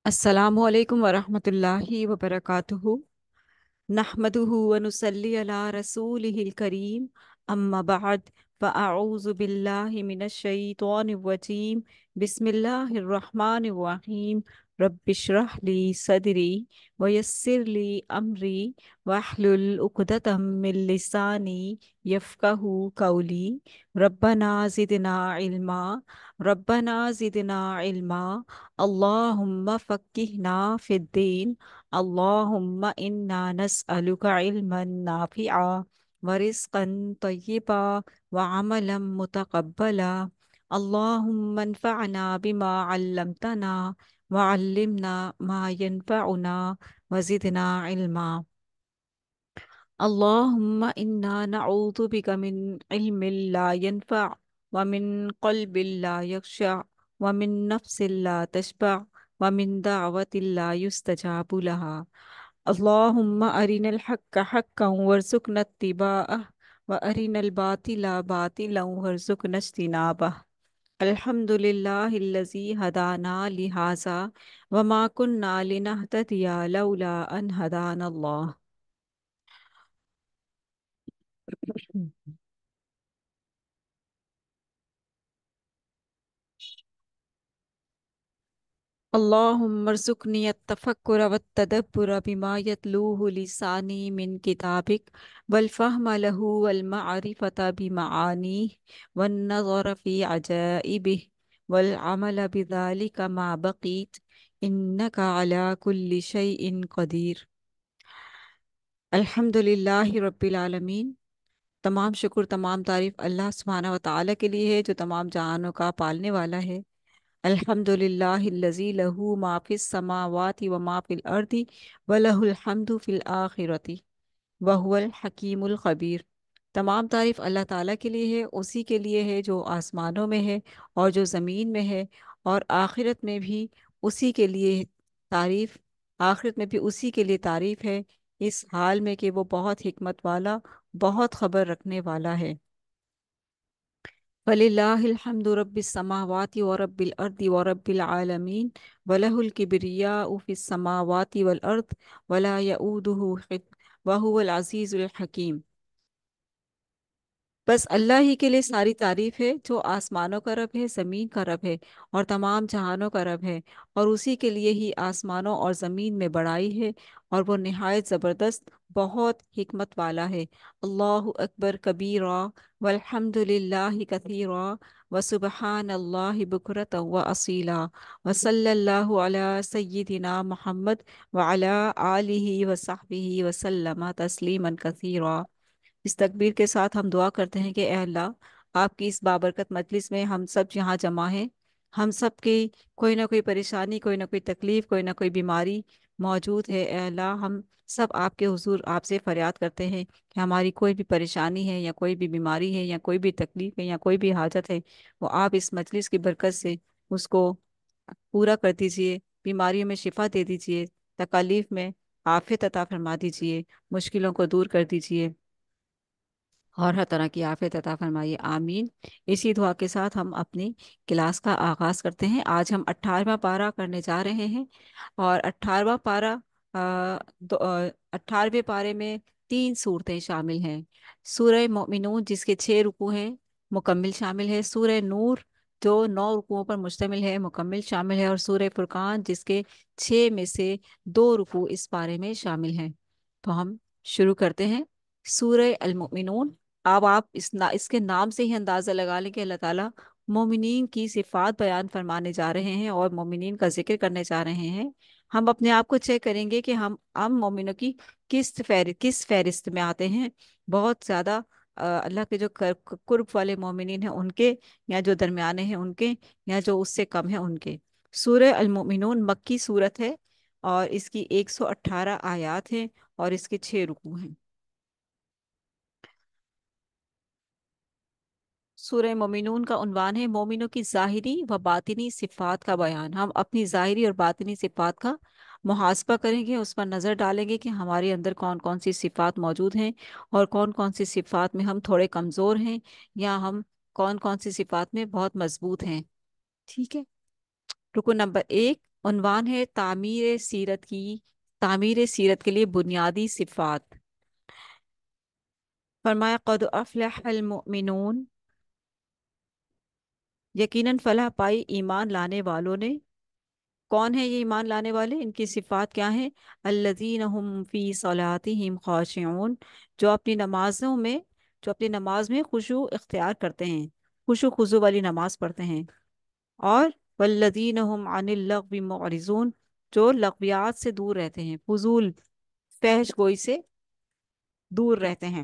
अस्सलामु अलैकुम वरहमतुल्लाहि वबरकातुहु। नहमदुहु व नुसल्ली अला रसूलिहिल करीम। अम्मा बअद फ़अऊज़ु बिल्लाहि मिनश शैतानिर रजीम। बिस्मिल्लाहिर रहमानिर रहीम। रब्बिश्रह ली सदरी व यस्सिर ली अमरी वहलुल उक़दतम मिन लिसानी यफ़क़हू क़ौली। रब्बना ज़िदना इल्मा। रब्बना ज़िदना इल्मा। अल्लाहुम्मा फ़क्किहना फ़िद्दीन। अल्लाहुम्मा इन्ना नस्अलुका इल्मन नाफिआ व रिज़्क़न तय्यिबा व अमलन मुतक़ब्बला। अल्लाहुम्मा अन्फ़अना बिमा अल्लमतना व अल्लिमना मा यनफ़अुना व ज़िदना इल्मा। अल्लाहुम्मा इन्ना नऊज़ु बिका मिन इल्मिन ला यनफ़अ व मिन क़ल्बिन ला यख़शअ व मिन नफ़्सिन ला तशबअ व मिन दअवतिन ला युस्तजाबु लहा। अल्लाहुम्मा अरिनल हक्का हक्कन वरज़ुक़ना इत्तिबाअह व अरिनल बातिला बातिलन वरज़ुक़ना इज्तिनाबह। अल्हम्दुलिल्लाहिल्लज़ी हदाना लिहाज़ा व मा कुन्ना लिनहतदिया लौला अन हदानल्लाह। अल्लाहुम्मा अर्ज़ुक़नी अत-तफ़क्कुर वत-तदब्बुर बिमा यतलूहु लिसानी मिन किताबिक वल फ़हम लहू वल मअरिफ़त बिमआनीह वन नज़र फ़ी अजाइबिह वल अमल बिज़ालिका मा बक़ीत इन्नका अला कुल्लि शैइन क़दीर। अल्हम्दुलिल्लाहि रब्बिल आलमीन। तमाम शुक्र तमाम तारीफ़ अल्लाह सुब्हानहू व तआला के लिए है जो तमाम जहानों का पालने वाला है। अल्हम्दुलिल्लाहिल्लज़ी लहू मा फ़िस समावाति व मा फ़िल अर्दि व लहुल हम्दु फ़िल आखिरति व हुवल हकीमुल खबीर। तमाम तारीफ़ अल्लाह ताला के लिए है, उसी के लिए है जो आसमानों में है और जो ज़मीन में है, और आखिरत में भी उसी के लिए तारीफ़ आखिरत में भी उसी के लिए तारीफ़ है, इस हाल में कि वो बहुत हिकमत वाला, बहुत खबर रखने वाला है। वलिल्लाहिल हम्दु रब्बिस समावाति व रब्बिल अर्दि व रब्बिल आलमीन व लहुल किब्रियाउ फिस समावाति वल अर्द व ला यऊदुहु हिफ्ज़ुहुमा व हुवल अज़ीज़ुल हकीम। बस अल्लाह ही के लिए सारी तारीफ है जो आसमानों का रब है, ज़मीन का रब है और तमाम जहानों का रब है, और उसी के लिए ही आसमानों और ज़मीन में बड़ाई है, और वो निहायत ज़बरदस्त बहुत हिकमत वाला है। अल्लाहु अकबर कबीरा वल्हम्दुलिल्लाहि कसीरा व सुबहानल्लाहि बुकरतन व असीला व सल्लल्लाहु अला सय्यिदिना मुहम्मद व अला आलिहि व सहबिहि व सल्लम तस्लीमन कसीरा। इस तकबीर के साथ हम दुआ करते हैं कि ए अल्लाह, आपकी इस बाबरकत मजलिस में हम सब यहाँ जमा हैं, हम सब की कोई ना कोई परेशानी, कोई ना कोई तकलीफ़, कोई ना कोई बीमारी मौजूद है। ए अल्लाह, हम सब आपके हुजूर आपसे फरियाद करते हैं कि हमारी कोई भी परेशानी है या कोई भी बीमारी है या कोई भी तकलीफ़ है या कोई भी हाजत है, वो आप इस मजलिस की बरकत से उसको पूरा कर दीजिए, बीमारियों में शिफा दे दीजिए, तकालीफ में आफियत अता फरमा दीजिए, मुश्किलों को दूर कर दीजिए और हर तरह की आफियत अता फरमाइए, आमीन। इसी दुआ के साथ हम अपनी क्लास का आगाज़ करते हैं। आज हम 18वां पारा करने जा रहे हैं, और 18वां पारा 18वें पारे में 3 सूरतें शामिल हैं। सूरह मोमिनून जिसके 6 रुकू हैं मुकम्मिल शामिल है, सूरह नूर जो 9 रुकुओं पर मुश्तमिल है मुकम्मिल शामिल है, और सूरह फुरकान जिसके 6 में से 2 रुकू इस पारे में शामिल हैं। तो हम शुरू करते हैं। सूरह अल मोमिनून। अब आप इसके नाम से ही अंदाज़ा लगा लें कि अल्लाह ताला मोमिनीन की सिफ़ात बयान फरमाने जा रहे हैं और मोमिनीन का जिक्र करने जा रहे हैं। हम अपने आप को चेक करेंगे कि हम मोमिनों की किस फहरिस्त में आते हैं। बहुत ज़्यादा अल्लाह के जो कुर्ब वाले मोमिनीन हैं उनके, या जो दरमियाने हैं उनके, या जो उससे कम है उनके। सूरह अल मोमिनून मक्की सूरत है और इसकी 118 आयात हैं और इसके 6 रुकू हैं। सूरह मोमिनून का उन्वान है मोमिनों की ज़ाहिरी व बातिनी सिफ़ात का बयान। हम अपनी ज़ाहिरी और बातिनी सिफ़ात का मुहासबा करेंगे, उस पर नज़र डालेंगे कि हमारे अंदर कौन कौन सी सिफ़ात मौजूद हैं और कौन कौन सी सिफ़ात में हम थोड़े कमज़ोर हैं, या हम कौन कौन सी सिफ़ात में बहुत मजबूत हैं। ठीक है। रुकू नंबर 1, عنوان ہے تعمیر سیرت کے لیے بنیادی صفات۔ فرمایا قد افلح المؤمنون، یقیناً فلاح پائی ایمان لانے والوں نے۔ کون ہے یہ ایمان لانے والے؟ ان کی صفات کیا ہیں؟ الذین هم فی صلاتہم خاشعون، جو اپنی نمازوں میں جو اپنی نماز میں خشوع اختیار کرتے ہیں، خشوع خضوع والی نماز پڑھتے ہیں۔ اور والذین هم عن اللغو معرضون، جو لغویات سے دور رہتے ہیں، فضول فحش گوئی سے دور رہتے ہیں۔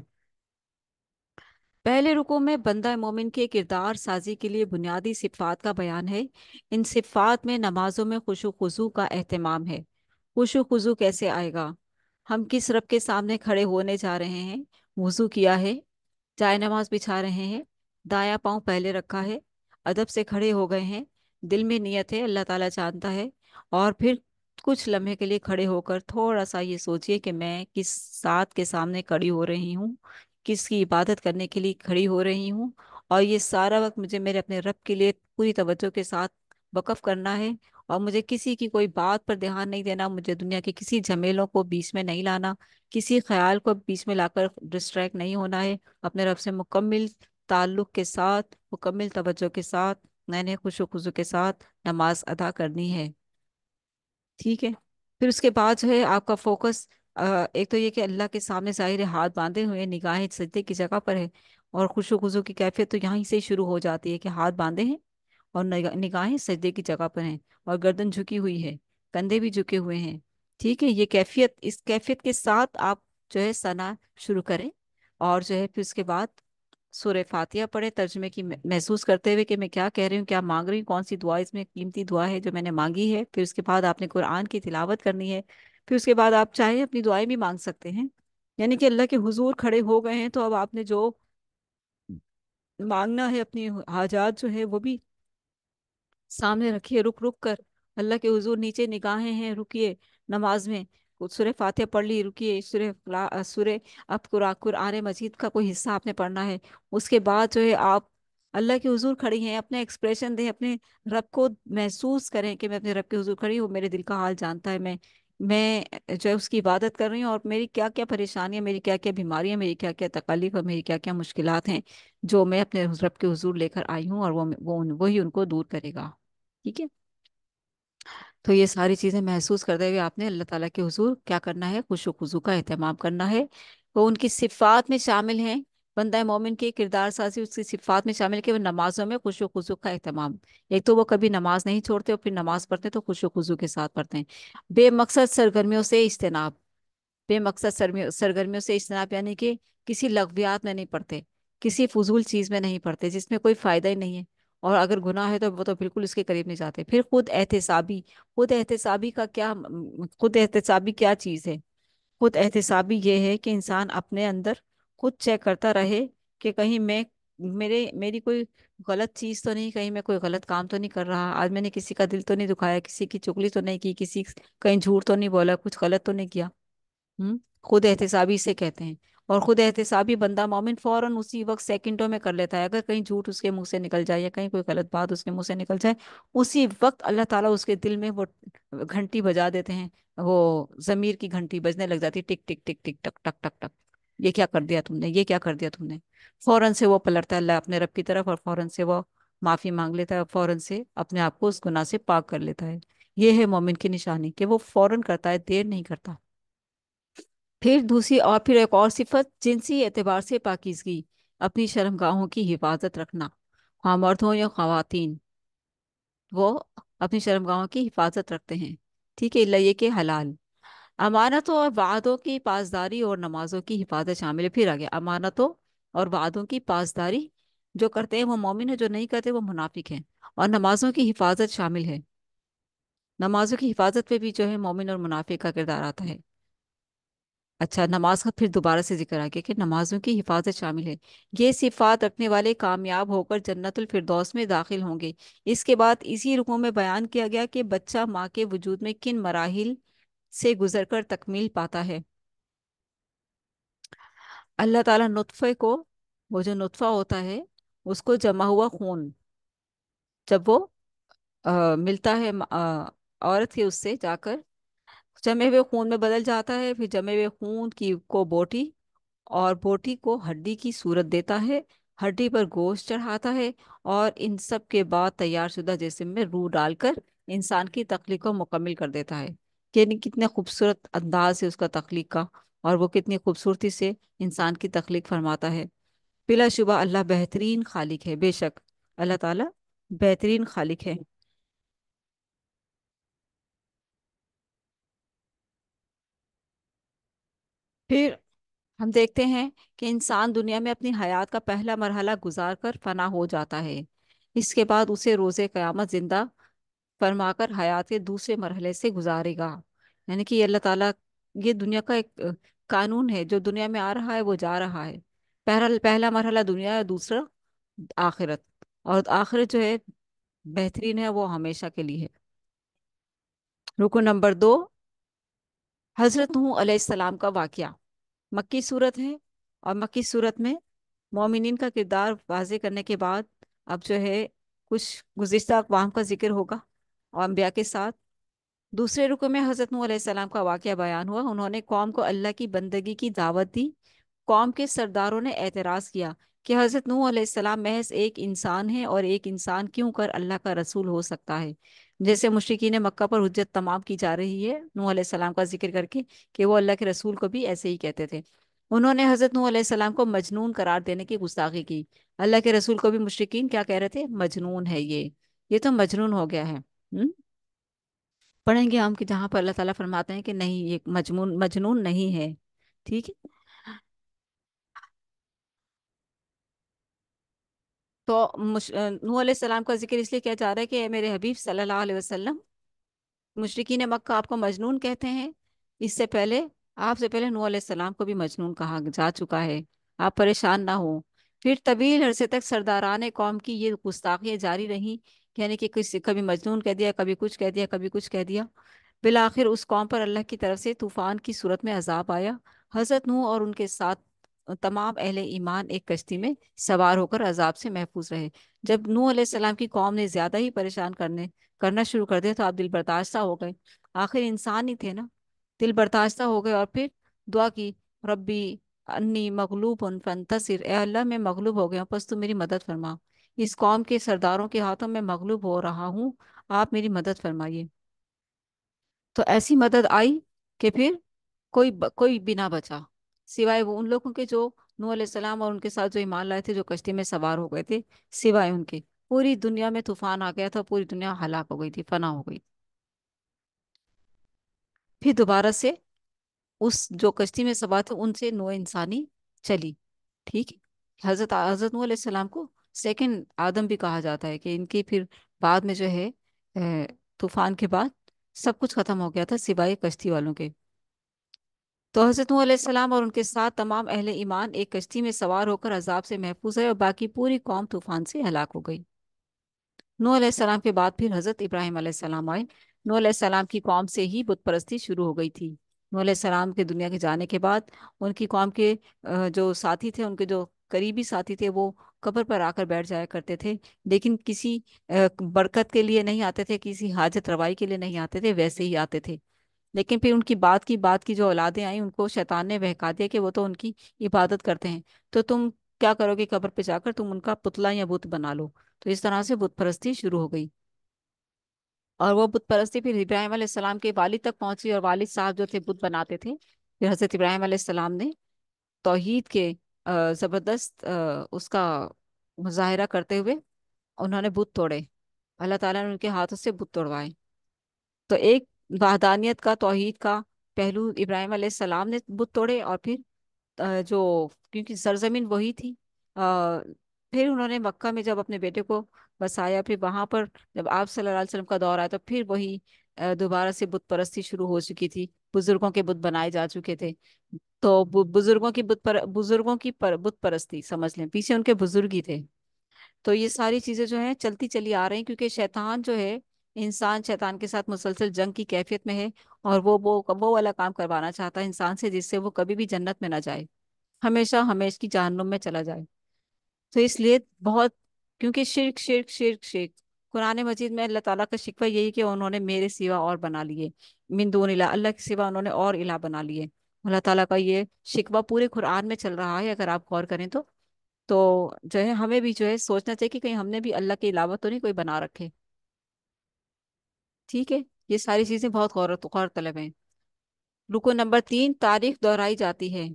پہلے رکوع میں بندہ مومن کے کردار سازی کے لیے بنیادی صفات کا بیان ہے۔ ان صفات میں نمازوں میں خشوع خضوع کا اہتمام ہے۔ خشوع خضوع کیسے آئے گا؟ ہم کس رب کے سامنے کھڑے ہونے جا رہے ہیں؟ وضو کیا ہے، جائے نماز بچھا رہے ہیں، دایاں پاؤں پہلے رکھا ہے، ادب سے کھڑے ہو گئے ہیں، دل میں نیت ہے، اللہ تعالیٰ جانتا ہے۔ اور پھر کچھ لمحے کے لیے کھڑے ہو کر تھوڑا سا یہ سوچئے کہ میں کس ذات کے سامنے کھڑی ہو رہی ہوں، کس کی عبادت کرنے کے لیے کھڑی ہو رہی ہوں، اور یہ سارا وقت مجھے میرے اپنے رب کے لیے پوری توجہ کے ساتھ وقف کرنا ہے، اور مجھے کسی کی کوئی بات پر دھیان نہیں دینا، مجھے دنیا کے کسی جھمیلوں کو بیچ میں نہیں لانا، کسی خیال کو بیچ میں لا کر ڈسٹریکٹ نہیں ہونا ہے۔ اپنے رب سے مکمل تعلق کے ساتھ، مکمل توجہ کے ساتھ، میں نے خشوع و خضوع کے ساتھ نماز ادا کرنی ہے۔ ٹھیک ہے؟ پھر اس کے بعد جو ہے آپ کا فوکس ایک تو یہ کہ اللہ کے سامنے ظاہر ہاتھ باندھے ہوئے نگاہیں سجدے کی جگہ پر ہے، اور خشوع و خضوع کی کیفیت تو یہیں سے ہی شروع ہو جاتی ہے کہ ہاتھ باندھے ہیں اور نگاہیں سجدے کی جگہ پر ہیں، اور گردن جھکی ہوئی ہے، کندھے بھی جھکے ہوئے ہیں۔ ٹھیک ہے؟ یہ کیفیت، اس کیفیت کے ساتھ آپ جو ہے ثنا شروع کریں، اور جو ہے پھر اس کے بعد سورہ فاتحہ پڑھے ترجمے کی محسوس کرتے ہوئے کہ میں کیا کہہ رہی ہوں، کیا مانگ رہی ہوں، کون سی دعا اس میں قیمتی دعا ہے جو میں نے مانگی ہے۔ پھر اس کے بعد آپ نے قرآن کی تلاوت کرنی ہے۔ پھر اس کے بعد آپ چاہیں اپنی دعائیں بھی مانگ سکتے ہیں، یعنی کہ اللہ کے حضور کھڑے ہو گئے ہیں تو اب آپ نے جو مانگنا ہے، اپنی حاجات جو ہے وہ بھی سامنے رکھیے، رک رک کر اللہ کے حضور، نیچے نگاہیں ہیں، رکیے نماز میں، کچھ سورہ فاتحہ پڑھ لی، رکیے، سورہ اب قرآن مجید کا کوئی حصہ آپ نے پڑھنا ہے۔ اس کے بعد جو ہے آپ اللہ کے حضور کھڑی ہیں، اپنے ایکسپریشن دیں، اپنے رب کو محسوس کریں کہ میں اپنے رب کے حضور کھڑی ہوں، میرے دل کا حال جانتا ہے، میں جو ہے اس کی عبادت کر رہی ہوں، اور میری کیا کیا پریشانیاں، میری کیا کیا بیماریاں، میری کیا کیا تکالیف اور میری کیا کیا مشکلات ہیں جو میں اپنے رب کے حضور لے کر آئی ہوں، اور وہی ان کو دور کرے گا۔ ٹھیک ہے؟ تو یہ ساری چیزیں محسوس کرتے ہوئے آپ نے اللہ تعالیٰ کے حضور کیا کرنا ہے؟ خشوع و خضوع کا اہتمام کرنا ہے۔ وہ ان کی صفات میں شامل ہیں، بندہ مومن کے کردار سازی اس کی صفات میں شامل ہے کہ وہ نمازوں میں خشوع و خضوع کا اہتمام۔ ایک تو وہ کبھی نماز نہیں چھوڑتے، اور پھر نماز پڑھتے تو خشوع و خضوع کے ساتھ پڑھتے ہیں۔ بے مقصد سرگرمیوں سے اجتناب، بے مقصد سرگرمیوں سے اجتناب، یعنی کہ کسی لغویات میں نہیں پڑھتے، کسی فضول چیز میں نہیں پڑھتے جس میں کوئی فائدہ ہی نہیں ہے، اور اگر گناہ ہے تو وہ تو بالکل اس کے قریب نہیں جاتے۔ پھر خود احتسابی کیا چیز ہے؟ خود احتسابی یہ ہے کہ انسان اپنے اندر خود چیک کرتا رہے کہ کہیں میری کوئی غلط چیز تو نہیں، کہیں میں کوئی غلط کام تو نہیں کر رہا، آج میں نے کسی کا دل تو نہیں دکھایا، کسی کی چغلی تو نہیں کی، کہیں جھوٹ تو نہیں بولا، کچھ غلط تو نہیں کیا۔ خود احتسابی سے کہتے ہیں۔ اور خود احتسابی بندہ مومن فوراً اسی وقت سیکنڈوں میں کر لیتا ہے، اگر کہیں جھوٹ اس کے منہ سے نکل جائے یا کہیں کوئی غلط بات اس کے منہ سے نکل جائے، اسی وقت اللہ تعالیٰ اس کے دل میں وہ گھنٹی بجا دیتے ہیں، وہ ضمیر کی گھنٹی بجنے لگ جاتی، ٹک ٹک ٹک ٹک ٹک ٹک ٹک ٹک، یہ کیا کر دیا تم نے، یہ کیا کر دیا تم نے۔ فوراً سے وہ پلٹتا ہے اللہ اپنے رب کی طرف، اور فوراً سے وہ معافی مانگ لیتا ہے، اور فوراً سے اپنے آپ کو اس گناہ سے پاک کر لیتا ہے۔ یہ ہے مومن کی نشانی کہ وہ فوراً کرتا ہے، دیر نہیں کرتا۔ پھر ایک اور صفت، جنسی اعتبار سے پاکیزگی، اپنی شرمگاہوں کی حفاظت رکھنا، خواہ مرد ہوں یا خواتین، وہ اپنی شرمگاہوں کی حفاظت رکھتے ہیں۔ ٹھیک ہے؟ اللہ یہ کہ حلال امانتوں اور وعدوں کی پاسداری اور نمازوں کی حفاظت شامل ہے۔ پھر آگے امانتوں اور وعدوں کی پاسداری جو کرتے ہیں وہ مومن ہے، جو نہیں کرتے وہ منافق ہیں، اور نمازوں کی حفاظت شامل ہے۔ نمازوں کی حفاظت پہ بھی جو ہے مومن اور منافق کا کردار آتا ہے۔ اچھا، نماز کا پھر دوبارہ سے ذکر آگیا کہ نمازوں کی حفاظت شامل ہے۔ یہ صفات رکھنے والے کامیاب ہو کر جنت الفردوس میں داخل ہوں گے۔ اس کے بعد اسی رکوع میں بیان کیا گیا کہ بچہ ماں کے وجود میں کن مراحل سے گزر کر تکمیل پاتا ہے۔ اللہ تعالیٰ نطفے کو، وہ جو نطفہ ہوتا ہے اس کو جمع ہوا خون جب وہ ملتا ہے औरत थी उससे जाकर जमे हुए खून में बदल जाता है, फिर जमे हुए खून की को बोटी, और बोटी को हड्डी की सूरत देता है, हड्डी पर गोश्त चढ़ाता है, और इन सब के बाद तैयार शुदा जिस्म में रूह डालकर इंसान की तख्लीक को मुकम्मल कर देता है। यानी कितने खूबसूरत अंदाज है उसका तख्लीक का, और वो कितनी खूबसूरती से इंसान की तख्लीक फरमाता है। बिलाशुबा अल्लाह बेहतरीन खालिक है, बेशक अल्लाह ताला बेहतरीन खालिक है। फिर हम देखते हैं कि इंसान दुनिया में अपनी हयात का पहला मरहला गुजार कर फना हो जाता है। इसके बाद उसे रोज़े क़यामत जिंदा फरमाकर हयात के दूसरे मरहले से गुजारेगा। यानी कि ये अल्लाह ताला, ये दुनिया का एक कानून है, जो दुनिया में आ रहा है वो जा रहा है। पहला पहला मरहला दुनिया है, दूसरा आखिरत। और आखिरत जो है बेहतरीन है, वो हमेशा के लिए है। रुको नंबर 2, हज़रत नूह अलैहिस्सलाम का वाक़या। मक्की सूरत है, और मक्की सूरत में मोमिनीन का किरदार वाज़े करने के बाद अब जो है कुछ गुज़िश्ता अक़वाम का जिक्र होगा और अम्बिया के साथ। दूसरे रुकू में हज़रत नूह अलैहिस्सलाम का वाक़या बयान हुआ। उन्होंने कौम को अल्लाह की बंदगी की दावत दी। कौम के सरदारों ने एतराज़ किया कि हज़रत नूह अलैहिस्सलाम महज एक इंसान है, और एक इंसान क्यों कर अल्लाह का रसूल हो सकता है। जैसे मुशरिकीन मक्का पर हुज्जत तमाम की जा रही है नूह अलैहिस्सलाम का जिक्र करके, कि वो अल्लाह के रसूल को भी ऐसे ही कहते थे। उन्होंने हज़रत नूह अलैहिस्सलाम को मजनून करार देने की गुस्ताखी की। अल्लाह के रसूल को भी मुशरिकीन क्या कह रहे थे? मजनून है ये तो मजनून हो गया है। पढ़ेंगे हम कि जहाँ पर अल्लाह ताला फरमाते हैं कि नहीं, ये मजनून मजनून नहीं है। ठीक है। तो नूह अलैहिस्सलाम का जिक्र इसलिए किया जा रहा है कि "ए मेरे हबीब सल्लल्लाहु अलैहि वसल्लम, मुशरिकीन मक्का आपको मजनून कहते हैं। इससे पहले, आपसे पहले नूह अलैहिस्सलाम को भी मजनून कहा जा चुका है। आप परेशान ना हो।" फिर तवील अरसे तक सरदारान कौम की ये गुस्ताखियां जारी रहीं, यानी कि किसी कभी मजनून कह दिया, कभी कुछ कह दिया, कभी कुछ कह दिया। बिलाखिर उस कौम पर अल्लाह की तरफ से तूफान की सूरत में अजाब आया। हजरत नूह और उनके साथ तमाम अहले ईमान एक कश्ती में सवार होकर अजाब से महफूज रहे। जब नूह अलैहिस्सलाम की कौम ने ज्यादा ही परेशान करना शुरू कर दिया, तो आप दिल बर्दाश्त हो गए। आखिर इंसान ही थे ना। दिल बर्दाश्त हो गए और फिर दुआ की, रब्बी अन्नी मगलूबुन फंतसिर, ए अल्लाह मैं मगलूब हो गया हूं, बस तू मेरी मदद फरमा। इस कौम के सरदारों के हाथों में मगलूब हो रहा हूँ, आप मेरी मदद फरमाइए। तो ऐसी मदद आई कि फिर कोई बिना बचा, सिवाय वो उन लोगों के जो नूह अलैहिस्सलाम और उनके साथ जो ईमान लाए थे, जो कश्ती में सवार हो गए थे। सिवाय उनके पूरी दुनिया में तूफान आ गया था, पूरी दुनिया हलाक हो गई थी, फना हो गई। फिर दोबारा से उस जो कश्ती में सवार थे उनसे नौ इंसानी चली। ठीक है। हजरत हजरत नूह अलैहिस्सलाम को सेकंड आदम भी कहा जाता है, कि इनके फिर बाद में जो है तूफान के बाद सब कुछ खत्म हो गया था सिवाय कश्ती वालों के। तो हजरत नूह अलैहिस्सलाम और उनके साथ तमाम अहले ईमान एक कश्ती में सवार होकर अजाब से महफूज है, और बाकी पूरी कौम तूफान से हलाक हो गई। नूह अलैहिस्सलाम के बाद फिर हजरत इब्राहिम अलैहिस्सलाम आए। नूह अलैहिस्सलाम की कौम से ही बुत परस्ती शुरू हो गई थी। नूह अलैहिस्सलाम के दुनिया के जाने के बाद उनकी कौम के जो साथी थे, उनके जो करीबी साथी थे, वो कब्र पर आकर बैठ जाया करते थे। लेकिन किसी बरकत के लिए नहीं आते थे, किसी हाजत रवाई के लिए नहीं आते थे, वैसे ही आते थे। लेकिन फिर उनकी बात की जो औलादें आई, उनको शैतान ने बहका दिया कि वो तो उनकी इबादत करते हैं, तो तुम क्या करोगे, कब्र पे जाकर तुम उनका पुतला या बुत बना लो। तो इस तरह से बुत परस्ती शुरू हो गई। और वो बुत परस्ती फिर इब्राहिम अलैहिस्सलाम के वालिद तक पहुंची, और वालिद साहब जो थे बुत बनाते थे। फिर हजरत इब्राहिम अलैहिस्सलाम ने तौहीद के जबरदस्त उसका मुजाहिरा करते हुए उन्होंने बुत तोड़े। अल्लाह ताला ने उनके हाथों से बुत तोड़वाए। तो एक वहदानियत का, तौहीद का पहलू इब्राहिम अलैहिस्सलाम ने बुत तोड़े, और फिर जो क्योंकि सरजमीन वही थी। आ, फिर उन्होंने मक्का में जब अपने बेटे को बसाया, फिर वहां पर जब आप सल्लल्लाहु अलैहि वसल्लम का दौर आया, तो फिर वही दोबारा से बुत परस्ती शुरू हो चुकी थी। बुजुर्गों के बुत बनाए जा चुके थे। तो बुजुर्गों की बुजुर्गों की बुत परस्ती समझ लें, पीछे उनके बुजुर्ग ही थे। तो ये सारी चीजें जो है चलती चली आ रही हैं, क्योंकि शैतान जो है, इंसान शैतान के साथ मुसलसल जंग की कैफियत में है। और वो वाला काम करवाना चाहता है इंसान से, जिससे वो कभी भी जन्नत में ना जाए, हमेशा हमेश की जहन्नुम में चला जाए। तो इसलिए बहुत, क्योंकि शिर्क शिर्क शिर्क शिर्क, قرآن مجید میں اللہ تعالیٰ کا شکوہ یہی کہ انہوں نے میرے سوا اور بنا لیے، من دون الہ، اللہ کے سوا انہوں نے اور الہ بنا لیے۔ اللہ تعالیٰ کا یہ شکوہ پورے قرآن میں چل رہا ہے، اگر آپ غور کریں تو جو ہے ہمیں بھی جو ہے سوچنا چاہیے کہ کہیں ہم نے بھی اللہ کے علاوہ تو نہیں کوئی بنا رکھے۔ ٹھیک ہے، یہ ساری چیزیں بہت غور طلب ہیں۔ رکو نمبر 3، تاریخ دہرائی جاتی ہے۔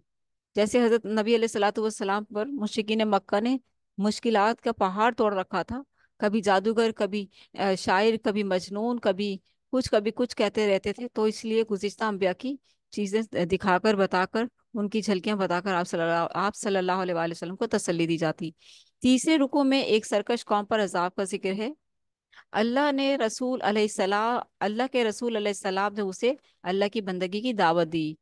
جیسے حضرت نبی علیہ الصلوۃ والسلام پر مشرکین مکہ نے مشکلات کا پہاڑ توڑ رکھا تھا، کبھی جادوگر، کبھی شاعر، کبھی مجنون، کبھی کچھ کہتے رہتے تھے، تو اس لیے گزشتہ انبیاء کی چیزیں دکھا کر، بتا کر، ان کی جھلکیاں بتا کر آپ صلی اللہ علیہ وآلہ وسلم کو تسلی دی جاتی۔ تیسرے رکو میں ایک سرکش قوم پر عذاب کا ذکر ہے۔ اللہ کے رسول علیہ السلام نے اسے اللہ کی بندگی کی دعوت دی۔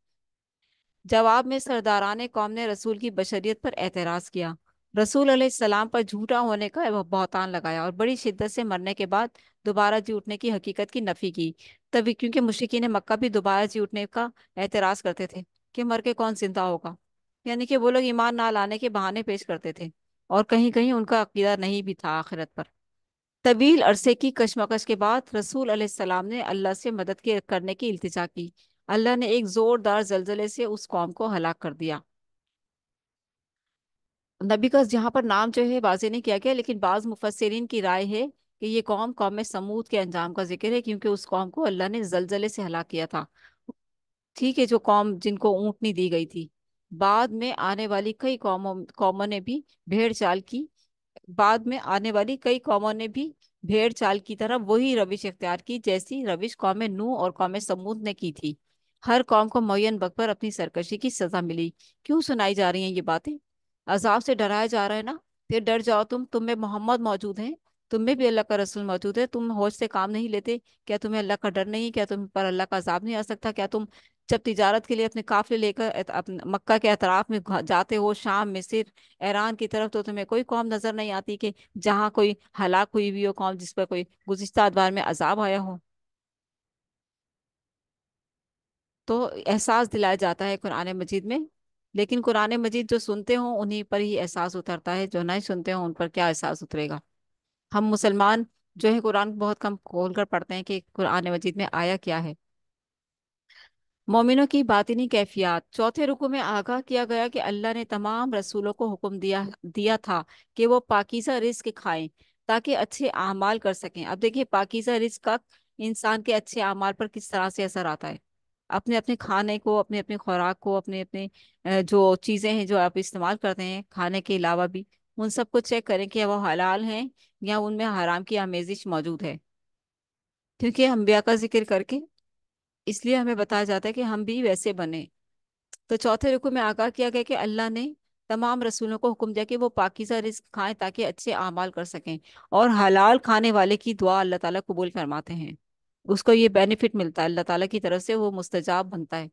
جواب میں سرداران قوم نے رسول کی بشریت پر اعتراض کیا، رسول علیہ السلام پر جھوٹا ہونے کا بہتان لگایا، اور بڑی شدت سے مرنے کے بعد دوبارہ جی اٹھنے کی حقیقت کی نفی کی۔ تبھی کیونکہ مشرکین مکہ بھی دوبارہ جی اٹھنے کا اعتراض کرتے تھے کہ مر کے کون زندہ ہوگا، یعنی کہ وہ لوگ ایمان نہ لانے کے بہانے پیش کرتے تھے، اور کہیں کہیں ان کا عقیدہ نہیں بھی تھا آخرت پر۔ طویل عرصے کی کشمکش کے بعد رسول علیہ السلام نے اللہ سے مدد کرنے کی التجا کی۔ اللہ نے ایک زوردار زلزلے سے اس قوم کو ہلاک کر دیا۔ نبی کا یہاں پر نام جو ہے واضح نہیں کیا گیا، لیکن بعض مفسرین کی رائے ہے کہ یہ قوم سمود کے انجام کا ذکر ہے، کیونکہ اس قوم کو اللہ نے زلزلے سے ہلاک کیا تھا۔ ٹھیک ہے، جو قوم جن کو اونٹنی دی گئی تھی، بعد میں آنے والی کئی قوموں نے بھی بھیڑ چال کی بعد میں آنے والی کئی قوموں نے بھی بھیڑ چال کی طرح وہی روش اختیار کی، جیسی روش قوم نوح اور قوم سمود نے کی تھی۔ ہر قوم کو معین وقت پر اپنی سرکشی کی سزا ملی۔ کیوں سنائی جا رہی ہیں یہ باتیں؟ عذاب سے ڈرایا جا رہا ہے نا، پھر ڈر جاؤ، تم میں محمد موجود ہیں، تم میں بھی اللہ کا رسول موجود ہے، تم ہوش سے کام نہیں لیتے؟ کیا تمہیں اللہ کا ڈر نہیں؟ کیا تم پر اللہ کا عذاب نہیں آ سکتا؟ کیا تم جب تجارت کے لیے اپنے قافلے لے کر مکہ کے اطراف میں جاتے ہو، شام، مصر، ایران کی طرف، تو تمہیں کوئی قوم نظر نہیں آتی کہ جہاں کوئی ہلاک ہوئی ہوئی ہو قوم، جس پر کوئی گزشتہ ادوار میں عذاب آیا ہو؟ تو احساس دلایا جاتا ہے قرآن مجید میں، لیکن قرآن مجید جو سنتے ہوں انہیں پر ہی احساس اترتا ہے، جو نہیں سنتے ہوں ان پر کیا احساس اترے گا؟ ہم مسلمان جو ہے قرآن بہت کم کھول کر پڑھتے ہیں کہ قرآن مجید میں آیا کیا ہے۔ مومنوں کی باطنی کیفیات، چوتھے رکوع میں آگاہ کیا گیا کہ اللہ نے تمام رسولوں کو حکم دیا تھا کہ وہ پاکیزہ رزق کھائیں تاکہ اچھے اعمال کر سکیں۔ اب دیکھیے پاکیزہ رزق کا انسان کے اچھے اعمال پر کس طرح سے اثر آتا ہے۔ اپنے اپنے کھانے کو، اپنے اپنے خوراک کو، اپنے اپنے جو چیزیں ہیں جو آپ استعمال کرتے ہیں کھانے کے علاوہ بھی، ان سب کو چیک کریں کہ وہ حلال ہیں یا ان میں حرام کی آمیزش موجود ہے، کیونکہ انبیاء کا ذکر کر کے اس لیے ہمیں بتایا جاتا ہے کہ ہم بھی ویسے بنے۔ تو چوتھے رکوع میں آگاہ کیا گیا کہ اللہ نے تمام رسولوں کو حکم دیا کہ وہ پاکیزہ رزق کھائیں تاکہ اچھے اعمال کر سکیں، اور حلال کھانے والے کی دعا اللہ تعالیٰ قبول فرماتے ہیں، اس کو یہ بینیفٹ ملتا ہے اللہ تعالیٰ کی طرف سے، وہ مستجاب بنتا ہے۔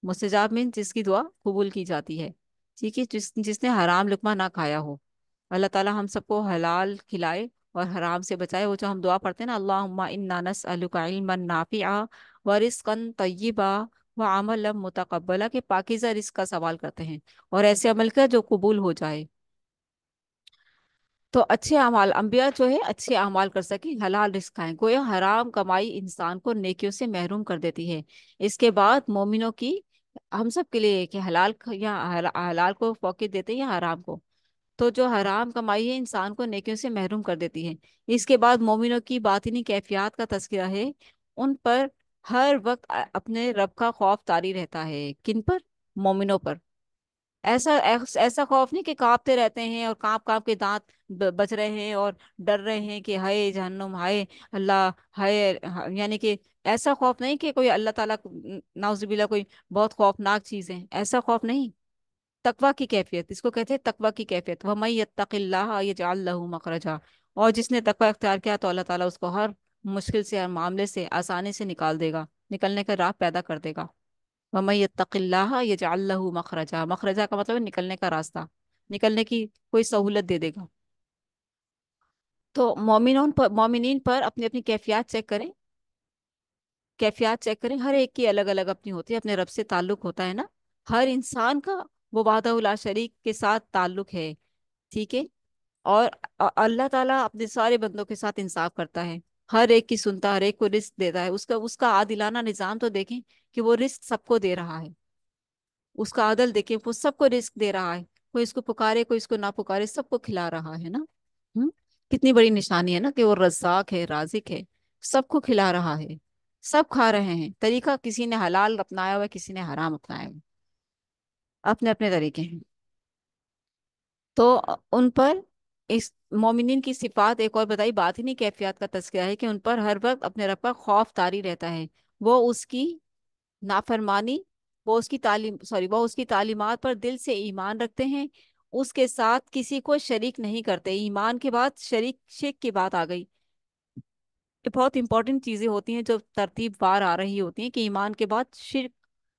مستجاب میں جس کی دعا قبول کی جاتی ہے، ٹھیک ہے، جس نے حرام لقمہ نہ کھایا ہو۔ اللہ تعالیٰ ہم سب کو حلال کھلائے اور حرام سے بچائے۔ وہ جو ہم دعا پڑھتے ہیں نا، اللہم انا نسألک علما نافعا ورزقا طیبا وعملا متقبلا، کہ پاکیزہ رزق کا سوال کرتے ہیں اور ایسے عمل کا جو قبول ہو جائے۔ تو اچھے اعمال، انبیاء جو ہے اچھے اعمال کر سکیں، حلال رزق کھائیں، گویا حرام کمائی انسان کو نیکیوں سے محروم کر دیتی ہے۔ اس کے بعد مومنوں کی، ہم سب کے لیے کہ یا حلال کو فوقیت دیتے ہیں یا حرام کو؟ تو جو حرام کمائی ہے انسان کو نیکیوں سے محروم کر دیتی ہے۔ اس کے بعد مومنوں کی باطنی کیفیات کا تذکرہ ہے، ان پر ہر وقت اپنے رب کا خوف طاری رہتا ہے۔ کن پر؟ مومنوں پر۔ ایسا خوف نہیں کہ کانپتے رہتے ہیں اور کانپ کانپ کے دانت بج رہے ہیں اور ڈر رہے ہیں کہ ہائے جہنم، ہائے اللہ، ہائے، یعنی کہ ایسا خوف نہیں کہ کوئی اللہ تعالیٰ نعوذ باللہ کوئی بہت خوفناک چیز ہے، ایسا خوف نہیں۔ تقوی کی کیفیت، اس کو کہتے ہیں تقوی کی کیفیت، وَمَن يَتَّقِ اللَّهَ يَجْعَل لَّهُ مَخْرَجًا، اور جس نے تقوی اختیار کیا تو اللہ تعالیٰ اس کو ہر مشکل سے، ہر معاملے سے آسانی سے نکال دے گا، نکلنے کا راہ پیدا کر دے گا۔ وَمَن يَتَّقِ اللَّهَ يَجْعَل لَّهُ مَخْرَجًا، مخرجہ کا مطلب ہے نکلنے کا راستہ، نکلنے کی کوئی سہولت دے دے گا۔ تو مومنین پر اپنی اپنی کیفیات چیک کریں، کیفیات چیک کریں، ہر ایک کی الگ الگ اپنی ہوتی ہے، اپنے رب سے تعلق ہوتا ہے نا، ہر انسان کا وہ وحدہ لا شریک کے ساتھ تعلق ہے، ٹھیک ہے۔ اور اللہ ताला अपने सारे बंदों के साथ इंसाफ करता है, हर एक की सुनता है, हर एक को रिस्क देता है। उसका उसका आदिलाना निजाम तो देखें कि वो रिस्क सबको दे रहा है। उसका आदल देखें, वो सबको रिस्क दे रहा है। कोई इसको पुकारे कोई इसको ना पुकारे, सबको खिला रहा है ना। हम्म। कितनी बड़ी निशानी है ना कि वो रज्जाक है, राजिक है, सबको खिला रहा है। सब खा रहे हैं, तरीका किसी ने हलाल अपनाया हुआ है, किसी ने हराम अपनाया हुआ है, अपने अपने तरीके हैं। तो उन पर इस मोमिनीन की सिफात एक और बताई, बात ही नहीं कैफियत का तज़किरा है कि उन पर हर वक्त अपने रब का खौफ तारी रहता है। वो उसकी नाफरमानी, वो उसकी तालीमात पर दिल से ईमान रखते हैं, उसके साथ किसी को शरीक नहीं करते। ईमान के बाद शरीक शिर्क की बात आ गई। ये बहुत इंपॉर्टेंट चीजें होती हैं जो तरतीब वार आ रही होती हैं कि ईमान के बाद शिर्क,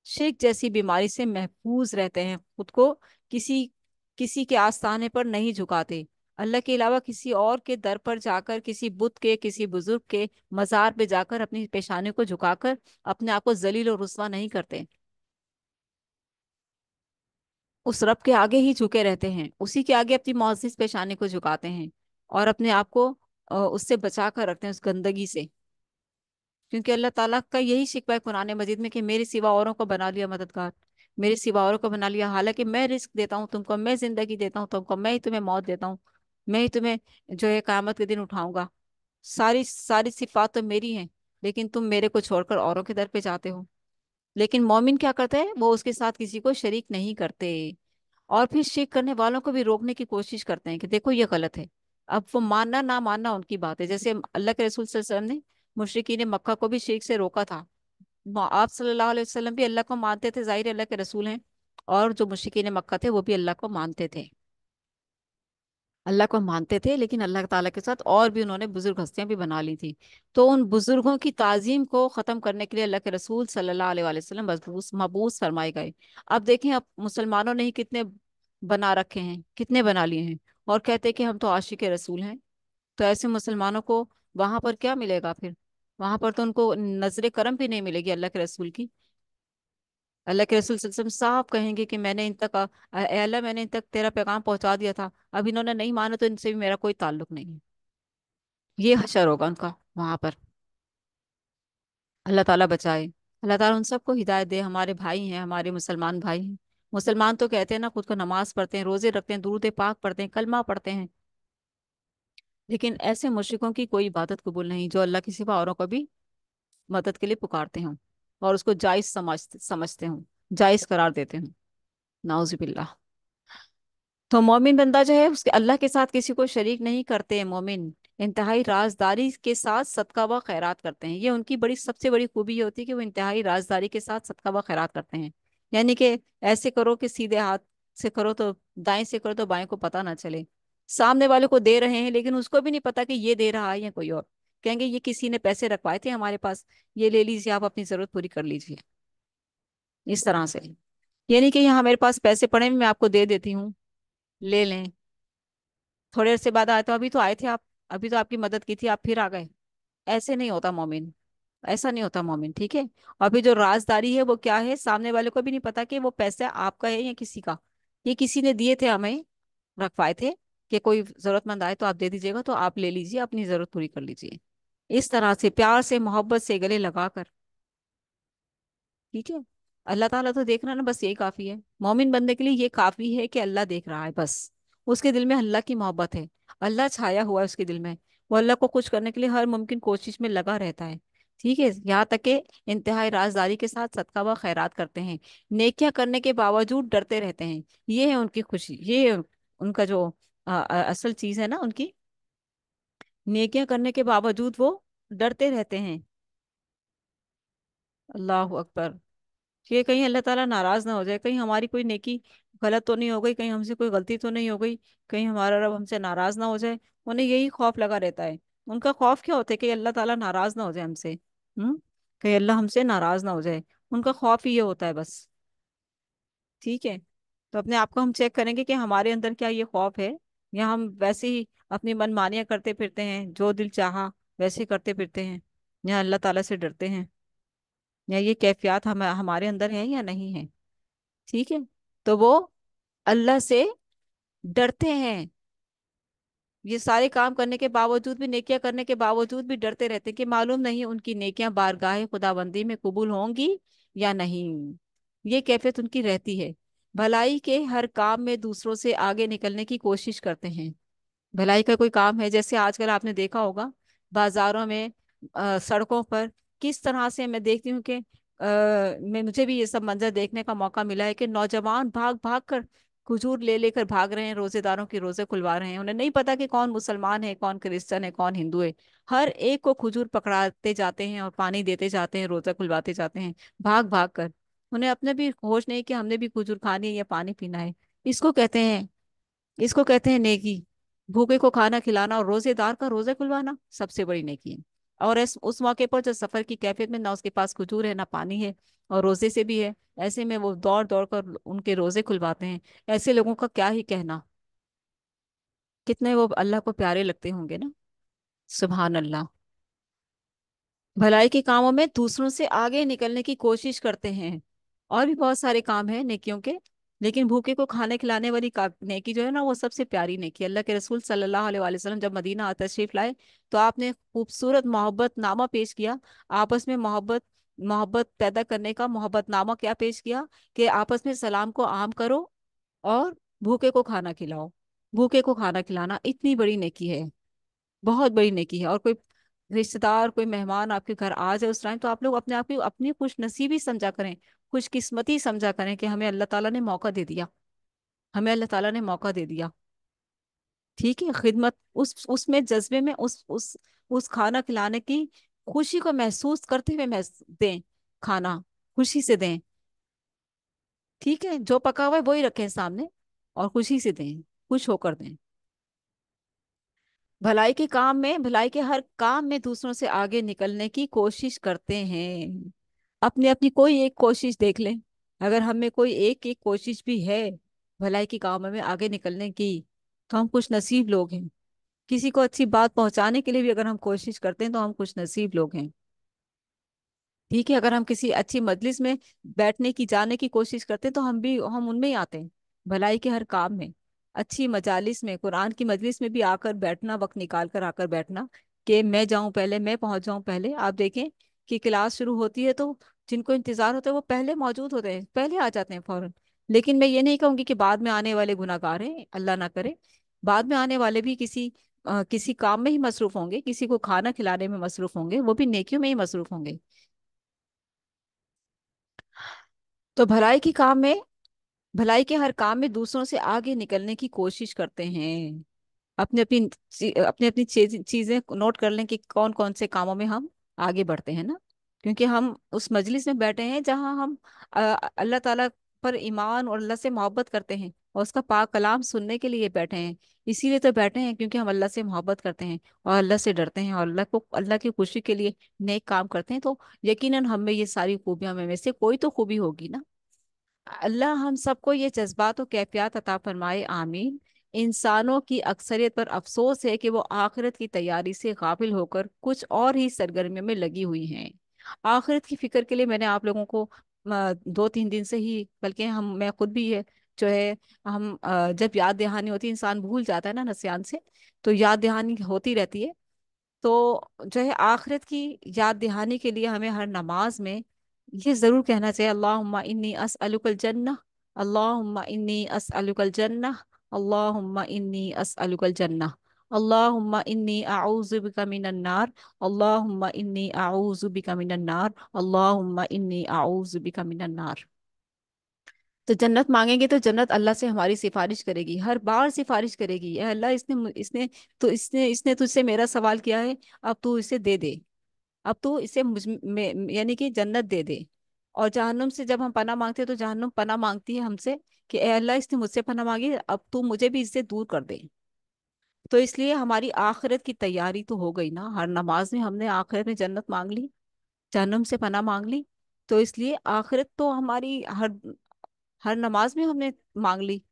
शिर्क जैसी बीमारी से महफूज रहते हैं, खुद को किसी किसी के आस्थाने पर नहीं झुकाते। अल्लाह के अलावा किसी और के दर पर जाकर, किसी बुत के, किसी बुजुर्ग के मज़ार पे जाकर अपनी पेशानी को झुकाकर अपने आप को जलील और रुस्वा नहीं करते। उस रब के आगे ही झुके रहते हैं, उसी के आगे अपनी मुअज़्ज़ज़ पेशानी को झुकाते हैं और अपने आप को उससे बचा कर रखते हैं, उस गंदगी से। क्योंकि अल्लाह ताला का यही शिकवा है कुरान मजीद में कि मेरे सिवा औरों को बना लिया मददगार, मेरे सिवा औरों को बना लिया, हालांकि मैं रिस्क देता हूँ तुमको, मैं जिंदगी देता हूँ तुमको, मैं ही तुम्हें मौत देता हूँ, मैं ही तुम्हें जो है क़यामत के दिन उठाऊंगा। सारी सारी सिफात तो मेरी हैं, लेकिन तुम मेरे को छोड़कर औरों के दर पे जाते हो। लेकिन मोमिन क्या करते हैं, वो उसके साथ किसी को शरीक नहीं करते। और फिर शिर्क करने वालों को भी रोकने की कोशिश करते हैं कि देखो ये गलत है। अब वो मानना ना मानना उनकी बात है, जैसे अल्लाह के रसूल सल्लल्लाहु अलैहि वसल्लम ने मुशरिकीन मक्का को भी शिर्क से रोका था। आप सल्लल्लाहु अलैहि वसल्लम भी अल्लाह को मानते थे, जाहिर है अल्लाह के रसूल हैं, और जो मुशरिकीन मक्का थे वो भी अल्लाह को मानते थे। अल्लाह को मानते थे, लेकिन अल्लाह ताला के साथ और भी उन्होंने बुजुर्ग हस्तियां भी बना ली थी। तो उन बुजुर्गों की ताजीम को खत्म करने के लिए अल्लाह के रसूल सल्लल्लाहु अलैहि वसल्लम मबूस मबूस फरमाए गए। अब देखें, अब मुसलमानों ने ही कितने बना रखे हैं, कितने बना लिए हैं, और कहते हैं कि हम तो आशिक रसूल हैं। तो ऐसे मुसलमानों को वहां पर क्या मिलेगा फिर? वहां पर तो उनको नजर करम भी नहीं मिलेगी अल्लाह के रसूल की। अल्लाह के रसूल सल्लल्लाहु अलैहि वसल्लम साफ कहेंगे कि मैंने इन तक ए अल्लाह मैंने इन तक तेरा पैगाम पहुंचा दिया था, अब इन्होंने नहीं माना तो इनसे भी मेरा कोई ताल्लुक नहीं है। ये हशर होगा उनका वहां पर। अल्लाह ताला बचाए। अल्लाह ताला उन सबको हिदायत दे। हमारे भाई हैं, हमारे मुसलमान भाई हैं। मुसलमान तो कहते हैं ना, खुद को नमाज पढ़ते हैं, रोजे रखते हैं, दुरूद पाक पढ़ते हैं, कलमा पढ़ते हैं, लेकिन ऐसे मुश्रिकों की कोई इबादत कबूल नहीं जो अल्लाह के सिवा औरों को भी मदद के लिए पुकारते हों और उसको जायज समझते हों, जायज करार देते हों। नाउजुबिल्लाह। तो मोमिन बंदा जो है उसके अल्लाह के साथ किसी को शरीक नहीं करते हैं। मोमिन इंतहाई राजदारी के साथ सदका व खैरात करते हैं। ये उनकी बड़ी सबसे बड़ी खूबी ये होती है कि वो इंतहाई राजदारी के साथ सदका व खैरात करते हैं। यानी कि ऐसे करो कि सीधे हाथ से करो, तो दाएं से करो तो बाएं को पता ना चले। सामने वाले को दे रहे हैं लेकिन उसको भी नहीं पता कि ये दे रहा है या कोई और। कहेंगे ये किसी ने पैसे रखवाए थे हमारे पास, ये ले लीजिए, आप अपनी जरूरत पूरी कर लीजिए। इस तरह से ये नहीं कि यहाँ मेरे पास पैसे पड़े हैं, मैं आपको दे देती हूँ, ले लें, थोड़े देर से बाद आए तो अभी तो आए थे आप, अभी तो आपकी मदद की थी, आप फिर आ गए। ऐसे नहीं होता मोमिन, ऐसा नहीं होता मोमिन, ठीक है। और फिर जो राजदारी है वो क्या है, सामने वाले को भी नहीं पता कि वो पैसा आपका है या किसी का। ये किसी ने दिए थे हमें, रखवाए थे कि कोई जरूरतमंद आए तो आप दे दीजिएगा, तो आप ले लीजिए, अपनी जरूरत पूरी कर लीजिए। इस तरह से प्यार से मोहब्बत से गले लगाकर, ठीक है। अल्लाह ताला तो देख रहा है ना, बस यही काफी है। मोमिन बंदे के लिए ये काफी है कि अल्लाह देख रहा है बस। उसके दिल में अल्लाह की मोहब्बत है, अल्लाह छाया हुआ है उसके दिल में। वो अल्लाह को खुश करने के लिए हर मुमकिन कोशिश में लगा रहता है, ठीक है। यहाँ तक कि इंतहाई राजदारी के साथ सदका व खैरात करते हैं, नेकियां करने के बावजूद डरते रहते हैं। ये है उनकी खुशी, ये है उनका जो असल चीज है ना उनकी। नेकियां करने के बावजूद वो डरते रहते हैं। अल्लाह अकबर। कि कहीं अल्लाह ताला नाराज ना हो जाए, कहीं हमारी कोई नेकी गलत तो नहीं हो गई, कहीं हमसे कोई गलती तो नहीं हो गई, कहीं हमारा रब हमसे नाराज ना हो जाए। उन्हें यही खौफ लगा रहता है। उनका खौफ क्या होता है कि अल्लाह ताला नाराज ना हो जाए हमसे। हम्म। कहीं अल्लाह हमसे नाराज ना हो जाए, उनका खौफ ही ये होता है बस, ठीक है। तो अपने आप को हम चेक करेंगे कि हमारे अंदर क्या ये खौफ है, या हम वैसे ही अपनी मनमानियां करते फिरते हैं, जो दिल चाहा वैसे करते फिरते हैं, या अल्लाह ताला से डरते हैं, या ये कैफियत हमारे अंदर है या नहीं है, ठीक है। तो वो अल्लाह से डरते हैं, ये सारे काम करने के बावजूद भी, नेकियां करने के बावजूद भी डरते रहते हैं कि मालूम नहीं उनकी नेकियां बारगाह खुदाबंदी में कबूल होंगी या नहीं। ये कैफियत उनकी रहती है। भलाई के हर काम में दूसरों से आगे निकलने की कोशिश करते हैं। भलाई का कोई काम है, जैसे आजकल आपने देखा होगा बाजारों में, सड़कों पर, किस तरह से मैं देखती हूँ कि मैं मुझे भी ये सब मंजर देखने का मौका मिला है कि नौजवान भाग भाग कर खजूर ले लेकर भाग रहे हैं, रोजेदारों के रोजे खुलवा रहे हैं। उन्हें नहीं पता कि कौन मुसलमान है, कौन क्रिश्चियन है, कौन हिंदू है। हर एक को खजूर पकड़ाते जाते हैं और पानी देते जाते हैं, रोजा खुलवाते जाते हैं, भाग भाग कर। उन्हें अपने भी होश नहीं कि हमने भी खजूर खानी है या पानी पीना है। इसको कहते हैं इसको कहते हैं नेकी। भूखे को खाना खिलाना और रोजेदार का रोजा खुलवाना सबसे बड़ी नेकी है। और उस मौके पर जो सफर की कैफियत में ना उसके पास खजूर है ना पानी है और रोजे से भी है, ऐसे में वो दौड़ दौड़ कर उनके रोजे खुलवाते हैं। ऐसे लोगों का क्या ही कहना, कितने वो अल्लाह को प्यारे लगते होंगे ना। सुभान अल्लाह। भलाई के कामों में दूसरों से आगे निकलने की कोशिश करते हैं। और भी बहुत सारे काम हैं नेकियों के, लेकिन भूखे को खाने खिलाने वाली नेकी जो है ना, वो सबसे प्यारी नेकी है। अल्लाह के रसूल सल्लल्लाहु अलैहि वसल्लम जब मदीना तशरीफ लाए तो आपने खूबसूरत मोहब्बत नामा पेश किया। आपस में मोहब्बत मोहब्बत पैदा करने का मोहब्बत नामा क्या पेश किया कि आपस में सलाम को आम करो और भूखे को खाना खिलाओ। भूखे को खाना खिलाना इतनी बड़ी नेकी है, बहुत बड़ी नेकी है। और कोई रिश्तेदार, कोई मेहमान आपके घर आ जाए उस टाइम, तो आप लोग अपने आप की अपनी खुश नसीबी समझा करें, खुशकिस्मती समझा करें कि हमें अल्लाह ताला ने मौका दे दिया, हमें अल्लाह ताला ने मौका दे दिया। ठीक है, खिदमत उस उसमें जज्बे में उस खाना खिलाने की खुशी को महसूस करते हुए दें खाना, खुशी से दें। ठीक है, जो पका हुआ है वही रखें सामने और खुशी से दें, खुश होकर दें। भलाई के हर काम में दूसरों से आगे निकलने की कोशिश करते हैं। अपनी अपनी कोई एक कोशिश देख लें। अगर हमें कोई एक एक कोशिश भी है भलाई के काम में आगे निकलने की, तो हम खुश नसीब लोग हैं। किसी को अच्छी बात पहुंचाने के लिए भी अगर हम कोशिश करते हैं तो हम खुश नसीब लोग हैं। ठीक है, अगर हम किसी अच्छी मजलिस में बैठने की, जाने की कोशिश करते हैं तो हम उनमें ही आते हैं। भलाई के हर काम में, अच्छी मजालिस में, कुरान की मजलिस में भी आकर बैठना, वक्त निकाल कर आकर बैठना, कि मैं जाऊं पहले, मैं पहुंच जाऊं पहले। आप देखें कि क्लास शुरू होती है तो जिनको इंतजार होता है वो पहले मौजूद होते हैं, पहले आ जाते हैं फौरन। लेकिन मैं ये नहीं कहूंगी कि बाद में आने वाले गुनाहगार हैं, अल्लाह ना करे। बाद में आने वाले भी किसी काम में ही मसरूफ होंगे, किसी को खाना खिलाने में मसरूफ होंगे, वो भी नेकियों में ही मसरूफ होंगे। तो भलाई के हर काम में दूसरों से आगे निकलने की कोशिश करते हैं। अपनी अपनी चीजें नोट कर लें कि कौन कौन से कामों में हम आगे बढ़ते हैं ना। क्योंकि हम उस मजलिस में बैठे हैं जहां हम अल्लाह ताला पर ईमान और अल्लाह से मोहब्बत करते हैं और उसका पाक कलाम सुनने के लिए बैठे हैं। इसीलिए तो बैठे हैं क्योंकि हम अल्लाह से मोहब्बत करते हैं और अल्लाह से डरते हैं और अल्लाह की खुशी के लिए नेक काम करते हैं। तो यकीनन हम में ये सारी खूबियां में से कोई तो खूबी होगी ना। अल्लाह हम सबको ये जज्बात और कैफियत अता फरमाए, आमीन। इंसानों की अक्सरियत पर अफसोस है कि वो आखिरत की तैयारी से गाफिल होकर कुछ और ही सरगर्मियों में लगी हुई हैं। आखिरत की फिक्र के लिए मैंने आप लोगों को 2-3 दिन से ही, बल्कि मैं खुद भी है जो है, जब याद दहानी होती है, इंसान भूल जाता है ना नसियान से, तो याद दहानी होती रहती है। तो जो है आखिरत की याद दहानी के लिए हमें हर नमाज में ये जरूर कहना चाहिए, अल्लाहुम्मा इन्नी अस्अलुकल जन्नह, अल्लाहुम्मा इन्नी अस्अलुकल जन्नह, अल्लाहुम्मा इन्नी अस्अलुकल जन्नह, अल्लाहुम्मा इन्नी अऊज़ु बिका मिनन नार, अल्लाहुम्मा इन्नी अऊज़ु बिका मिनन नार, अल्लाहुम्मा इन्नी अऊज़ु बिका मिनन नार। तो जन्नत मांगेंगे तो जन्नत अल्लाह से हमारी सिफारिश करेगी, हर बार सिफारिश करेगी, ए अल्लाह इसने तुझसे मेरा सवाल किया है, अब तू इसे दे दे, अब तू इसे यानी कि जन्नत दे दे। और जहन्नुम से जब हम पनाह मांगते हैं तो जहन्नुम पनाह मांगती है हमसे कि ए अल्लाह इसने मुझसे पनाह मांगी, अब तू मुझे भी इससे दूर कर दे। तो इसलिए हमारी आखिरत की तैयारी तो हो गई ना, हर नमाज में हमने आखिरत में जन्नत मांग ली, जहन्नुम से पनाह मांग ली। तो इसलिए आखिरत तो हमारी हर हर नमाज में हमने मांग ली,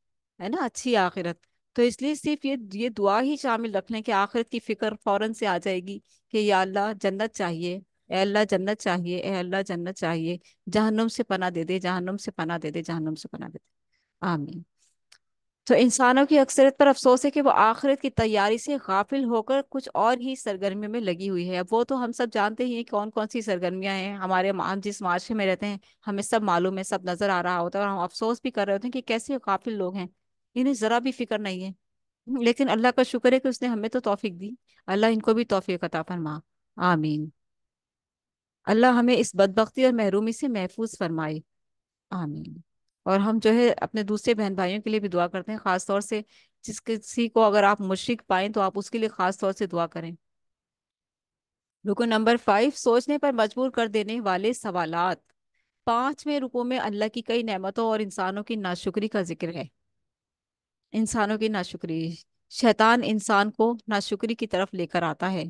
है ना, अच्छी आखिरत। तो इसलिए सिर्फ ये दुआ ही शामिल रख लें कि आखिरत की फिक्र फौरन से आ जाएगी कि या अल्लाह जन्नत चाहिए, ए अल्लाह जन्नत चाहिए, ए अल्लाह जन्नत चाहिए, जहन्नुम से पनाह दे दे, जहन्नुम से पनाह दे दे, जहन्नुम से पनाह दे दे। आमीन। تو انسانوں کی اکثریت پر افسوس ہے کہ وہ آخرت کی تیاری سے غافل ہو کر کچھ اور ہی سرگرمیوں میں لگی ہوئی ہے۔ اب وہ تو ہم سب جانتے ہی ہیں کون کون سی سرگرمیاں ہیں ہمارے ہم جس معاشرے میں رہتے ہیں، ہمیں سب معلوم ہے، سب نظر آ رہا ہوتا ہے، اور ہم افسوس بھی کر رہے ہوتے ہیں کہ کیسے غافل لوگ ہیں، انہیں ذرا بھی فکر نہیں ہے۔ لیکن اللہ کا شکر ہے کہ اس نے ہمیں تو توفیق دی، اللہ ان کو بھی توفیق عطا فرما، آمین۔ اللہ ہمیں اس بدبختی اور محرومی سے محفوظ فرمائے، آمین۔ اور ہم جو ہے اپنے دوسرے بہن بھائیوں کے لیے بھی دعا کرتے ہیں، خاص طور سے جس کسی کو اگر آپ مشرک پائیں تو آپ اس کے لیے خاص طور سے دعا کریں۔ رکو نمبر 5، سوچنے پر مجبور کر دینے والے سوالات۔ 5ویں رکو میں اللہ کی کئی نعمتوں اور انسانوں کی ناشکری کا ذکر ہے۔ انسانوں کی ناشکری، شیطان انسان کو ناشکری کی طرف لے کر آتا ہے،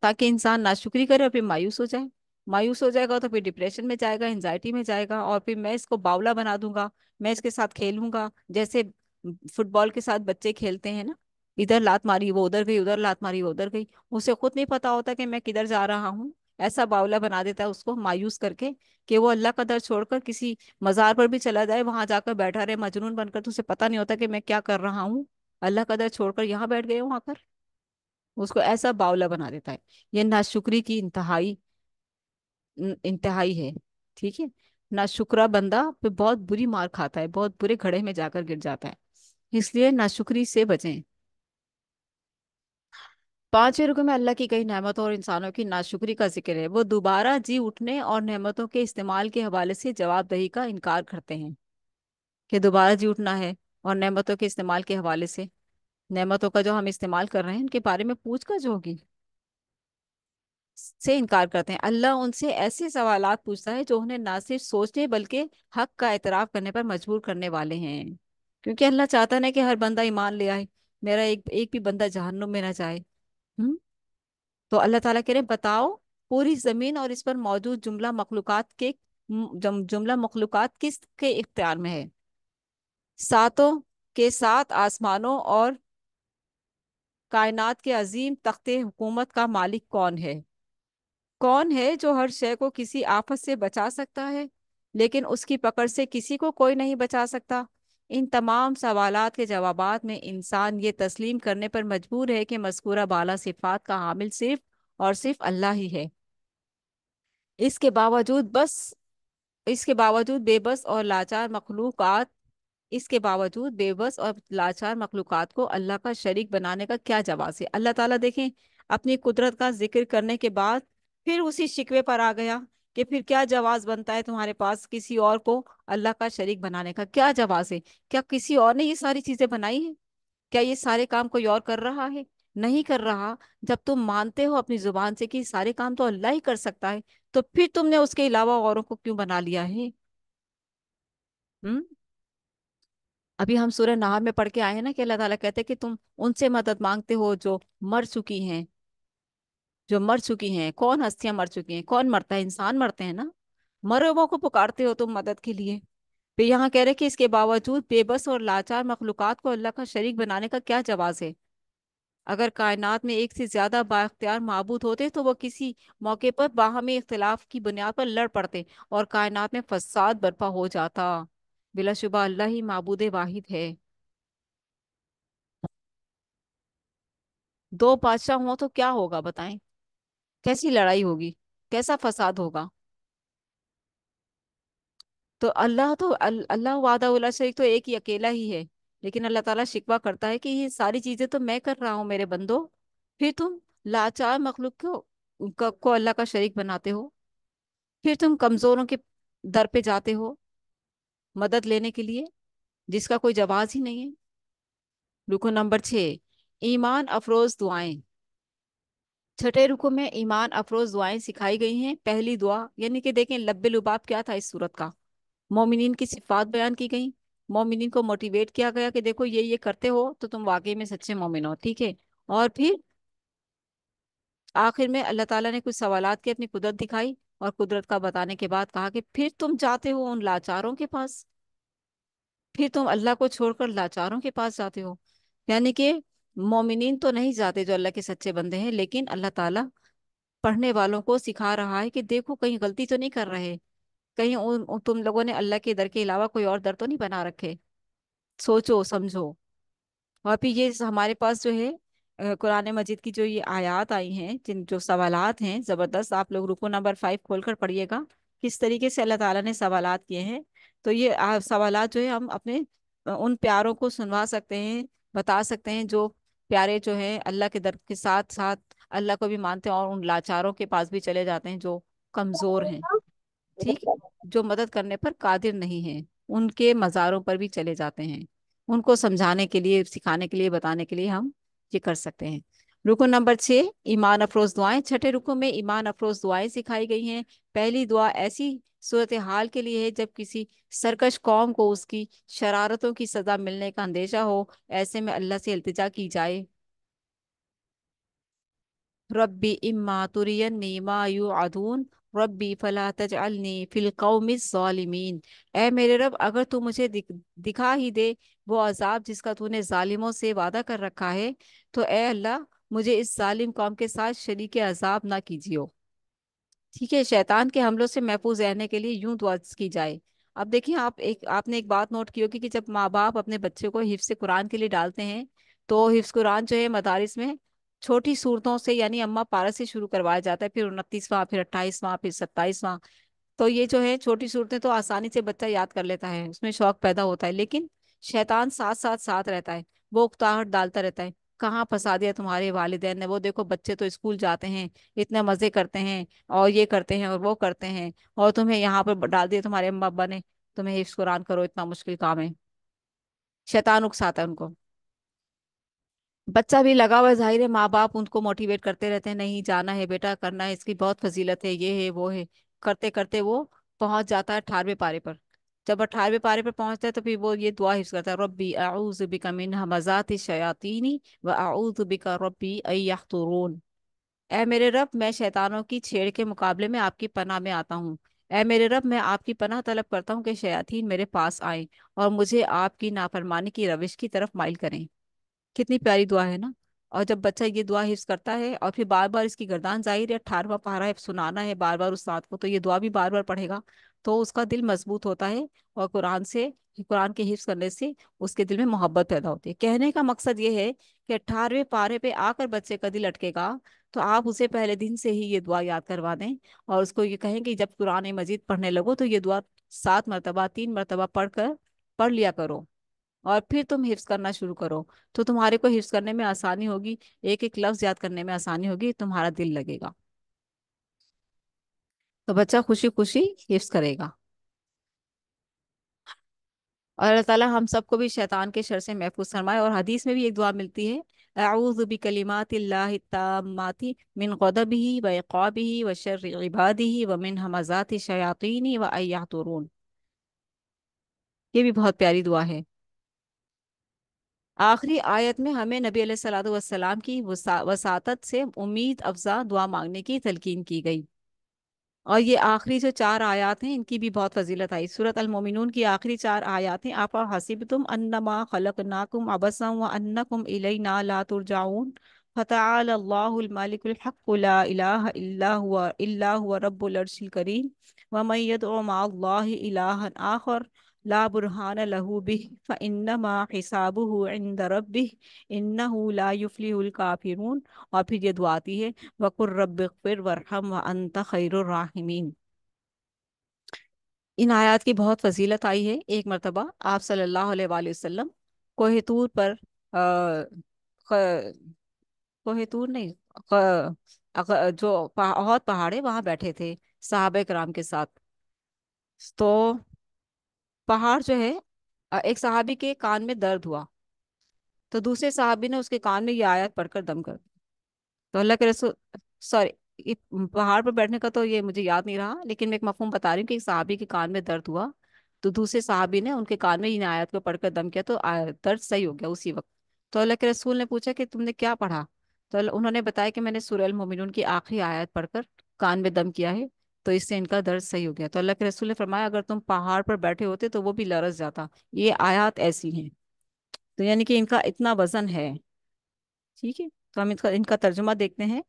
تاکہ انسان ناشکری کرے اور پھر مایوس ہو جائے۔ مایوس ہو جائے گا تو پھر ڈپریشن میں جائے گا، انزائٹی میں جائے گا، اور پھر میں اس کو باولا بنا دوں گا، میں اس کے ساتھ کھیلوں گا، جیسے فٹ بال کے ساتھ بچے کھیلتے ہیں نا، ادھر لات ماری وہ ادھر گئی، ادھر لات ماری وہ ادھر گئی، اسے خود نہیں پتا ہوتا کہ میں کدھر جا رہا ہوں۔ ایسا باولا بنا دیتا ہے اس کو مایوس کر کے کہ وہ اللہ کا در چھوڑ کر کسی مزار پر بھی چلا جائے، وہاں جا کر بیٹھا رہے مجنون بن کر، تو اسے پتہ نہیں ہوتا کہ میں کیا کر رہا ہوں، اللہ کا در چھوڑ کر یہاں بیٹھ گئے ہوں آ کر، اس کو ایسا باولا بنا دیتا ہے۔ یہ ناشکری کی انتہائی ہے، ٹھیک ہے۔ ناشکرا بندہ پہ بہت بری مار کھاتا ہے، بہت برے گڑھے میں جا کر گر جاتا ہے، اس لیے ناشکری سے بچیں۔ 5ویں رکو میں اللہ کی کئی نعمتوں اور انسانوں کی ناشکری کا ذکر ہے۔ وہ دوبارہ جی اٹھنے اور نعمتوں کے استعمال کے حوالے سے جواب دہی کا انکار کرتے ہیں، کہ دوبارہ جی اٹھنا ہے، اور نعمتوں کے استعمال کے حوالے سے، نعمتوں کا جو ہم استعمال کر رہے ہیں ان کے بارے میں پوچھ گچھ ہوگی، سے انکار کرتے ہیں۔ اللہ ان سے ایسے سوالات پوچھتا ہے جو انہیں نہ صرف سوچنے بلکہ حق کا اعتراف کرنے پر مجبور کرنے والے ہیں، کیونکہ اللہ چاہتا ہے کہ ہر بندہ ایمان لے آئے، میرا ایک ایک بھی بندہ جہنم میں نہ جائے۔ تو اللہ تعالیٰ کہہ رہے بتاؤ، پوری زمین اور اس پر موجود جملہ مخلوقات کس کے اختیار میں ہے؟ ساتوں کے سات آسمانوں اور کائنات کے عظیم تخت حکومت کا مالک کون ہے؟ کون ہے جو ہر شے کو کسی آفت سے بچا سکتا ہے لیکن اس کی پکڑ سے کسی کو کوئی نہیں بچا سکتا؟ ان تمام سوالات کے جوابات میں انسان یہ تسلیم کرنے پر مجبور ہے کہ مذکورہ بالا صفات کا حامل صرف اور صرف اللہ ہی ہے۔ اس کے باوجود بس اس کے باوجود بے بس اور لاچار مخلوقات اس کے باوجود بے بس اور لاچار مخلوقات کو اللہ کا شریک بنانے کا کیا جواز ہے؟ اللہ تعالیٰ دیکھیں اپنی قدرت کا ذکر کرنے کے بعد پھر اسی شکوے پر آ گیا کہ پھر کیا جواز بنتا ہے تمہارے پاس کسی اور کو اللہ کا شریک بنانے کا؟ کیا جواز ہے؟ کیا کسی اور نے یہ ساری چیزیں بنائی ہیں؟ کیا یہ سارے کام کوئی اور کر رہا ہے؟ نہیں کر رہا۔ جب تم مانتے ہو اپنی زبان سے کہ سارے کام تو اللہ ہی کر سکتا ہے، تو پھر تم نے اس کے علاوہ اوروں کو کیوں بنا لیا ہے؟ ہم ابھی ہم سورہ نحل میں پڑھ کے آئے ہیں نا کہ اللہ تعالیٰ کہتے ہیں کہ تم ان سے مدد مانگتے ہو جو مر چکی ہیں، جو مر چکی ہیں۔ کون ہستیاں مر چکی ہیں؟ کون مرتا ہے؟ انسان مرتے ہیں نا، مرے ہوا کو پکارتے ہو تم مدد کے لیے۔ پھر یہاں کہہ رہے کہ اس کے باوجود بے بس اور لاچار مخلوقات کو اللہ کا شریک بنانے کا کیا جواز ہے؟ اگر کائنات میں ایک سے زیادہ با اختیار معبود ہوتے تو وہ کسی موقع پر باہمی اختلاف کی بنیاد پر لڑ پڑتے اور کائنات میں فساد برپا ہو جاتا۔ بلا شبہ اللہ ہی معبود واحد ہے۔ دو بادشاہ ہوں تو کیا ہوگا بتائیں؟ کیسی لڑائی ہوگی؟ کیسا فساد ہوگا؟ تو اللہ وحدہ لا شریک تو ایک ہی اکیلا ہی ہے، لیکن اللہ تعالیٰ شکوہ کرتا ہے کہ یہ ساری چیزیں تو میں کر رہا ہوں میرے بندو، پھر تم لاچار مخلوق کو اللہ کا شریک بناتے ہو، پھر تم کمزوروں کے در پہ جاتے ہو مدد لینے کے لیے، جس کا کوئی جواز ہی نہیں ہے۔ رکو نمبر 6، ایمان افروز دعائیں۔ چھٹے رکو میں ایمان افروز دعائیں سکھائی گئی ہیں۔ پہلی دعا یعنی کہ دیکھیں لب لباب کیا تھا اس صورت کا، مومنین کی صفات بیان کی گئیں، مومنین کو موٹیویٹ کیا گیا کہ دیکھو یہ کرتے ہو تو تم واقعی میں سچے مومن ہو، ٹھیک ہے۔ اور پھر آخر میں اللہ تعالیٰ نے کچھ سوالات کی اپنی قدرت دکھائی، اور قدرت کا بتانے کے بعد کہا کہ پھر تم جاتے ہو ان لاچاروں کے پاس، پھر تم اللہ کو چھوڑ کر لاچاروں کے پاس جاتے ہو۔ یعنی کہ مومنین تو نہیں جاتے جو اللہ کے سچے بندے ہیں، لیکن اللہ تعالیٰ پڑھنے والوں کو سکھا رہا ہے کہ دیکھو کہیں غلطی تو نہیں کر رہے، کہیں تم لوگوں نے اللہ کے در کے علاوہ کوئی اور در تو نہیں بنا رکھے۔ सोचो समझो। और फिर ये हमारे पास जो है कुरान मजीद की जो ये आयत आई हैं, जिन जो सवालात हैं ज़बरदस्त, आप लोग रुको नंबर 5 खोल कर पढ़िएगा किस तरीके से अल्लाह ताला ने सवालात किए हैं। तो ये सवालात जो है हम अपने उन प्यारों को सुनवा सकते हैं, बता सकते हैं, जो प्यारे जो हैं अल्लाह के दर के साथ साथ अल्लाह को भी मानते हैं, और उन लाचारों के पास भी चले जाते हैं जो कमज़ोर हैं, ठीक, जो मदद करने पर कादिर नहीं है, उनके मज़ारों पर भी चले जाते हैं। उनको समझाने के लिए, सिखाने के लिए, बताने के लिए हम ये कर सकते हैं। रुको नंबर 6, ईमान अफरोज दुआएं। छठे रुको में ईमान अफरोज दुआएं सिखाई गई हैं। पहली दुआ ऐसी सूरत हाल के लिए है जब किसी सरकश कौम को उसकी शरारतों की सजा मिलने का अंदेशा हो। ऐसे में अल्लाह से इल्तिजा की जाए, रब्बी इम्मा तुरियन्नी मा युअदून रब्बी फला तजअलनी फिल कौमिज ज़ालिमीन। ऐ मेरे रब, अगर तू मुझे दिखा ही दे वो अजाब जिसका तूने जालिमों से वादा कर रखा है, तो ऐ अल्लाह मुझे इस जालिम कौम के साथ शरीक अजाब ना कीजियो। ठीक है, शैतान के हमलों से महफूज रहने के लिए यूं दुआ की जाए। अब देखिए, आपने एक बात नोट की होगी कि जब माँ बाप अपने बच्चे को हिफ्स कुरान के लिए डालते हैं, तो हिफ्स कुरान जो है मदारिस में छोटी सूरतों से यानी अम्मा पारा से शुरू करवाया जाता है, फिर 29वां, फिर 28वां, फिर 27वां। तो ये जो है छोटी सूरतें तो आसानी से बच्चा याद कर लेता है, उसमें शौक पैदा होता है, लेकिन शैतान साथ साथ साथ रहता है। वो उकताहट डालता रहता है, कहाँ फंसा दिया तुम्हारे वालिदैन ने, वो देखो बच्चे तो स्कूल जाते हैं, इतने मजे करते हैं, और ये करते हैं और वो करते हैं, और तुम्हें यहाँ पर डाल दिया तुम्हारे अम्मा अब्बा ने, तुम्हें हिफ्स कुरान करो, इतना मुश्किल काम है। शैतान उकसाता है उनको। बच्चा भी लगा हुआ है, जाहिर है माँ बाप उनको मोटिवेट करते रहते हैं, नहीं जाना है बेटा, करना है, इसकी बहुत फजीलत है, ये है वो है। करते करते वो पहुंच जाता है 18वें पारे पर। जब 18वें पारे पर पहुंचता है तो फिर वो ये दुआ हिफ्ज करता है, रब्बी अऊज़ु बिका मिन हमाज़ाति शयातीनी व अऊज़ु बिका रब्बी अन यहतुरून। ऐ मेरे रब, मैं शैतानों की छेड़ के मुकाबले में आपकी पनाह में आता हूँ। ऐ मेरे रब, मैं आपकी पनाह तलब करता हूँ कि शयातीन मेरे पास आए और मुझे आपकी नाफरमानी की रविश की तरफ माइल करें। कितनी प्यारी दुआ है ना। और जब बच्चा ये दुआ हिफ्स करता है और फिर बार बार इसकी गर्दान, जाहिर है 18वां पारा है, सुनाना है बार बार उस्ताद को, तो ये दुआ भी बार बार पढ़ेगा, तो उसका दिल मजबूत होता है, और कुरान के हिफ्स करने से उसके दिल में मोहब्बत पैदा होती है। कहने का मकसद ये है कि 18वें पारे पे आकर बच्चे का दिल अटकेगा, तो आप उसे पहले दिन से ही ये दुआ याद करवा दें, और उसको ये कहें कि जब कुरान मजीद पढ़ने लगो तो ये दुआ 7 मरतबा, 3 मरतबा पढ़ लिया करो, और फिर तुम हिफ्स करना शुरू करो। तो तुम्हारे को हिफ्स करने में आसानी होगी, एक एक लफ्ज याद करने में आसानी होगी, तुम्हारा दिल लगेगा, तो बच्चा खुशी खुशी हिफ्स करेगा। और अल्लाह ताला हम सबको भी शैतान के शर से महफूज फरमाए। और हदीस में भी एक दुआ मिलती है, अऊज़ु बिकलिमातिल्लाहि ताम्माति मिन ग़ज़बिही व इक़ाबिही व शर्रि इबादिही व मिन हमाज़ाति शयातीनी व अन यहतुरून। ये भी बहुत प्यारी दुआ है। आखिरी आयत में हमें नबी अलैहिस्सलातु वस्सलाम की वसातत से उम्मीद अफजा दुआ मांगने की तलकीन की गई। और ये आखिरी जो 4 आयत हैं इनकी भी बहुत फजीलत आई। सूरत अल मोमिनून की आखिरी 4 आयत हैं, आफा हसिबतुम अन्नमा खलकनाकुम अबसम व अन्नकुम इलैना ला तुरजाऊन फतआला अल्लाहुल मालिकुल हक़्क़ु ला इलाहा इल्ला हुवा रब्बुल अर्शिल करीम व मन यदउ मअल्लाहि इलाहन आखर ला बुरहान लहू बिह फइन्नमा हिसाबुहु इंद रब्बिह इन्नहु ला युफ्लिहुल काफिरून। और फिर ये दुआ आती है, वकुर रब्बिग़फिर वरहम व अंत खैरुर राहिमीन। इन आयत की बहुत फजीलत आई है। एक मरतबा आप सल्लल्लाहु अलैहि वसल्लम कोहितूर पर कोहितूर नहीं, जो बहुत पहाड़ है वहां बैठे थे साहबे कराम के साथ। तो पहाड़ जो है, एक सहाबी के कान में दर्द हुआ, तो दूसरे सहाबी ने उसके कान में ये आयत पढ़कर दम कर, तो अल्लाह के रसूल, सॉरी, ये पहाड़ पर बैठने का तो ये मुझे याद नहीं रहा, लेकिन मैं एक मफहूम बता रही हूँ कि एक सहाबी के कान में दर्द हुआ, तो दूसरे सहाबी ने उनके कान में इन आयत को पढ़कर दम किया, तो दर्द सही हो गया उसी वक्त। तो अल्लाह के रसूल ने पूछा कि तुमने क्या पढ़ा, तो उन्होंने बताया कि मैंने सूरह अल मोमिनून की आखिरी आयत पढ़कर कान में दम किया है, तो इससे इनका दर्द सही हो गया। तो अल्लाह के रसूल ने फरमाया, अगर तुम पहाड़ पर बैठे होते तो वो भी लरज जाता। ये आयत ऐसी हैं, तो यानी कि इनका इतना वजन है। ठीक है, तो हम इनका इनका तर्जुमा देखते हैं।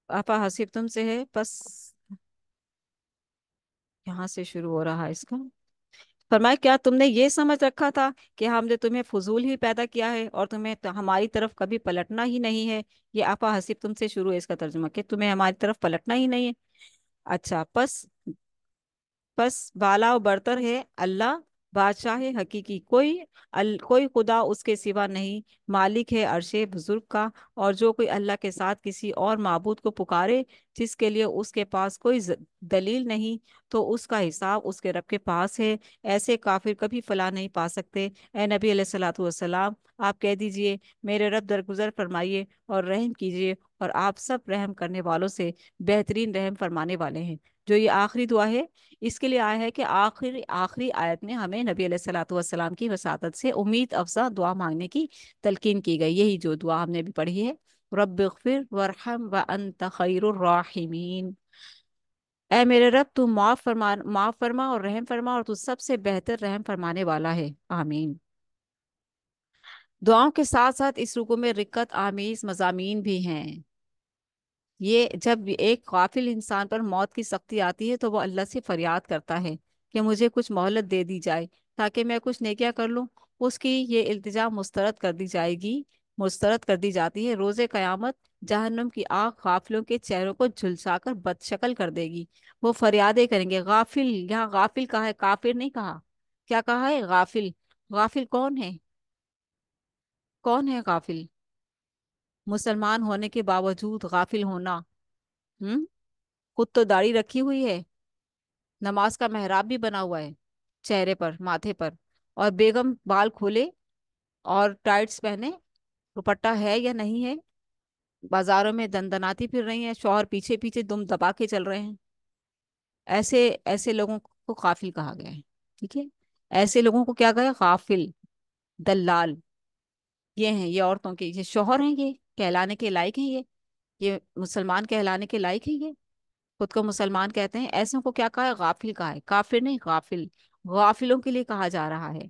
आपा हसीब तुमसे है, बस यहाँ से शुरू हो रहा है इसका। फरमाया क्या तुमने ये समझ रखा था कि हमने तुम्हें फजूल ही पैदा किया है और तुम्हें हमारी तरफ कभी पलटना ही नहीं है। ये आपा हसीब तुमसे शुरू है इसका तर्जुमा, कि तुम्हें हमारी तरफ पलटना ही नहीं है। अच्छा, बस बाला और बरतर है अल्लाह, बादशाह है हकीकी, कोई खुदा उसके सिवा नहीं, मालिक है अर्शे बुजुर्ग का। और जो कोई अल्लाह के साथ किसी और माबूद को पुकारे जिसके लिए उसके पास कोई दलील नहीं, तो उसका हिसाब उसके रब के पास है। ऐसे काफिर कभी फलाह नहीं पा सकते। ए नबी अलैहिस्सलातु वस्सलाम, आप कह दीजिए मेरे रब दरगुजर फरमाइए और रहम कीजिए, और आप सब रहम करने वालों से बेहतरीन रहम फरमाने वाले हैं। जो ये आखिरी दुआ है, इसके लिए आया है कि आखिरी आखिरी आयत में हमें नबी अलैहिस्सलातु वस्सलाम की वसातत से उम्मीद अफजा दुआ मांगने की तलकीन की गई। यही जो दुआ हमने भी पढ़ी है, रब्बिग़फिर वरहम व अंत खैरुर राहिमीन। ऐ मेरे रब, तू माफ फरमा और रहम फरमा, और तू सबसे बेहतर रहम फरमाने वाला है। आमीन। दुआओं के साथ साथ इस रुकू में रिक्कत आमीज मज़ामीन भी हैं। ये जब एक गाफिल इंसान पर मौत की सख्ती आती है तो वो अल्लाह से फरियाद करता है कि मुझे कुछ मोहलत दे दी जाए ताकि मैं कुछ नेकियां कर लूं। उसकी ये इल्तिजा मुस्तरद कर दी जाती है। रोज़े क़यामत जहन्नुम की आग गाफिलों के चेहरों को झुलसाकर बदशक्ल कर देगी। वो फरियादें करेंगे। गाफिल, यहाँ गाफिल कहा है, काफिर नहीं कहा। क्या कहा है? गाफिल। गाफिल कौन है? कौन है गाफिल? मुसलमान होने के बावजूद गाफिल होना। हम्म। खुद तो दाढ़ी रखी हुई है, नमाज का मेहराब भी बना हुआ है चेहरे पर, माथे पर, और बेगम बाल खोले और टाइट्स पहने, दुपट्टा है या नहीं है, बाजारों में दंदनाती फिर रही है, शौहर पीछे पीछे दुम दबा के चल रहे हैं। ऐसे ऐसे लोगों को काफिल कहा गया है। ठीक है। ऐसे लोगों को क्या कहा? काफिल, दल्लाल। ये हैं, ये औरतों के ये शौहर हैं, ये कहलाने के लायक हैं, ये मुसलमान कहलाने के लायक हैं, ये खुद को मुसलमान कहते हैं। ऐसों को क्या कहा है? गाफिल कहा है, काफिर नहीं, गाफिल। गाफिलों के लिए कहा जा रहा है।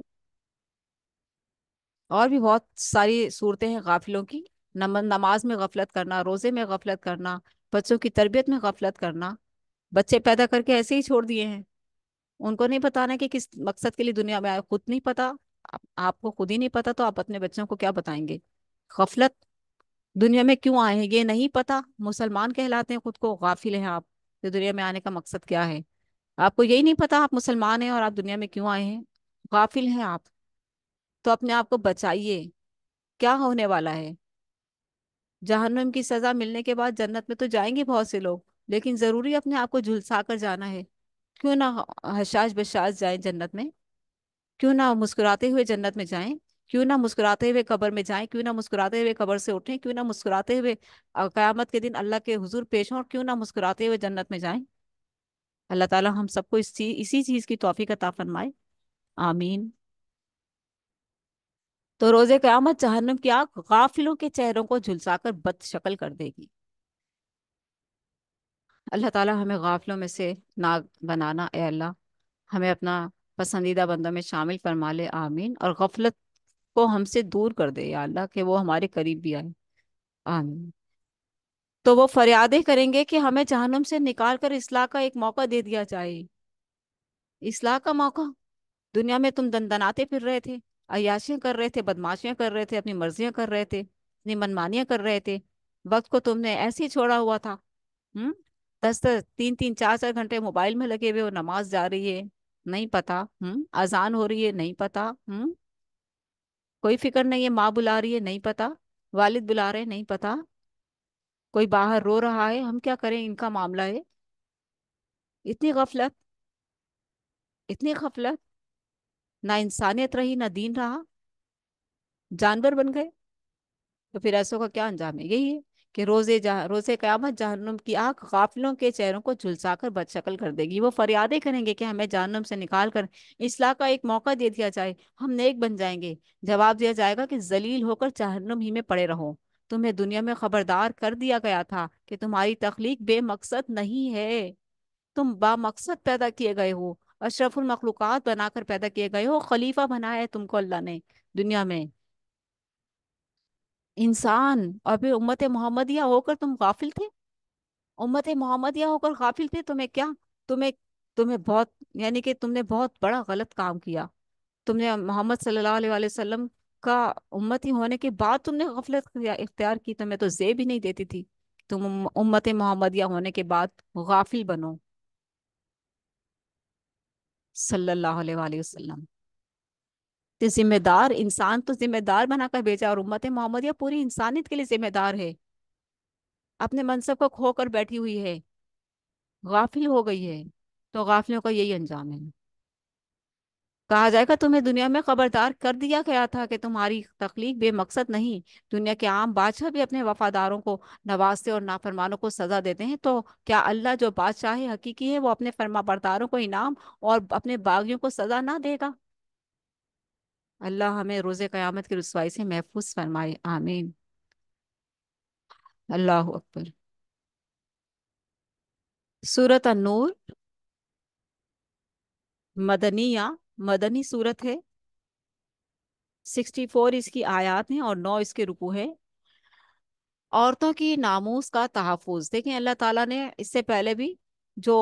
और भी बहुत सारी सूरतें हैं गाफिलों की। नमाज में गफलत करना, रोजे में गफलत करना, बच्चों की तरबियत में गफलत करना। बच्चे पैदा करके ऐसे ही छोड़ दिए हैं, उनको नहीं बताना कि किस मकसद के लिए दुनिया में आए, खुद नहीं पता। आपको खुद ही नहीं पता तो आप अपने बच्चों को क्या बताएंगे? गफलत। दुनिया में क्यों आए हैं ये नहीं पता, मुसलमान कहलाते हैं खुद को, गाफिल हैं आप। तो दुनिया में आने का मकसद क्या है? आपको यही नहीं पता आप मुसलमान हैं और आप दुनिया में क्यों आए हैं। गाफिल हैं आप। तो अपने आप को बचाइए। क्या होने वाला है? जहन्नुम की सजा मिलने के बाद जन्नत में तो जाएंगे बहुत से लोग, लेकिन जरूरी अपने आप को झुलसा कर जाना है? क्यों ना हशाश बशाश जाए जन्नत में? क्यों ना मुस्कुराते हुए जन्नत में जाएं? क्यों ना मुस्कुराते हुए कब्र में जाएं? क्यों ना मुस्कुराते हुए कब्र से उठें? क्यों ना मुस्कुराते हुए कयामत के दिन अल्लाह के हुजूर पेश हों? और क्यों ना मुस्कुराते हुए जन्नत में जाएं? अल्लाह ताला हम सबको इसी चीज की तौफीक अता फरमाए। आमीन। तो रोजे कयामत जहन्नुम की आग गाफिलों के चेहरों को झुलसाकर बदशक्ल कर देगी। अल्लाह ताला हमें गाफिलों में से ना बनाना, ए अल्लाह। हमें अपना पसंदीदा बंदों में शामिल फरमा ले। आमीन। और गफलत को हमसे दूर कर दे या अल्लाह, कि वो हमारे करीब भी आए। आमीन। तो वो फरियादें करेंगे कि हमें जहन्नुम से निकाल कर इस्लाह का एक मौका दे दिया जाए। इस्लाह का मौका? दुनिया में तुम दंदनाते फिर रहे थे, अय्याशियां कर रहे थे, बदमाशियां कर रहे थे, अपनी मर्जियां कर रहे थे, अपनी मनमानियां कर रहे थे। वक्त को तुमने ऐसे ही छोड़ा हुआ था। हम्म। 10 10 3 3 4 4 घंटे मोबाइल में लगे हुए हो, नमाज जा रही है नहीं पता, अजान हो रही है नहीं पता, कोई फिक्र नहीं है, माँ बुला रही है नहीं पता, वालिद बुला रहे हैं नहीं पता, कोई बाहर रो रहा है, हम क्या करें, इनका मामला है। इतनी गफलत, इतनी गफलत। ना इंसानियत रही ना दीन रहा, जानवर बन गए। तो फिर ऐसों का क्या अंजाम है? यही है कि रोजे कयामत जहन्नुम की आग गाफिलों के चेहरों को झुलसाकर बदशक्ल कर देगी। वो फरियादें करेंगे कि हमें जहन्नुम से निकाल कर इस्लाह का एक मौका दे दिया जाए, हम नेक बन जाएंगे। जवाब दिया जाएगा कि जलील होकर जहन्नुम ही में पड़े रहो। तुम्हें दुनिया में खबरदार कर दिया गया था कि तुम्हारी तख्लीक बेमकसद नहीं है, तुम बामकसद पैदा किए गए हो, अशरफुल मखलूकात बनाकर पैदा किए गए हो, खलीफा बनाया है तुमको अल्लाह ने दुनिया में, इंसान। और फिर उम्मत मोहम्मदिया होकर तुम गाफिल थे। उम्मत मोहम्मदिया होकर गाफिल थे। तुम्हें क्या, तुम्हें तुम्हें बहुत, यानी कि तुमने बहुत बड़ा गलत काम किया। तुमने मोहम्मद सल्लल्लाहु अलैहि वसल्लम का उम्मती होने के बाद तुमने गफलत इख्तियार की। तो मैं तो जेब ही नहीं देती थी। तुम उम्मत मोहम्मदिया होने के बाद गाफिल बनो। सल्लल्लाहु अलैहि वसल्लम, तो जिम्मेदार इंसान तो जिम्मेदार बनाकर भेजा, और उम्मत मोहम्मदिया पूरी इंसानियत के लिए जिम्मेदार है। अपने मनसब को खोकर बैठी हुई है, गाफिल हो गई है। तो गाफिलों का यही अंजाम है। कहा जाएगा तुम्हें दुनिया में खबरदार कर दिया गया था कि तुम्हारी तख्लीक बेमकसद नहीं। दुनिया के आम बादशाह भी अपने वफादारों को नवाजते और नाफरमानों को सजा देते हैं, तो क्या अल्लाह जो बादशाह है हकीकी है, वो अपने फर्माबरदारों को इनाम और अपने बागियों को सजा ना देगा? अल्लाह हमें रोजे कयामत की रुसवाई से महफूज फरमाए, आमीन। अल्लाह अकबर। सूरत अन-नूर मदनिया, मदनी सूरत है। 64 इसकी आयत हैं और 9 इसके रुकू है। औरतों की नामूस का तहफ़्फ़ुज़ देखें, अल्लाह ताला ने इससे पहले भी जो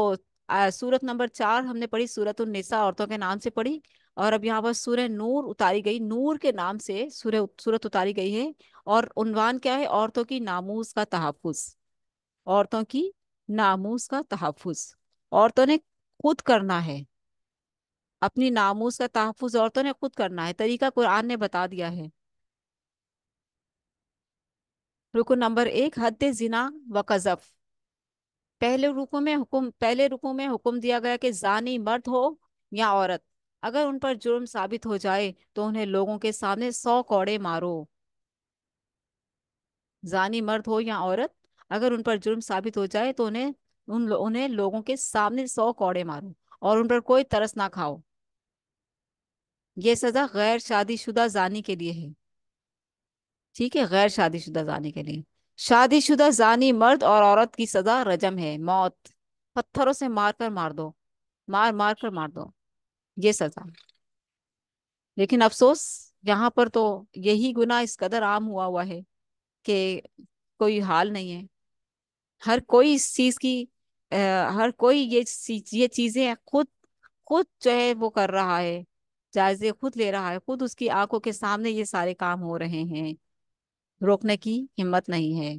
सूरत नंबर 4 हमने पढ़ी, सूरत उन्निसा, औरतों के नाम से पढ़ी। और अब यहाँ पर सूरह नूर उतारी गई, नूर के नाम से सूरत उतारी गई है। और उन्वान क्या है? औरतों की नामूस का तहफ़्फ़ुज़। औरतों की नामूस का तहफ़्फ़ुज़ औरतों ने खुद करना है। अपनी नामूस का तहफ़्फ़ुज़ औरतों ने खुद करना है, तरीका कुरान ने बता दिया है। रुकू नंबर 1, हद जिना व कज़फ। पहले रुकू में हुक्म दिया गया कि जानी मर्द हो या औरत, अगर उन पर जुर्म साबित हो जाए तो उन्हें लोगों के सामने 100 कौड़े मारो। जानी मर्द हो या औरत, अगर उन पर जुर्म साबित हो जाए तो उन्हें लोगों के सामने 100 कौड़े मारो, और उन पर कोई तरस ना खाओ। ये सजा गैर शादीशुदा जानी के लिए है। ठीक है, गैर शादीशुदा जानी के लिए। शादीशुदा जानी मर्द और औरत की सजा रजम है, मौत। पत्थरों से मार कर मार दो, मार मार कर मार दो, ये सजा। लेकिन अफसोस, यहाँ पर तो यही गुनाह इस कदर आम हुआ हुआ है कि कोई हाल नहीं है। हर कोई इस चीज की अ, हर कोई ये चीजें खुद खुद जो है वो कर रहा है, जायजे खुद ले रहा है, खुद उसकी आंखों के सामने ये सारे काम हो रहे हैं। रोकने की हिम्मत नहीं है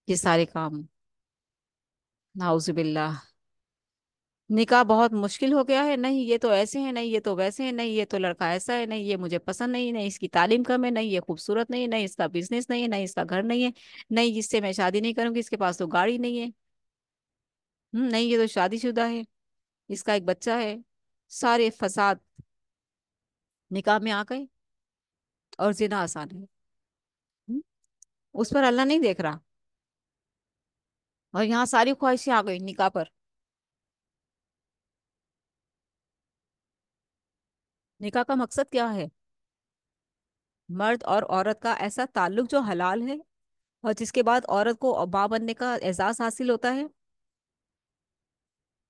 ये सारे काम। नाउजुबिल्लाह। निकाह बहुत मुश्किल हो गया है, नहीं ये तो ऐसे है, नहीं ये तो वैसे है, नहीं ये तो लड़का ऐसा है, नहीं ये मुझे पसंद नहीं, नहीं इसकी तालीम कम है, नहीं ये खूबसूरत नहीं है, नहीं इसका बिजनेस नहीं है, नहीं इसका घर नहीं है, नहीं इससे मैं शादी नहीं करूंगी, इसके पास तो गाड़ी नहीं है, नहीं ये तो शादीशुदा है, इसका एक बच्चा है। सारे फसाद निकाह में आ गए, और जिना आसान है। हम्म, उस पर अल्लाह नहीं देख रहा, और यहाँ सारी ख्वाहिशें आ गई निकाह पर। निकाह का मकसद क्या है? मर्द और औरत का ऐसा ताल्लुक जो हलाल है, और जिसके बाद औरत को माँ बनने का एहसास हासिल होता है।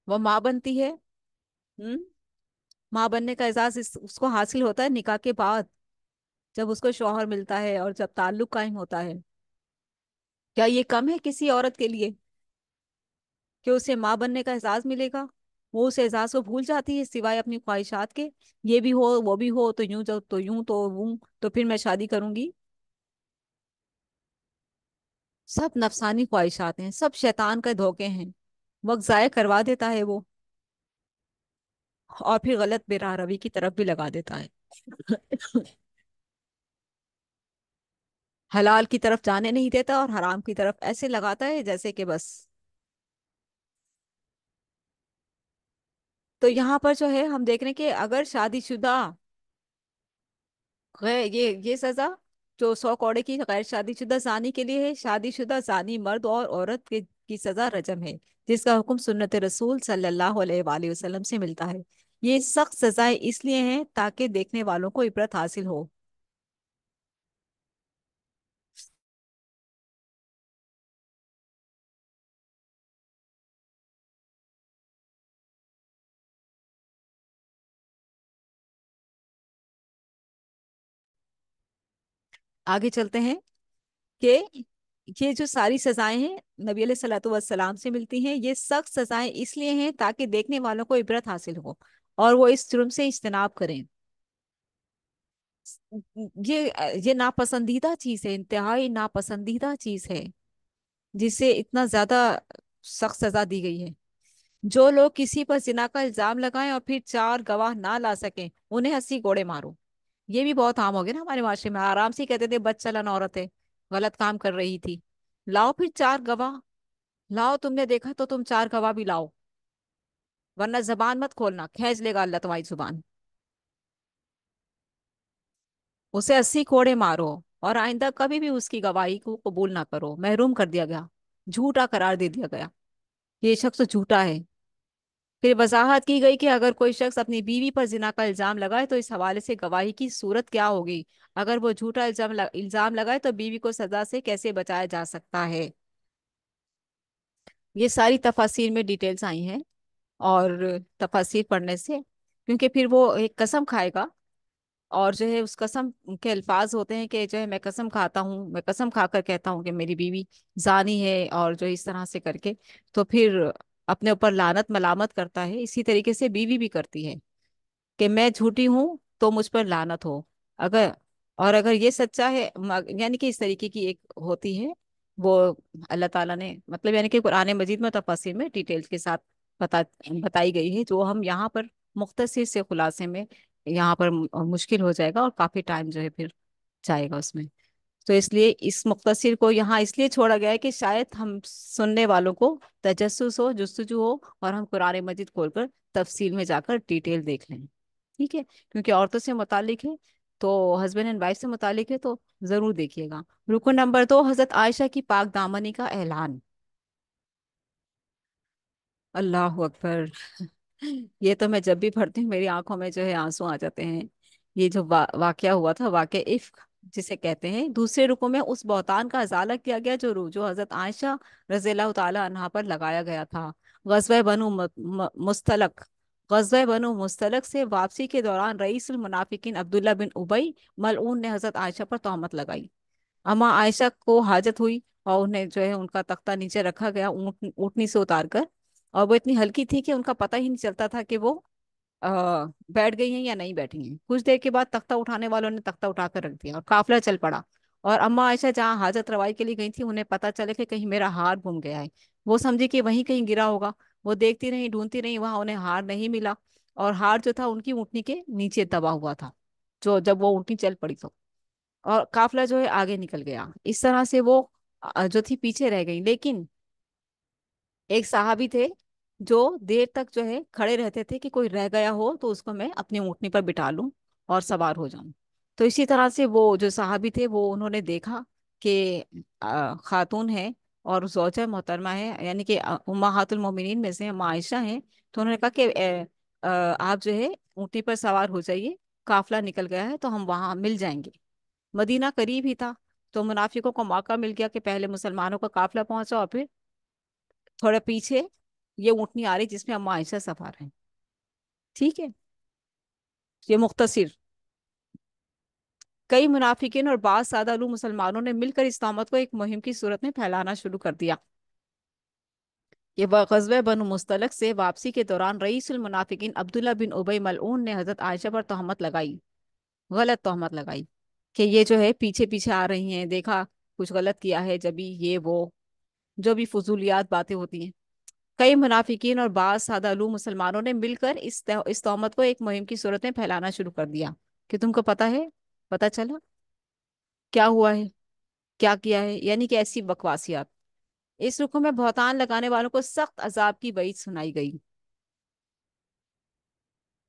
वो माँ बनती है। हम्म। माँ बनने का एहसास उसको हासिल होता है निकाह के बाद, जब उसको शौहर मिलता है और जब ताल्लुक कायम होता है। क्या ये कम है किसी औरत के लिए कि उसे माँ बनने का एहसास मिलेगा? वो उस एहसास को भूल जाती है सिवाय अपनी ख्वाहिशात के। ये भी हो, वो भी हो, तो यूं, तो यूं, तो वो, तो फिर मैं शादी करूंगी। सब नफसानी ख्वाहिशात हैं, सब शैतान के धोखे हैं। वक्त जाया करवा देता है वो, और फिर गलत बेराह रवी की तरफ भी लगा देता है। हलाल की तरफ जाने नहीं देता, और हराम की तरफ ऐसे लगाता है जैसे कि बस। तो यहाँ पर जो है हम देख रहे हैं कि अगर शादीशुदा ये सजा जो 100 कौड़े की गैर शादीशुदा जानी के लिए है, शादीशुदा जानी मर्द और औरत की सजा रजम है, जिसका हुक्म सुन्नत रसूल सल्लल्लाहु अलैहि वसल्लम से मिलता है। ये सख्त सजाएं इसलिए हैं ताकि देखने वालों को इबरत हासिल हो। आगे चलते हैं कि یہ जो सारी सजाएं हैं नबी अलैहि सल्लल्लाहु अलैहि वसल्लम से मिलती हैं, ये सख्त सजाएं इसलिए हैं ताकि देखने वालों को इबरत हासिल हो और वो इस जुर्म से इज्तनाब करें। ये नापसंदीदा चीज है, इंतहाई नापसंदीदा चीज है, जिसे इतना ज्यादा सख्त सजा दी गई है। जो लोग किसी पर जिना का इल्जाम लगाएं और फिर चार गवाह ना ला सकें, उन्हें 80 कोड़े मारो। ये भी बहुत आम हो गया ना हमारे माशरे में, आराम से ही कहते थे बद चलन औरत है, गलत काम कर रही थी, लाओ फिर चार गवाह, लाओ तुमने देखा तो तुम चार गवाह भी लाओ, वरना जबान मत खोलना, खींच लेगा अल्लाह तुम्हारी जुबान। उसे 80 कोड़े मारो और आइंदा कभी भी उसकी गवाही को कबूल ना करो। महरूम कर दिया गया, झूठा करार दे दिया गया, ये शख्स तो झूठा है। फिर वजाहत की गई कि अगर कोई शख्स अपनी बीवी पर जिना का इल्जाम लगाए तो इस हवाले से गवाही की सूरत क्या होगी। अगर वो झूठा इल्जाम लगाए तो बीवी को सजा से कैसे बचाया जा सकता है। ये सारी तफासिर में डिटेल्स आई हैं। और तफासिर पढ़ने से, क्योंकि फिर वो एक कसम खाएगा, और जो है उस कसम के अल्फाज होते हैं कि जो है मैं कसम खाता हूँ, मैं कसम खाकर कहता हूँ कि मेरी बीवी जानी है, और जो इस तरह से करके तो फिर अपने ऊपर लानत मलामत करता है। इसी तरीके से बीवी भी करती है कि मैं झूठी हूं तो मुझ पर लानत हो। अगर, और अगर ये सच्चा है, यानी कि इस तरीके की एक होती है वो, अल्लाह ताला ने मतलब यानी कि कुरान मजीद में तफसीर में डिटेल्स के साथ बता बताई गई है, जो हम यहाँ पर मुख्तसर से खुलासे में यहाँ पर मुश्किल हो जाएगा और काफी टाइम जो है फिर जाएगा उसमें। तो इसलिए इस मुख्तसर को यहाँ इसलिए छोड़ा गया है कि शायद हम सुनने वालों को तजस्सुस हो, जुस्तजू हो, और हम कुरान मजीद खोलकर तफसील में जाकर डिटेल देख लें। ठीक है, क्योंकि औरतों से मुतालिक है, तो हस्बैंड एंड वाइफ से मुतालिक है, तो जरूर देखिएगा। रुकन नंबर 2, हजरत आयशा की पाक दामनी का ऐलान। अल्लाह अकबर। ये तो मैं जब भी पढ़ती हूँ मेरी आंखों में जो है आंसू आ जाते हैं। ये जो वाकया हुआ था, वाकया इफ्क जिसे कहते हैं, दूसरे रुकू में उस बहतान का अजाला किया गया जो हजरत आयशा रज़ियल्लाहु ताला अन्हा पर लगाया गया था। गज़वे बनु मुस्तलक, गज़वे बनु मुस्तलक से वापसी के दौरान रईसुल मुनाफिकीन अब्दुल्ला बिन उबई मलऊन ने हजरत आयशा पर तहमत लगाई। अम्मा आयशा को हाजत हुई और उन्हें जो है उनका तख्ता नीचे रखा गया, ऊँटनी से उतार कर, और वो इतनी हल्की थी कि उनका पता ही नहीं चलता था कि वो बैठ गई हैं या नहीं बैठी हैं। कुछ देर के बाद तख्ता उठाने वालों ने तख्ता उठाकर रख दिया और काफिला चल पड़ा। और अम्मा आयशा जहाँ हाजत रवाई के लिए गई थी, उन्हें पता चले कि कहीं मेरा हार गुम गया है। वो समझी कि वहीं कहीं गिरा होगा। वो देखती रही, ढूंढती रही, वहां उन्हें हार नहीं मिला। और हार जो था उनकी ऊँटनी के नीचे दबा हुआ था, जो जब वो ऊँटनी चल पड़ी तो। और काफिला जो है आगे निकल गया। इस तरह से वो जो थी पीछे रह गई। लेकिन एक साहबी थे जो देर तक जो है खड़े रहते थे कि कोई रह गया हो तो उसको मैं अपनी ऊँटनी पर बिठा लूं और सवार हो जाऊं। तो इसी तरह से वो जो साहबी थे वो उन्होंने देखा कि खातून है और ज़ौजा मोहतरमा है, यानी कि उम्माहातुल मोमिनीन में से अम्मा आयशा हैं। तो उन्होंने कहा कि आप जो है ऊँटनी पर सवार हो जाइए, काफिला निकल गया है तो हम वहां मिल जाएंगे। मदीना करीब ही था, तो मुनाफिकों को मौका मिल गया कि पहले मुसलमानों का काफिला पहुंचा और फिर थोड़ा पीछे ये ऊँटनी आ रही जिसमें अम्मा आयशा सवार हैं। ठीक है, ये मुख्तसिर। कई मुनाफिकीन और बाज सादालू मुसलमानों ने मिलकर इस तहमत को एक मुहिम की सूरत में फैलाना शुरू कर दिया कि वह गज़वे बनु मुस्तलक से वापसी के दौरान रईसुल मुनाफिकीन अब्दुल्ला बिन उबई मलऊन ने हजरत आयशा पर तहमत लगाई, गलत तहमत लगाई, कि ये जो है पीछे पीछे आ रही हैं, देखा कुछ गलत किया है, जब भी ये वो जो भी फजूलियात बातें होती हैं। कई मुनाफिकीन और बाज सादालू मुसलमानों ने मिलकर इस तहमत को एक मुहिम की सूरत में फैलाना शुरू कर दिया कि तुमको पता है, पता चला क्या हुआ है, क्या किया है, यानी कि ऐसी बकवासियात। इस रुकू में बहतान लगाने वालों को सख्त अजाब की वईद सुनाई गई।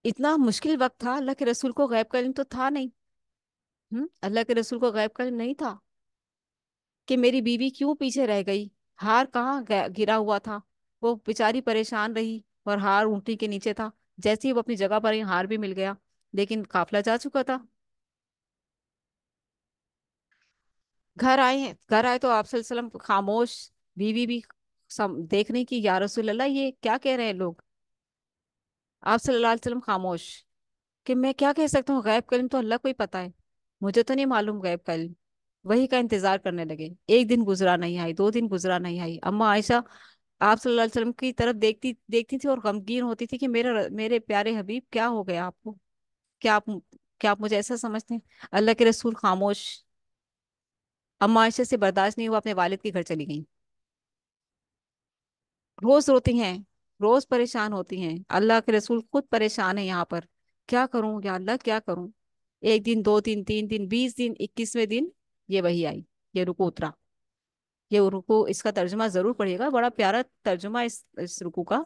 इतना मुश्किल वक्त था, अल्लाह के रसूल को गैब का इल्म तो था नहीं। अल्लाह के रसूल को गैब का इल्म नहीं था कि मेरी बीवी क्यों पीछे रह गई, हार कहाँ गिरा हुआ था। वो बेचारी परेशान रही और हार ऊँटनी के नीचे था। जैसे ही वो अपनी जगह पर ही हार भी मिल गया, लेकिन काफिला जा चुका था। घर आए तो आप सल्लल्लाहु अलैहि वसल्लम खामोश, बीवी भी देख रही कि या रसूल अल्लाह ये क्या कह रहे हैं लोग। आप सल्लल्लाहु अलैहि वसल्लम खामोश कि मैं क्या कह सकता हूँ, गैब का इल्म तो अल्लाह को ही पता है, मुझे तो नहीं मालूम गैब का इल्म। वही का इंतजार करने लगे। एक दिन गुजरा नहीं आई, दो दिन गुजरा नहीं आई, अम्मा आयशा आप सल्लल्लाहु अलैहि वसल्लम की तरफ देखती देखती थी और गमगीन होती थी कि मेरे प्यारे हबीब क्या हो गया आपको, क्या आप क्या आप मुझे ऐसा समझते हैं? अल्लाह के रसूल खामोश। अम्मा आयशा से बर्दाश्त नहीं हुआ, अपने वालिद के घर चली गई। रोज रोती हैं, रोज परेशान होती हैं, अल्लाह के रसूल खुद परेशान है यहाँ पर। क्या करूं या अल्लाह, क्या करूं? एक दिन, दो दिन, तीन दिन, 20 दिन, 21वें दिन ये वही आई, ये रुकू उतरा। ये रुकू, इसका तर्जुमा जरूर पढ़िएगा, बड़ा प्यारा तर्जुमा इस रुकू का।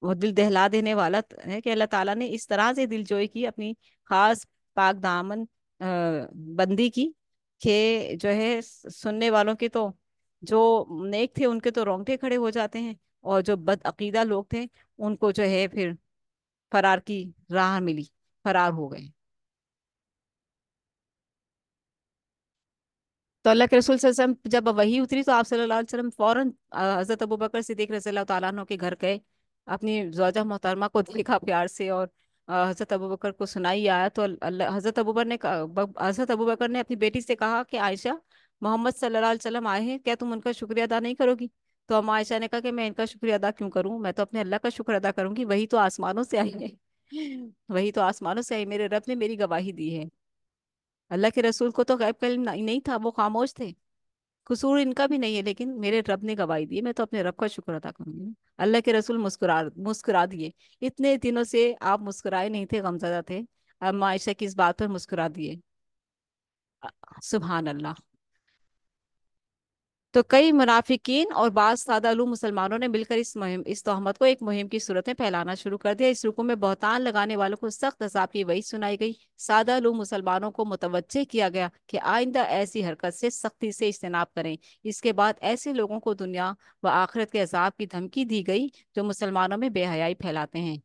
वो दिल दहला देने वाला है कि अल्लाह ताला ने इस तरह से दिलजोई की अपनी खास पाक दामन बंदी की, कि जो है सुनने वालों के तो, जो नेक थे उनके तो रोंगटे खड़े हो जाते हैं, और जो बद अकीदा लोग थे उनको जो है फिर फरार की राह मिली, फरार हो गए। तो अल्लाह के रसूल सल्लल्लाहु अलैहि वसल्लम जब वही उतरी तो आप सल्लल्लाहु अलैहि वसल्लम फौरन हजरत अबू बकर सिद्दीक रज़ी अल्लाह तआला अन्हु के घर गए, अपनी ज़ौजा मोहतरमा को देखा प्यार से, और हजरत अबू बकर को सुनाई आया तो अल्लाह हजरत अबू बकर ने अपनी बेटी से कहा कि आयशा, मोहम्मद सल्लल्लाहु अलैहि वसल्लम आए हैं, क्या तुम उनका शुक्रिया अदा नहीं करोगी? तो अम्मा आयशा ने कहा कि मैं इनका शुक्रिया अदा क्यों करूं, मैं तो अपने अल्लाह का शुक्र अदा करूंगी, वही तो आसमानों से आई है। वही तो आसमानों से आई, मेरे रब ने मेरी गवाही दी है। अल्लाह के रसूल को तो गैब का इल्म नहीं नहीं था, वो खामोश थे। कसूर इनका भी नहीं है, लेकिन मेरे रब ने गवाही दी है, मैं तो अपने रब का शुक्र अदा करूंगी। अल्लाह के रसूल मुस्कुरा मुस्कुरा दिए। इतने दिनों से आप मुस्कुराए नहीं थे, गमज़दा थे, अब आयशा की इस बात पर मुस्कुरा दिए। सुभान अल्लाह। तो कई मुनाफिकीन और बाज सादालू मुसलमानों ने मिलकर इस तोहमत को एक मुहिम की सूरत में फैलाना शुरू कर दिया। इस रुकू में बहतान लगाने वालों को सख्त अजाब की वही सुनाई गई। सादालू मुसलमानों को मुतवज्जे किया गया कि आइंदा ऐसी हरकत से सख्ती से इज्तनाब करें। इसके बाद ऐसे लोगों को दुनिया व आखिरत के अजाब की धमकी दी गई जो मुसलमानों में बेहयाई फैलाते हैं।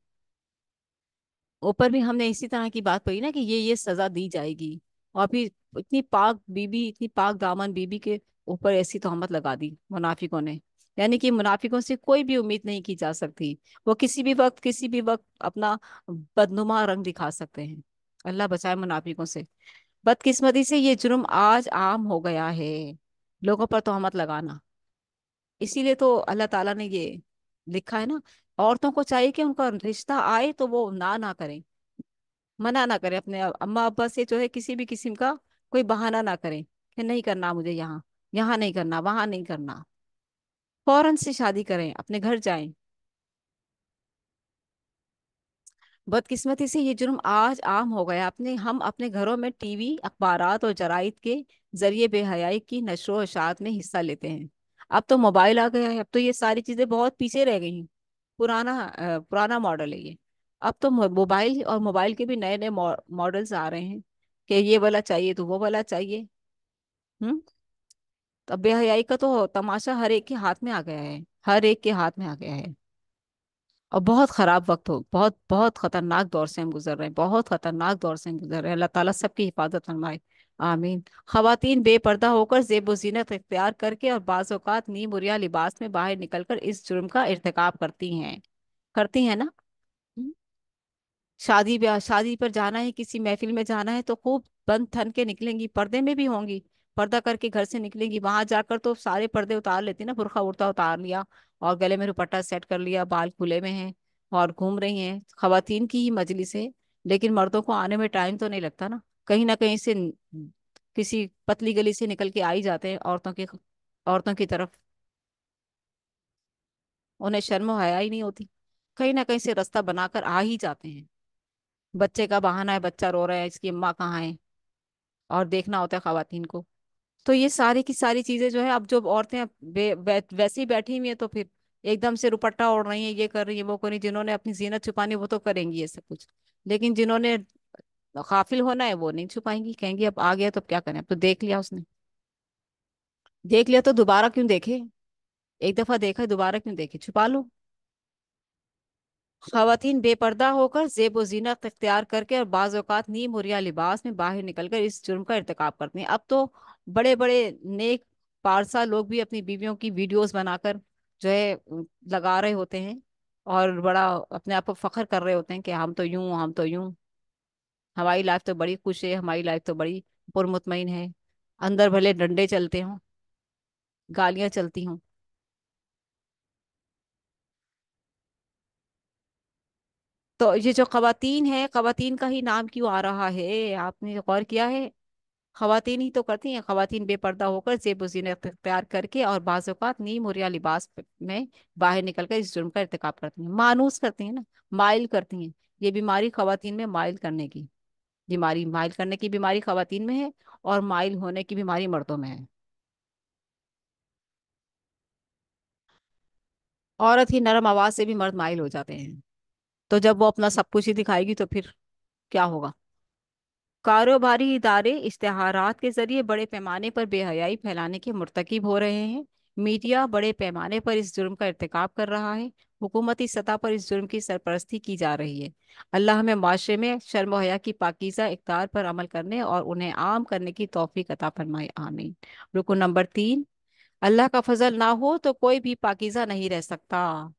ऊपर भी हमने इसी तरह की बात पढ़ी ना कि ये सजा दी जाएगी। और फिर इतनी पाक बीबी, इतनी पाक दामन बीबी के ऊपर ऐसी तहमत लगा दी मुनाफिकों ने। यानी कि मुनाफिकों से कोई भी उम्मीद नहीं की जा सकती। वो किसी भी वक्त अपना बदनुमा रंग दिखा सकते हैं। अल्लाह बचाए मुनाफिकों से। बदकिस्मती से ये जुर्म आज आम हो गया है, लोगों पर तहमत लगाना। इसीलिए तो अल्लाह ताला ने ये लिखा है ना, औरतों को चाहिए कि उनका रिश्ता आए तो वो ना करें, मना ना करें अपने अम्मा अब्बा से, जो है किसी भी किस्म का कोई बहाना ना करें कि नहीं करना मुझे यहाँ, यहाँ नहीं करना, वहां नहीं करना। फौरन से शादी करें, अपने घर जाएं। बदकिस्मती से ये जुर्म आज आम हो गया। हम अपने घरों में टीवी, अखबारात और जराइद के जरिए बेहयाई की नशो इशात में हिस्सा लेते हैं। अब तो मोबाइल आ गया है, अब तो ये सारी चीजें बहुत पीछे रह गई हैं। पुराना मॉडल है ये। अब तो मोबाइल, और मोबाइल के भी नए नए मॉडल्स आ रहे हैं कि ये वाला चाहिए तो वो वाला चाहिए। हम्म। तो बेहयाई का तो तमाशा हर एक के हाथ में आ गया है, हर एक के हाथ में आ गया है। और बहुत खराब वक्त हो, बहुत बहुत खतरनाक दौर से हम गुजर रहे हैं, बहुत खतरनाक दौर से हम गुजर रहे हैं। अल्लाह ताला सबकी हिफाजत फरमाए। आमीन। खवातीन बेपर्दा होकर जेब जीनत इख्तियार करके और बाज़ औक़ात नी मुरिया लिबास में बाहर निकलकर इस जुर्म का इर्तिकाब करती हैं ना। शादी ब्याह, शादी पर जाना है, किसी महफिल में जाना है तो खूब बंद ठन के निकलेंगी, पर्दे में भी होंगी, पर्दा करके घर से निकलेंगी। वहां जाकर तो सारे पर्दे उतार लेती ना, बुर्खा उर्ता उतार लिया और गले में दुपट्टा सेट कर लिया, बाल खुले में हैं और घूम रही हैं। खवातीन की ही मजलिस है, लेकिन मर्दों को आने में टाइम तो नहीं लगता ना कहीं से किसी पतली गली से निकल के आ ही जाते हैं औरतों की तरफ। उन्हें शर्म और हया ही नहीं होती, कहीं ना कहीं से रास्ता बनाकर आ ही जाते हैं। बच्चे का बहाना है, बच्चा रो रहा है, इसकी अम्मा कहाँ है, और देखना होता है खवातीन को। तो ये सारी की सारी चीजें जो है, अब जो औरतें अब वैसे ही बैठी हुई है तो फिर एकदम से दुपट्टा ओढ़ रही है, ये कर रही है, वो कर रही है। जिन्होंने अपनी जीनत छुपानी वो तो करेंगी ये सब कुछ, लेकिन जिन्होंने गाफिल होना है वो नहीं छुपाएंगी, कहेंगी अब आ गया तो अब क्या करें, अब तो देख लिया उसने, देख लिया तो दोबारा क्यों देखे, एक दफा देखा है, दोबारा क्यों देखे, छुपा लो। खवातीन बेपर्दा होकर जेब जीनत इख्तियार करके और बाज औकात नी मुरिया लिबास में बाहर निकलकर इस जुर्म का इर्तिकाब करते हैं। अब तो बड़े बड़े नेक पारसा लोग भी अपनी बीवियों की वीडियोस बनाकर जो है लगा रहे होते हैं, और बड़ा अपने आप को फख्र कर रहे होते हैं कि हम तो यूं, हम तो यूं, हमारी लाइफ तो बड़ी खुश है, हमारी लाइफ तो बड़ी पुरमुतमईन है। अंदर भले डंडे चलते हों, गालियां चलती हों। तो ये जो खवातीन है, खवातीन का ही नाम क्यों आ रहा है, आपने गौर किया है? खवातीन ही तो करती हैं, खवातीन बेपर्दा होकर जेब व जीनत इख्तियार करके और बाज़ औक़ात नीम और या लिबास में बाहर निकलकर इस जुर्म का इर्तिकाब करती हैं, मानूस करती हैं ना, माइल करती हैं। ये बीमारी खवातीन में माइल करने की बीमारी, माइल करने की बीमारी खवातीन में है, और माइल होने की बीमारी मर्दों में है। औरत की नरम आवाज से भी मर्द माइल हो जाते हैं। तो जब वो अपना सब कुछ ही दिखाएगी तो फिर क्या होगा? कारोबारी इदारे इश्तेहारात के जरिए बड़े पैमाने पर बेहयाई फैलाने के मुर्तकिब हो रहे हैं। मीडिया बड़े पैमाने पर इस जुर्म का इर्तिकाब कर रहा है। हुकूमती सतह पर इस जुर्म की सरपरस्ती की जा रही है। अल्लाह हमें माशरे में शर्म और हया की पाकीज़ा इक़दार पर अमल करने और उन्हें आम करने की तौफीक अता फरमाए, आमीन। रुकन नंबर 3, अल्लाह का फजल ना हो तो कोई भी पाकीज़ा नहीं रह सकता।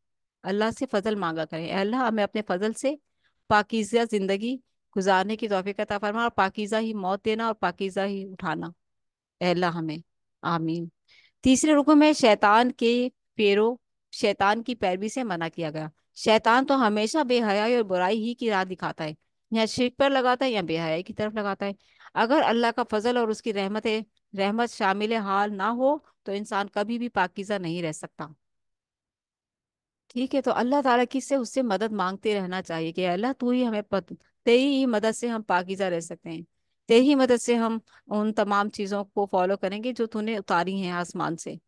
अल्लाह से फजल मांगा करें, "ऐ अल्लाह हमें अपने फजल से पाकीज़ा जिंदगी गुजारने की तौफीक अता फरमा, और पाकीज़ा ही मौत देना और पाकीज़ा ही उठाना, ऐ अल्लाह हमें, आमीन। तीसरे रुकू में शैतान के पैरों शैतान की पैरवी से मना किया गया। शैतान तो हमेशा बेहयाई और बुराई ही की राह दिखाता है, या शिर्क पर लगाता है या बेहयाई की तरफ लगाता है। अगर अल्लाह का फजल और उसकी रहमत शामिल हाल ना हो तो इंसान कभी भी पाकीज़ा नहीं रह सकता। ठीक है, तो अल्लाह ताला की से उससे मदद मांगते रहना चाहिए कि अल्लाह तू ही हमें तेरी ही मदद से हम पाकीज़ा रह सकते हैं। तेरी ही मदद से हम उन तमाम चीज़ों को फॉलो करेंगे जो तूने उतारी हैं आसमान से।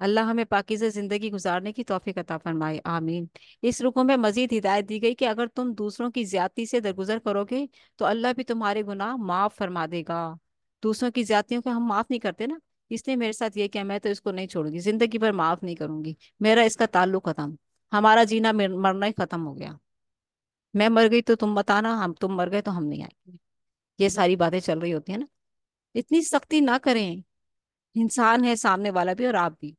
अल्लाह हमें पाकीज़ा ज़िंदगी गुजारने की तौफीक अता फरमाए, आमीन। इस रुकू में मजीद हिदायत दी गई कि अगर तुम दूसरों की ज्यादती से दरगुजर करोगे तो अल्लाह भी तुम्हारे गुनाह माफ़ फरमा देगा। दूसरों की ज्यादतियों को हम माफ़ नहीं करते ना, इसने मेरे साथ ये किया, मैं तो इसको नहीं छोड़ूंगी, जिंदगी भर माफ़ नहीं करूंगी, मेरा इसका ताल्लुक खत्म, हमारा जीना मरना ही खत्म हो गया। मैं मर गई तो तुम बताना, हम तुम मर गए तो हम नहीं आएंगे। ये सारी बातें चल रही होती है ना। इतनी सख्ती ना करें, इंसान है सामने वाला भी और आप भी।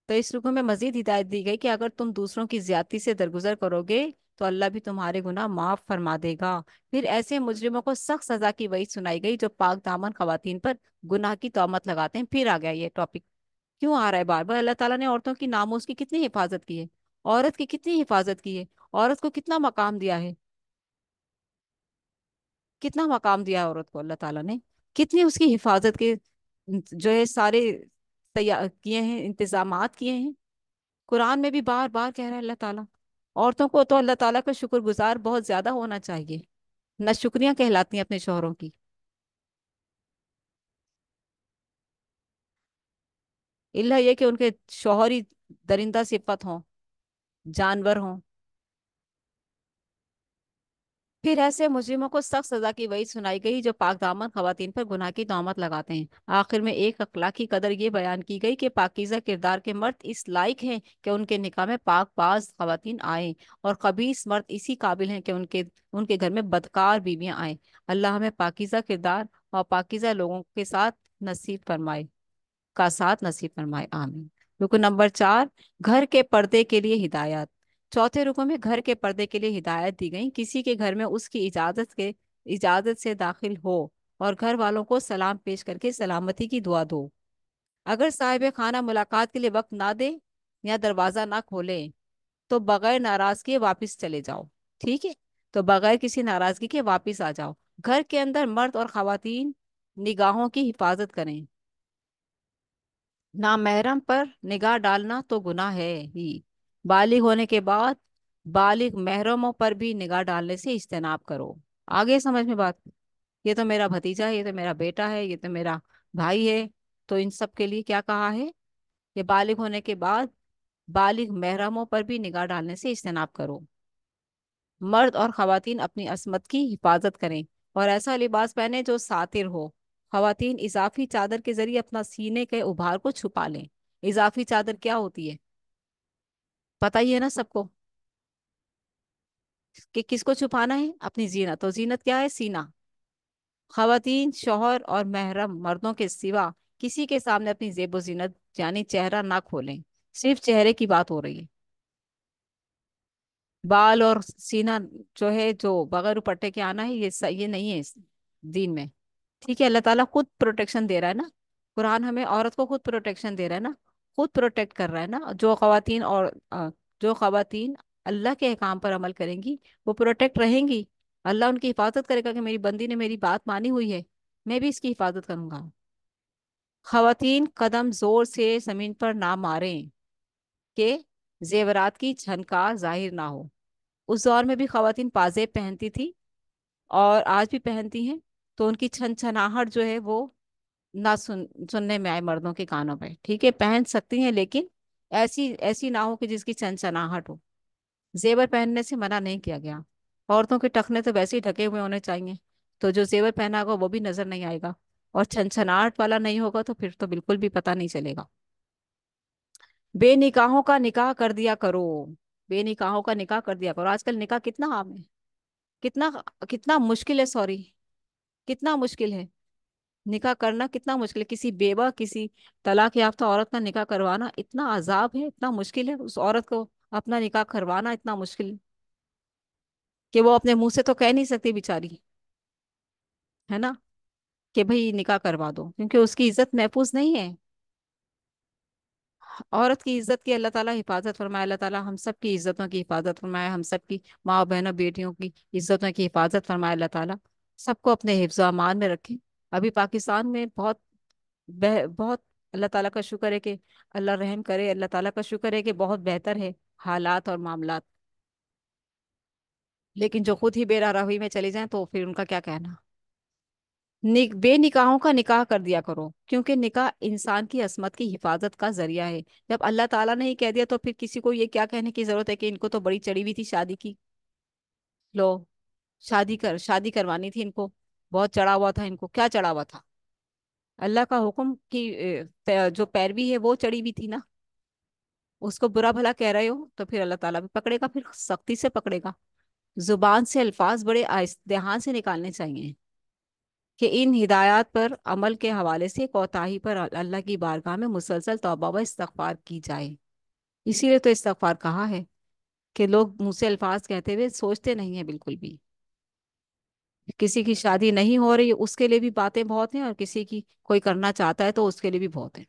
तो इस रुकू में मजीद हिदायत दी गई कि अगर तुम दूसरों की ज्यादती से दरगुजर करोगे तो अल्लाह भी तुम्हारे गुनाह माफ फरमा देगा। फिर ऐसे मुजरिमों को सख्त सजा की वही सुनाई गई जो पाक दामन खवातीन पर गुनाह की तौमत लगाते हैं। फिर आ गया ये टॉपिक, क्यों आ रहा है बार बार? अल्लाह ताला ने औरतों की नामोस की कितनी हिफाजत की है, औरत की कितनी हिफाजत की है, औरत को कितना मकाम दिया है, कितना मकाम दिया है औरत को अल्लाह ताला ने, कितनी उसकी हिफाजत के जो है सारे तैयार किए हैं, इंतजामात किए हैं। कुरान में भी बार बार कह रहा है अल्लाह ताला। औरतों को तो अल्लाह ताला का शुक्रगुजार बहुत ज्यादा होना चाहिए, न शुक्रियां कहलाती हैं अपने शौहरों की। इल्ला ये कि उनके शौहर ही दरिंदा सिफत हों, जानवर हों। फिर ऐसे मुजरिमों को सख्त सजा की वही सुनाई गई जो पाक दामन खवातीन पर गुनाह की तहमत लगाते हैं। आखिर में एक अखलाकी कदर ये बयान की गई कि पाकीज़ा किरदार के मर्द इस लायक हैं कि उनके निकाह में पाक बाज खवातीन आए, और खबीस मर्द इसी काबिल हैं कि उनके उनके घर में बदकार बीवियां आए। अल्लाह हमें पाकीज़ा किरदार और पाकीज़ा लोगों के साथ नसीब फरमाए, का साथ नसीब फरमाए, आमीन। रुकन नंबर 4, घर के पर्दे के लिए हिदायत। चौथे रुकन में घर के पर्दे के लिए हिदायत दी गई। किसी के घर में उसकी इजाजत से दाखिल हो और घर वालों को सलाम पेश करके सलामती की दुआ दो। अगर साहिब खाना मुलाकात के लिए वक्त ना दे या दरवाजा ना खोले तो बगैर नाराजगी वापस चले जाओ। ठीक है, तो बगैर किसी नाराजगी के वापस आ जाओ। घर के अंदर मर्द और खवातीन निगाहों की हिफाजत करें। नामहरम पर निगाह डालना तो गुनाह है ही। बालिग होने के बाद बालिग महरमों पर भी निगाह डालने से इज्तनाब करो। आगे समझ में बात? ये तो मेरा भतीजा है, ये तो मेरा बेटा है, ये तो मेरा भाई है, तो इन सब के लिए क्या कहा है? ये बालिग होने के बाद बालिग महरमों पर भी निगाह डालने से इज्तनाब करो। मर्द और खवातीन अपनी असमत की हिफाजत करें और ऐसा लिबास पहने जो सातिर हो। खवातीन इजाफी चादर के जरिए अपना सीने के उभार को छुपा लें। इजाफी चादर क्या होती है, पता ही है ना सबको, कि किसको छुपाना है? अपनी जीनत। तो जीनत क्या है? सीना। खवातीन शौहर और महरम मर्दों के सिवा किसी के सामने अपनी जेबो जीनत यानी चेहरा ना खोलें। सिर्फ चेहरे की बात हो रही है। बाल और सीना जो है, जो बगैर दुपट्टे के आना है, ये नहीं है इस दीन में। ठीक है, अल्लाह ताला खुद प्रोटेक्शन दे रहा है ना, قرآن ہمیں عورت کو خود پروٹیکشن دے رہا ہے نا، خود پروٹیکٹ کر رہا ہے نا، جو خواتین اور جو خواتین اللہ کے احکام پر عمل کریں گی وہ پروٹیکٹ رہیں گی، اللہ ان کی حفاظت کرے گا کہ میری بندی نے میری بات مانی ہوئی ہے، میں بھی اس کی حفاظت کروں گا۔ خواتین قدم زور سے زمین پر نہ ماریں کہ زیورات کی جھنکار ظاہر نہ ہو۔ اس دور میں بھی خواتین پازیب پہنتی تھی اور آج بھی پہنتی ہیں، تو ان کی چھن چھناہٹ جو ہے وہ نہ سننے میں آئے مردوں کے کانوں پہ، ٹھیک ہے، پہن سکتی ہیں لیکن ایسی ایسی نہ ہو کہ جس کی چھن چھناہٹ ہو۔ زیور پہننے سے منع نہیں کیا گیا، عورتوں کے ٹخنے تو ویسے ہی ڈھکے ہوئے ہونے چاہیے، تو جو زیور پہنا ہوگا وہ بھی نظر نہیں آئے گا، اور چھن چھناہٹ والا نہیں ہوگا تو پھر تو بالکل بھی پتہ نہیں چلے گا۔ بے نکاحوں کا نکاح کر دیا کرو، بے نکاحوں کا نکاح کر دیا کرو، آج کل نکاح کتنا عام ہے، کتنا کتنا مشکل ہے، سوری، کتنا مشکل ہے نکاح کرنا، کتنا مشکل ہے، کسی بیوہ کسی طلاق یافتہ عورت کا نکاح کروانا اتنا عذاب ہے، اتنا مشکل ہے اس عورت کو اپنا نکاح کروانا، اتنا مشکل ہے کہ وہ اپنے منہ سے تو کہہ نہیں سکتی بیچاری، ہے نا، کہ بھئی نکاح کروا دو، کیونکہ اس کی عزت محفوظ نہیں ہے۔ عورت کی عزت کی اللہ تعالیٰ حفاظت فرمائے، اللہ تعالیٰ ہم سب کی عزتوں کی حفاظت فرمائے، ہم سب کی ماں بہنوں بیٹیوں کی عزتوں کی حفاظت فرمائے اللہ تعالیٰ، سب کو اپنے حفظ و امان میں رکھیں۔ ابھی پاکستان میں بہت بہت اللہ تعالیٰ کا شکر ہے کہ اللہ رحم کرے، اللہ تعالیٰ کا شکر ہے کہ بہت بہتر ہے حالات اور معاملات، لیکن جو خود ہی بے راہ روی میں چلے جائیں تو پھر ان کا کیا کہنا۔ بے نکاحوں کا نکاح کر دیا کرو، کیونکہ نکاح انسان کی عصمت کی حفاظت کا ذریعہ ہے۔ جب اللہ تعالیٰ نے ہی کہہ دیا تو پھر کسی کو یہ کیا کہنے کی ضرورت ہے کہ ان کو تو بڑی چڑی ہوئی تھی شادی کی، لو شادی کروانی تھی ان کو، بہت چڑھا ہوا تھا، ان کو کیا چڑھا ہوا تھا؟ اللہ کا حکم کی جو پیروی ہے وہ چڑھی ہوئی تھی نا، اس کو برا بھلا کہہ رہے ہو تو پھر اللہ تعالیٰ بھی پکڑے گا، پھر سختی سے پکڑے گا۔ زبان سے الفاظ بڑے دھیان سے نکالنے چاہیے کہ ان ہدایات پر عمل کے حوالے سے کوتاہی پر اللہ کی بارگاہ میں مسلسل توبہ و استغفار کی جائے۔ اسی لیے تو استغفار کہا ہے کہ لوگ منہ سے الفاظ کہتے ہوئے سوچتے نہیں ہیں بالکل بھی، کسی کی شادی نہیں ہو رہی اس کے لیے بھی باتیں بہت ہیں، اور کسی کی کوئی کرنا چاہتا ہے تو اس کے لیے بھی بہت ہیں۔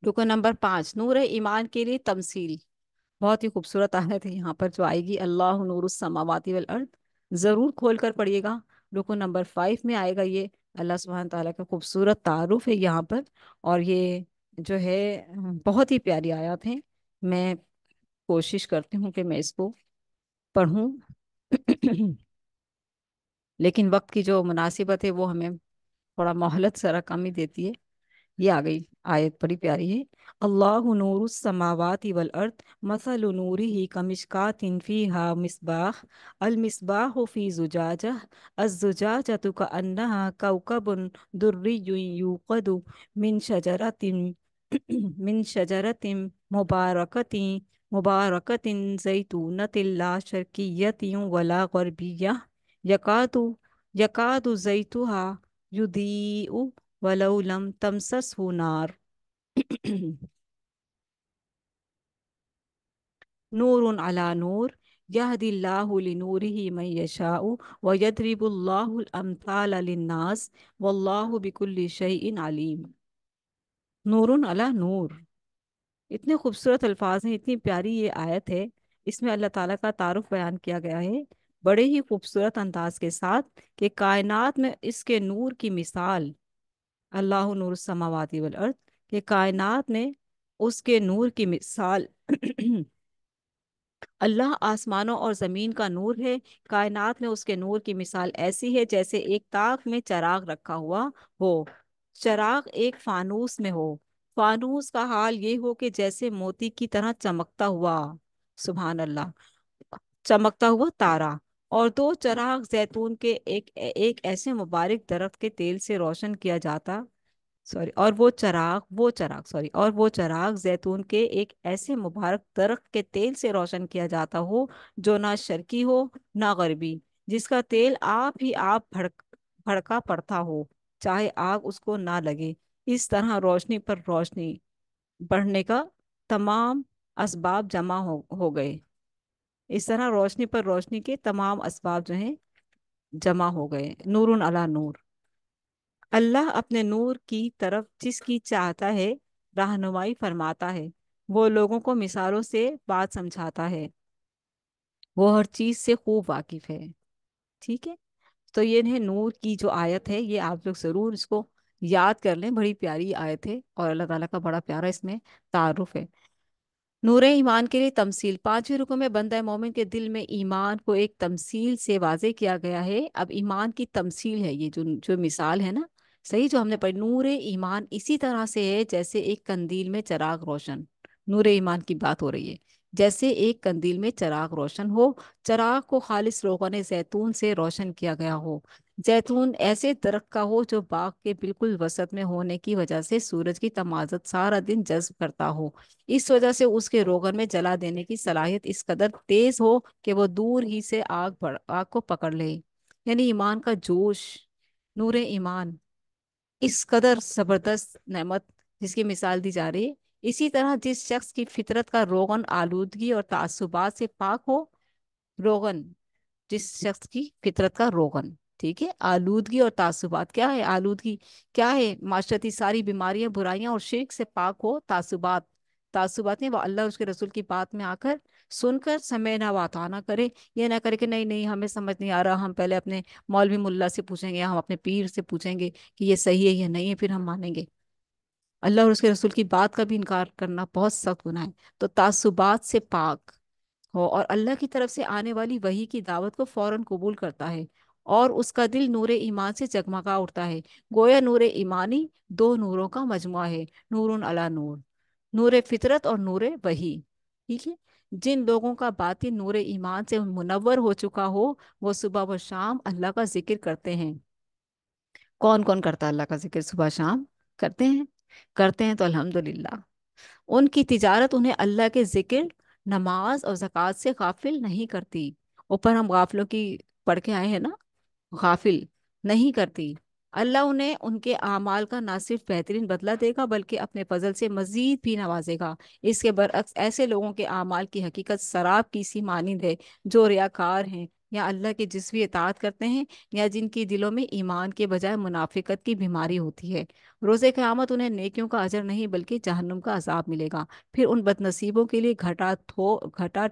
رکن نمبر 5، نور ایمان کے لیے تمثیل، بہت ہی خوبصورت آیت ہے یہاں پر جو آئے گی، اللہ نور السماوات والارض، ضرور کھول کر پڑھیے گا۔ رکن نمبر 5 میں آئے گا یہ، اللہ سبحانہ تعالیٰ کا خوبصورت تعارف ہے یہاں پر، اور یہ جو ہے بہت ہی پیاری آیات ہیں۔ میں کوشش کرتی ہوں کہ میں اس کو پڑھوں لیکن وقت کی جو مناسبت ہے وہ ہمیں تھوڑا مہلت ذرا کم ہی دیتی ہے۔ یہ آ گئی آیت، بڑی پیاری ہے۔ اللہ نور السماوات والارض مثل نورہ کمشکات فیہا مصباح، المصباح فی زجاجہ، الزجاجۃ کأنہا کوکب دری یوقد من شجرۃ من شجرۃ مبارکۃ مبارکۃ زیتونۃ لا شرقیۃ ولا غربیہ، یکاد یکاد زیتها یضیء ولو لم تمسسه نار نور علی نور یهدی اللہ لنورہ من یشاء ویضرب اللہ الامثال للناس واللہ بکل شیء علیم۔ نور علی نور، اتنے خوبصورت الفاظ ہیں، اتنی پیاری یہ آیت ہے، اس میں اللہ تعالیٰ کا تعارف بیان کیا گیا ہے بڑے ہی خوبصورت انداز کے ساتھ، کہ کائنات میں اس کے نور کی مثال، اللہ نور السماوات والارض، کہ کائنات میں اس کے نور کی مثال اللہ آسمانوں اور زمین کا نور ہے، کائنات میں اس کے نور کی مثال ایسی ہے جیسے ایک طاق میں چراغ رکھا ہوا ہو، چراغ ایک فانوس میں ہو، فانوس کا حال یہ ہو کہ جیسے موتی کی طرح چمکتا ہوا، سبحان اللہ، چمکتا ہوا تارا، اور دو چراغ زیتون کے ایک ایسے مبارک درخت کے تیل سے روشن کیا جاتا، سوری، اور وہ چراغ زیتون کے ایک ایسے مبارک درخت کے تیل سے روشن کیا جاتا ہو جو نہ شرقی ہو نہ غربی، جس کا تیل آپ ہی آپ بھڑکا پڑتا ہو، چاہے آگ اس کو نہ لگے۔ اس طرح روشنی پر روشنی بڑھنے کا تمام اسباب جمع ہو گئے، اس طرح روشنی پر روشنی کے تمام اسباب جو ہیں جمع ہو گئے، نور علی نور۔ اللہ اپنے نور کی طرف جس کی چاہتا ہے رہنمائی فرماتا ہے، وہ لوگوں کو مثالوں سے بات سمجھاتا ہے، وہ ہر چیز سے خوب واقف ہے۔ ٹھیک ہے، تو یہ ہے نور کی جو آیت ہے، یہ آپ لوگ ضرور اس کو یاد کر لیں، بڑی پیاری آیت ہے اور اللہ تعالیٰ کا بڑا پیارا اس میں تعارف ہے۔ نور ایمان کے لیے تمثیل، پانچویں رکو میں بندہ مومن کے دل میں ایمان کو ایک تمثیل سے واضح کیا گیا ہے۔ اب ایمان کی تمثیل ہے یہ جو جو مثال ہے نا، صحیح جو ہم نے پڑھی، نور ایمان اسی طرح سے ہے جیسے ایک قندیل میں چراغ روشن، نور ایمان کی بات ہو رہی ہے، جیسے ایک قندیل میں چراغ روشن ہو، چراغ کو خالص روغن زیتون سے روشن کیا گیا ہو، زیتون ایسے درخت کا ہو جو باغ کے بالکل وسط میں ہونے کی وجہ سے سورج کی تمازت سارا دن جذب کرتا ہو، اس وجہ سے اس کے روغن میں جلا دینے کی صلاحیت اس قدر تیز ہو کہ وہ دور ہی سے آگ کو پکڑ لے، یعنی ایمان کا جوش، نور ایمان اس قدر زبردست نعمت جس کی مثال دی جا رہی ہے۔ اسی طرح جس شخص کی فطرت کا روغن آلودگی اور تعصبات سے پاک ہو، روغن، جس شخص کی فطرت کا روغن، ٹھیک ہے، آلودگی اور تعصبات کیا ہے؟ آلودگی کیا ہے؟ معاشرتی ساری بیماریاں، برائیاں اور شرک سے پاک ہو، تعصبات، تعصبات نہیں، وہ اللہ اور اس کے رسول کی بات میں آ کر سن کر سمے نہ واتا نہ کرے، یہ نہ کرے کہ نہیں نہیں ہمیں سمجھ نہیں آ رہا، ہم پہلے اپنے مولوی ملا سے پوچھیں گے، ہم اپنے پیر سے پوچھیں گے کہ یہ صحیح ہے یا نہیں ہے، پھر ہم مانیں گے۔ اللہ اور اس کے رسول کی بات کا بھی انکار کرنا بہت سخت گناہ ہے۔ تو تعصبات سے پاک ہو اور اللہ کی طرف سے آنے والی وحی کی دعوت کو فوراً قبول کرتا ہے، اور اس کا دل نور ایمان سے جگمگا اٹھتا ہے، گویا نور ایمانی دو نوروں کا مجموعہ ہے، نور علی نور، نور فطرت اور نور وحی، ٹھیک ہے۔ جن لوگوں کا باطن نور ایمان سے منور ہو چکا ہو، وہ صبح و شام اللہ کا ذکر کرتے ہیں۔ کون کون کرتا ہے اللہ کا ذکر صبح شام؟ کرتے ہیں، کرتے ہیں تو الحمدللہ۔ ان کی تجارت انہیں اللہ کے ذکر، نماز اور زکوٰۃ سے غافل نہیں کرتی، اوپر ہم غافلوں کی پڑھ کے آئے ہیں نا، غافل نہیں کرتی۔ اللہ انہیں ان کے اعمال کا نہ صرف بہترین بدلہ دے گا بلکہ اپنے فضل سے مزید بھی نوازے گا۔ اس کے برعکس ایسے لوگوں کے اعمال کی حقیقت سراب کی سی مانند ہے، جو ریاکار ہیں یا اللہ کے جزوی اطاعت کرتے ہیں، یا جن کی دلوں میں ایمان کے بجائے منافقت کی بیماری ہوتی ہے۔ روز قیامت انہیں نیکیوں کا اجر نہیں بلکہ جہنم کا عذاب ملے گا۔ پھر ان بد نصیبوں کے لیے گھٹا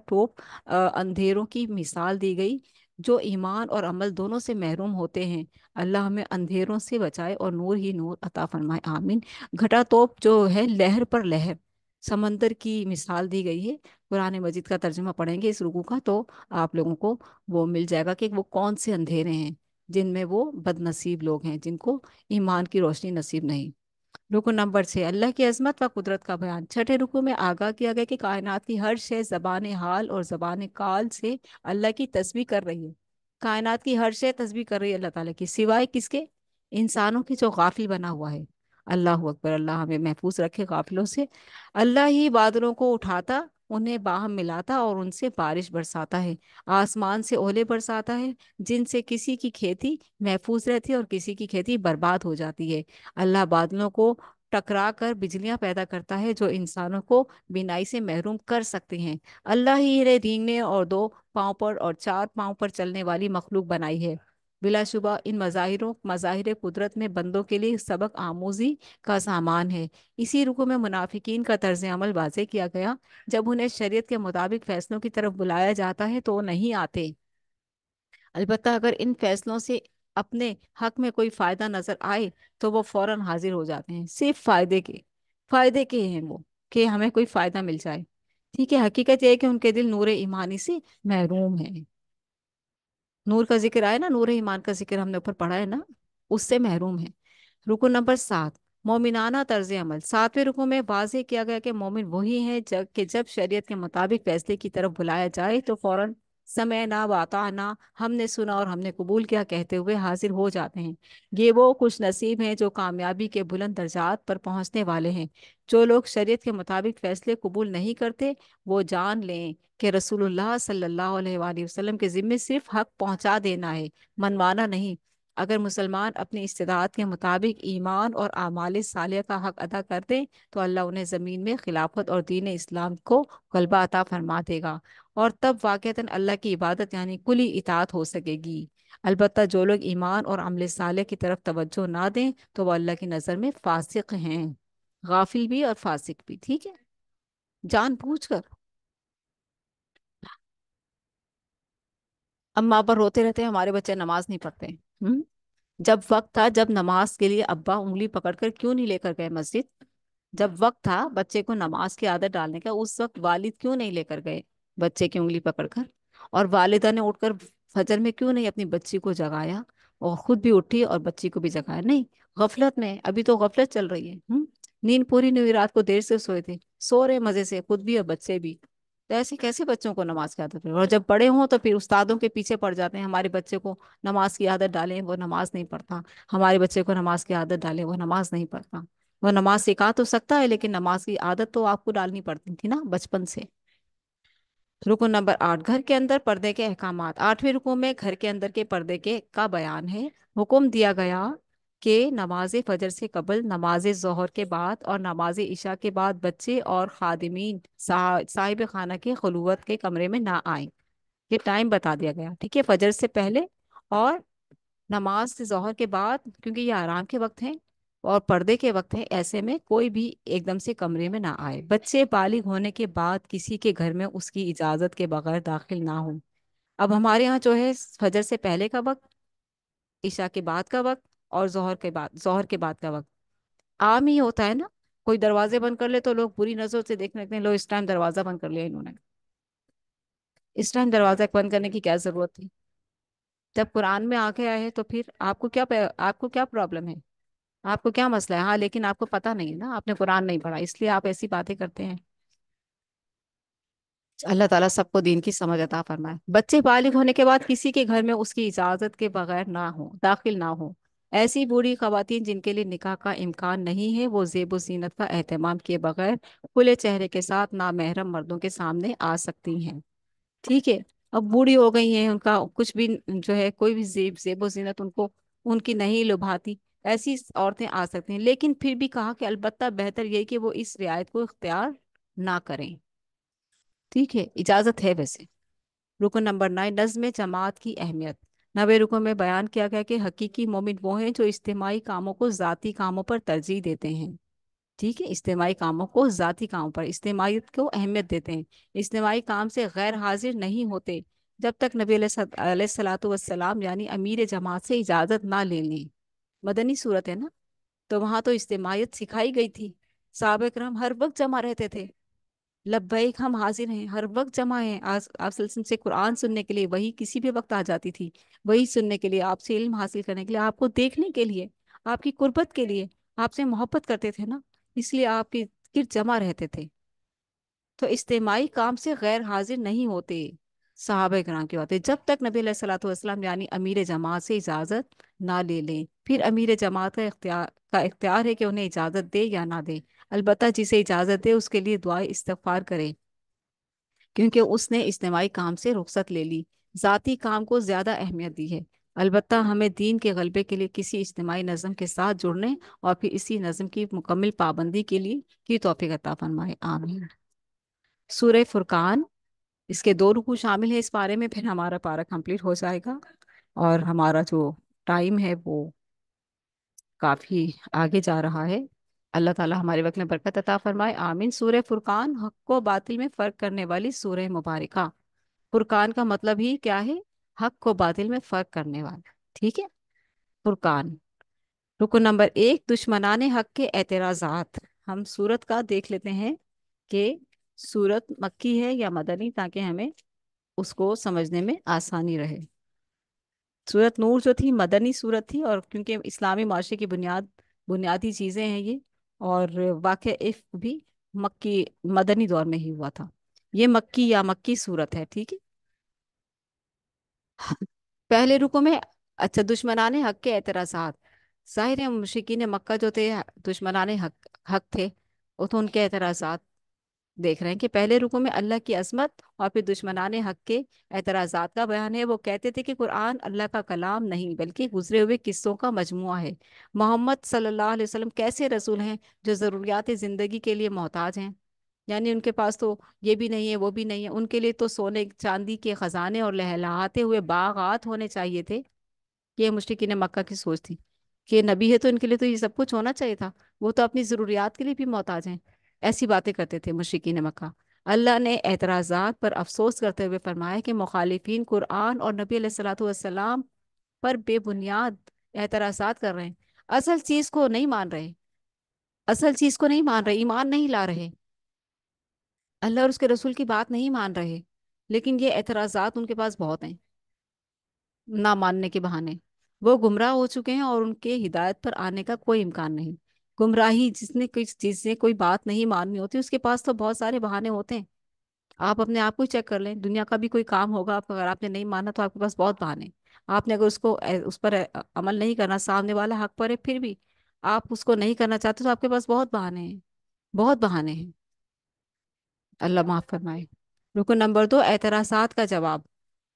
ٹوپ اندھیروں کی مثال دی گئی، جو ایمان اور عمل دونوں سے محروم ہوتے ہیں۔ اللہ ہمیں اندھیروں سے بچائے اور نور ہی نور عطا فرمائے، آمین۔ گھٹا توپ جو ہے لہر پر لہر، سمندر کی مثال دی گئی ہے۔ قرآن مجید کا ترجمہ پڑھیں گے اس رکوع کا تو آپ لوگوں کو وہ مل جائے گا کہ وہ کون سے اندھیرے ہیں جن میں وہ بد نصیب لوگ ہیں جن کو ایمان کی روشنی نصیب نہیں۔ رکو نمبر 6، اللہ کی عظمت و قدرت کا بیان۔ چھٹے رکو میں آگاہ کیا گیا کہ کائنات کی ہر شے زبان حال اور زبان کال سے اللہ کی تسبیح کر رہی ہے۔ کائنات کی ہر شے تسبیح کر رہی ہے اللہ تعالیٰ کی، سوائے کس کے؟ انسانوں کی جو غافل بنا ہوا ہے۔ اللہ اکبر، اللہ ہمیں محفوظ رکھے غافلوں سے۔ اللہ ہی بادلوں کو اٹھاتا، انہیں باہم ملاتا اور ان سے بارش برساتا ہے، آسمان سے اولے برساتا ہے، جن سے کسی کی کھیتی محفوظ رہتی ہے اور کسی کی کھیتی برباد ہو جاتی ہے۔ اللہ بادلوں کو ٹکرا کر بجلیاں پیدا کرتا ہے جو انسانوں کو بینائی سے محروم کر سکتے ہیں۔ اللہ ہی انہیں رینگنے اور دو پاؤں پر اور چار پاؤں پر چلنے والی مخلوق بنائی ہے۔ بلا شبہ ان مظاہر قدرت میں بندوں کے لیے سبق آموزی کا سامان ہے۔ اسی رکوع میں منافقین کا طرز عمل واضح کیا گیا، جب انہیں شریعت کے مطابق فیصلوں کی طرف بلایا جاتا ہے تو وہ نہیں آتے، البتہ اگر ان فیصلوں سے اپنے حق میں کوئی فائدہ نظر آئے تو وہ فوراً حاضر ہو جاتے ہیں، صرف فائدے کے ہیں وہ، کہ ہمیں کوئی فائدہ مل جائے، ٹھیک ہے۔ حقیقت یہ ہے کہ ان کے دل نور ایمانی سے محروم ہیں۔ نور کا ذکر آیا نا، نور ایمان کا ذکر ہم نے اوپر پڑھا ہے نا، اس سے محروم ہے۔ رکو نمبر 7، مومنانہ طرز عمل۔ ساتویں رکو میں واضح کیا گیا کہ مومن وہی ہیں کہ جب شریعت کے مطابق فیصلے کی طرف بلایا جائے تو فوراً سمعنا واطعنا، ہم نے سنا اور ہم نے قبول کیا کہتے ہوئے حاضر ہو جاتے ہیں۔ یہ وہ خوش نصیب ہیں جو کامیابی کے بلند درجات پر پہنچنے والے ہیں۔ جو لوگ شریعت کے مطابق فیصلے قبول نہیں کرتے، وہ جان لیں کہ رسول اللہ صلی اللہ علیہ وآلہ وسلم کے ذمے صرف حق پہنچا دینا ہے، منوانا نہیں۔ اگر مسلمان اپنی استطاعت کے مطابق ایمان اور اعمال صالحہ کا حق ادا کر دیں تو اللہ انہیں زمین میں خلافت اور دین اسلام کو غلبہ عطا فرما دے گا، اور تب واقعتاً اللہ کی عبادت یعنی کلی اطاعت ہو سکے گی۔ البتہ جو لوگ ایمان اور عمل صالح کی طرف توجہ نہ دیں تو وہ اللہ کی نظر میں فاسق ہیں، غافل بھی اور فاسق بھی، ٹھیک ہے، جان بوجھ کر۔ اما ابا روتے رہتے ہیں ہمارے بچے نماز نہیں پڑھتے، جب وقت تھا، جب نماز کے لیے ابا انگلی پکڑ کر کیوں نہیں لے کر گئے مسجد؟ جب وقت تھا بچے کو نماز کی عادت ڈالنے کا، اس وقت والد کیوں نہیں لے کر گئے بچے کی انگلی پکڑ کر؟ اور والدہ نے اٹھ کر فجر میں کیوں نہیں اپنی بچی کو جگایا، اور خود بھی اٹھی اور بچی کو بھی جگایا؟ نہیں، غفلت میں، ابھی تو غفلت چل رہی ہے، نیند پوری نہیں ہوئی، رات کو دیر سے سوئے تھے، سو رہے مزے سے خود بھی اور بچے بھی، تو ایسے کیسے بچوں کو نماز کی عادت ہے؟ اور جب بڑے ہوں تو پھر استادوں کے پیچھے پڑ جاتے ہیں، ہمارے بچے کو نماز کی عادت ڈالیں وہ نماز نہیں پڑھتا، ہمارے بچے کو نماز کی عادت ڈالیں وہ نماز نہیں پڑھتا۔ وہ نماز سکھا تو سکتا ہے لیکن نماز کی عادت تو آپ کو ڈالنی پڑتی تھی نا بچپن سے۔ رکن نمبر 8، گھر کے اندر پردے کے احکامات۔ 8ویں رکن میں گھر کے اندر کے پردے کے کا بیان ہے۔ حکم دیا گیا کہ نماز فجر سے قبل، نماز ظہر کے بعد اور نماز عشاء کے بعد بچے اور خادمین صاحب خانہ کے خلوت کے کمرے میں نہ آئیں۔ یہ ٹائم بتا دیا گیا، ٹھیک ہے، فجر سے پہلے اور نماز ظہر کے بعد، کیونکہ یہ آرام کے وقت ہیں اور پردے کے وقت ہیں، ایسے میں کوئی بھی ایک دم سے کمرے میں نہ آئے۔ بچے بالغ ہونے کے بعد کسی کے گھر میں اس کی اجازت کے بغیر داخل نہ ہوں۔ اب ہمارے یہاں جو ہے فجر سے پہلے کا وقت، عشاء کے بعد کا وقت اور ظہر کے بعد کا وقت عام ہی ہوتا ہے نا، کوئی دروازے بند کر لے تو لوگ بری نظر سے دیکھنے لگتے ہیں، لو اس ٹائم دروازہ بند کر لیا انہوں نے، اس ٹائم دروازہ بند کرنے کی کیا ضرورت تھی؟ جب قرآن میں آ کے آئے ہیں تو پھر آپ کو کیا پرابلم ہے؟ آپ کو کیا مسئلہ ہے؟ ہاں لیکن آپ کو پتہ نہیں ہے نا، آپ نے قرآن نہیں پڑھا اس لیے آپ ایسی باتیں کرتے ہیں۔ اللہ تعالیٰ سب کو دین کی سمجھ عطا فرمائے۔ بچے بالغ ہونے کے بعد کسی کے گھر میں اس کی اجازت کے بغیر نہ ہو، داخل نہ ہو۔ ایسی بوڑھی خواتین جن کے لیے نکاح کا امکان نہیں ہے، وہ زیب و زینت کا اہتمام کیے بغیر کھلے چہرے کے ساتھ نامحرم مردوں کے سامنے آ سکتی ہیں، ٹھیک ہے۔ اب بوڑھی ہو گئی ہیں، ان کا کچھ بھی جو ہے کوئی بھی زیب و زینت ان کو، ان کی نہیں لبھاتی، ایسی عورتیں آ سکتی ہیں، لیکن پھر بھی کہا کہ البتہ بہتر یہ کہ وہ اس رعایت کو اختیار نہ کریں، ٹھیک ہے، اجازت ہے ویسے۔ رکن نمبر 9، نظم جماعت کی اہمیت۔ 9ویں رکن میں بیان کیا گیا کہ حقیقی مومن وہ ہیں جو اجتماعی کاموں کو ذاتی کاموں پر ترجیح دیتے ہیں، ٹھیک ہے، اجتماعی کاموں کو ذاتی کاموں پر، اجتماعیت کو اہمیت دیتے ہیں، اجتماعی کام سے غیر حاضر نہیں ہوتے جب تک نبی علیہ الصلوۃ والسلام یعنی امیر جماعت سے اجازت نہ لے لیں۔ مدنی صورت ہے نا، تو وہاں تو اجتماعیت سکھائی گئی تھی، صحابہ کرام ہر وقت جمع رہتے تھے، لبیک ہم حاضر ہیں، ہر وقت جمع ہیں، آپ صلی اللہ علیہ وسلم سے قرآن سننے کے لیے، وہی کسی بھی وقت آ جاتی تھی، وہی سننے کے لیے، آپ سے علم حاصل کرنے کے لیے، آپ کو دیکھنے کے لیے، آپ کی قربت کے لیے، آپ سے محبت کرتے تھے نا، اس لیے آپ کے گرد جمع رہتے تھے، تو اجتماعی کام سے غیر حاضر نہیں ہوتے صحابہ کرام کی باتیں، جب تک نبی علیہ الصلوۃ والسلام یعنی امیر جماعت سے اجازت نہ لے لیں۔ پھر امیر جماعت کا اختیار ہے کہ انہیں اجازت دے یا نہ دے، البتہ جسے اجازت دے اس کے لیے دعائے استغفار کرے، کیونکہ اس نے اجتماعی کام سے رخصت لے لی، ذاتی کام کو زیادہ اہمیت دی ہے۔ البتہ ہمیں دین کے غلبے کے لیے کسی اجتماعی نظم کے ساتھ جڑنے اور پھر اسی نظم کی مکمل پابندی کے لیے کی توفیق عطا فرمائے، آمین۔ سورہ فرقان، اس کے 2 رکوع شامل ہیں اس پارے میں، پھر ہمارا پارہ کمپلیٹ ہو جائے گا، اور ہمارا جو ٹائم ہے وہ کافی آگے جا رہا ہے۔ اللہ تعالی ہمارے وقت میں برکت عطا فرمائے، آمین۔ سورہ فرقان، حق و باطل میں فرق کرنے والی سورہ مبارکہ۔ فرقان کا مطلب ہی کیا ہے؟ حق و باطل میں فرق کرنے والا، ٹھیک ہے، فرقان۔ رکن نمبر 1، دشمنان حق کے اعتراضات۔ ہم سورت کا دیکھ لیتے ہیں کہ سورت مکی ہے یا مدنی، تاکہ ہمیں اس کو سمجھنے میں آسانی رہے۔ سورت نور جو تھی مدنی سورت تھی، اور کیونکہ اسلامی معاشرے کی بنیادی چیزیں ہیں یہ، اور واقع عفق بھی مکی مدنی دور میں ہی ہوا تھا، یہ مکی یا مکی سورت ہے، ٹھیک ہے۔ پہلے رکو میں، اچھا، دشمنان حق کے اعتراضات۔ ظاہر ہے مشرکین مکہ جو تھے دشمنان حق تھے، وہ تو ان کے اعتراضات देख रहे हैं कि पहले रुकू में अल्लाह की अजमत और फिर दुश्मनान हक के एतराज़ात का बयान है। वो कहते थे कि कुरान अल्लाह का कलाम नहीं बल्कि गुजरे हुए किस्सों का मजमुआ है। मोहम्मद सल्लल्लाहु अलैहि वसल्लम कैसे रसूल हैं जो ज़रूरियात ज़िंदगी के लिए मोहताज हैं। यानी उनके पास तो ये भी नहीं है वो भी नहीं है, उनके लिए तो सोने चांदी के खजाने और लहलहाते हुए बागात होने चाहिए थे। ये मुशरिकीन मक्का की सोच थी कि नबी है तो इनके लिए तो ये सब कुछ होना चाहिए था। वो तो अपनी ज़रूरियात के लिए भी मोहताज हैं। ऐसी बातें करते थे मुशरिकीन मक्का। अल्लाह ने एतराज़ात पर अफसोस करते हुए फरमाया कि मुखालिफिन कुरान और नबी अलैहिस्सलातु वस्सलाम पर बेबुनियाद एतराज़ात कर रहे हैं। असल चीज़ को नहीं मान रहे। असल चीज़ को नहीं मान रहे, ईमान नहीं ला रहे, अल्लाह और उसके रसूल की बात नहीं मान रहे। लेकिन ये एतराज़ात उनके पास बहुत हैं ना मानने के बहाने। वो गुमराह हो चुके हैं और उनके हिदायत पर आने का कोई इम्कान नहीं। गुमराही जिसने कोई चीज़ से कोई बात नहीं माननी होती उसके पास तो बहुत सारे बहाने होते हैं। आप अपने आप को ही चेक कर लें, दुनिया का भी कोई काम होगा आप अगर आपने नहीं माना तो आपके पास बहुत बहाने। आपने अगर उस पर अमल नहीं करना, सामने वाला हक पर है फिर भी आप उसको नहीं करना चाहते तो आपके पास बहुत बहाने हैं। बहुत बहाने हैं। अल्लाह माफ फरमाए। रुकन नंबर 2, एतराज़ात का जवाब।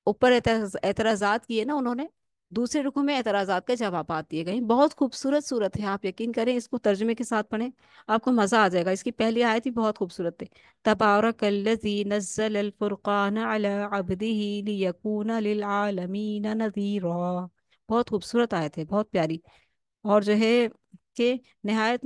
ऊपर एतराज़ात किए ना उन्होंने, दूसरे रुकू में एतराज़ात के जवाबात दिए गए। बहुत खूबसूरत सूरत है, आप यकीन करें इसको तर्जुमे के साथ पढ़ें आपको मज़ा आ जाएगा। इसकी पहली आयत ही बहुत खूबसूरत है। तबारकल्लज़ी नज़्ज़लल फ़ुरक़ान अला अब्दिही लियकून लिलआलमीन नज़ीरा। बहुत खूबसूरत आयत है, बहुत प्यारी। और जो है कि नहायत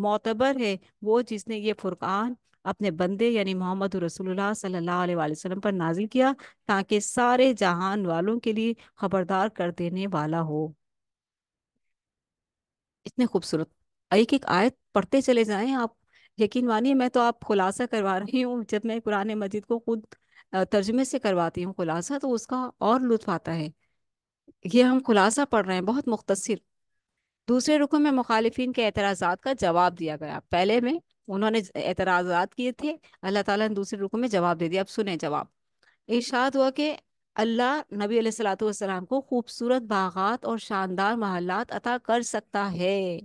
मोतबर है वो जिसने ये फुरकान अपने बंदे यानी मोहम्मद रसूलुल्लाह सल्लल्लाहु अलैहि वसल्लम पर नाजिल किया ताकि सारे जहान वालों के लिए खबरदार कर देने वाला हो। इतने खूबसूरत एक एक आयत पढ़ते चले जाएं आप। यकीन मानिए मैं तो आप खुलासा करवा रही हूँ, जब मैं कुरान मजीद को खुद तर्जुमे से करवाती हूँ खुलासा तो उसका और लुत्फ आता है। ये हम खुलासा पढ़ रहे हैं बहुत मुख्तसर। दूसरे रुकू में मुखालिफिन के एतराज़ात का जवाब दिया गया। पहले में उन्होंने एतराज़ात किए थे, अल्लाह ताला ने दूसरे रुकू में जवाब दे दिया। अब सुने जवाब। इरशाद हुआ कि अल्लाह नबी अलैहिस्सलातु वस्सलाम को खूबसूरत बागात और शानदार महलात अता कर सकता है।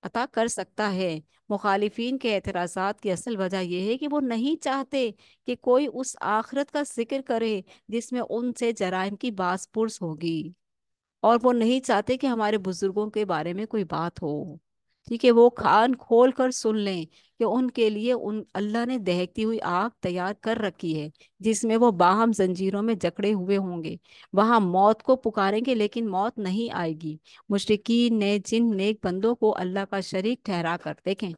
अता कर सकता है। मुखालिफिन के एतराज़ात की असल वजह यह है कि वो नहीं चाहते कि कोई उस आखिरत का जिक्र करे जिसमें उनसे जराइम की बास पुर्स होगी। और वो नहीं चाहते कि हमारे बुजुर्गों के बारे में कोई बात हो। ठीक है, वो कान खोल कर सुन लें कि उनके लिए उन अल्लाह ने दहकती हुई आग तैयार कर रखी है जिसमें वो बाहम जंजीरों में जकड़े हुए होंगे। वहां मौत को पुकारेंगे लेकिन मौत नहीं आएगी। मुशरिकीन ने जिन नेक बंदों को अल्लाह का शरीक ठहरा कर, देखें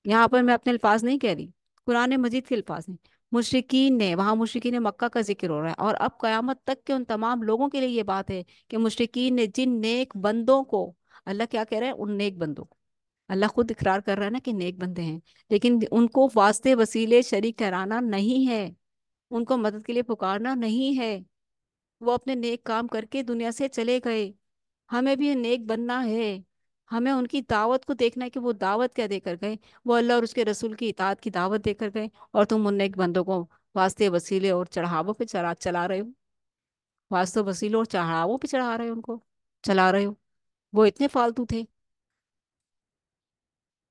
यहाँ पर मैं अपने अल्फाज नहीं कह रही, कुरान मजीद के अल्फाज हैं। मुशरिकीन ने, वहाँ मुशरिकीन मक्का का जिक्र हो रहा है और अब कयामत तक के उन तमाम लोगों के लिए ये बात है कि मुशरिकीन ने जिन नेक बंदों को, अल्लाह क्या कह रहा है उन नेक बंदों को, अल्लाह खुद इकरार कर रहा है ना कि नेक बंदे हैं, लेकिन उनको वास्ते वसीले शरीक ठहराना नहीं है, उनको मदद के लिए पुकारना नहीं है। वो अपने नेक काम करके दुनिया से चले गए। हमें भी नेक बनना है। हमें उनकी दावत को देखना है कि वो दावत क्या देकर गए। वो अल्लाह और उसके रसूल की इताअत की दावत देकर गए और तुम उन नेक बंदों को वास्ते वसीले और चढ़ावों पे चला चला रहे हो। वास्ते वसीलों और चढ़ावों पे चढ़ा रहे हो, उनको चला रहे हो। वो इतने फालतू थे।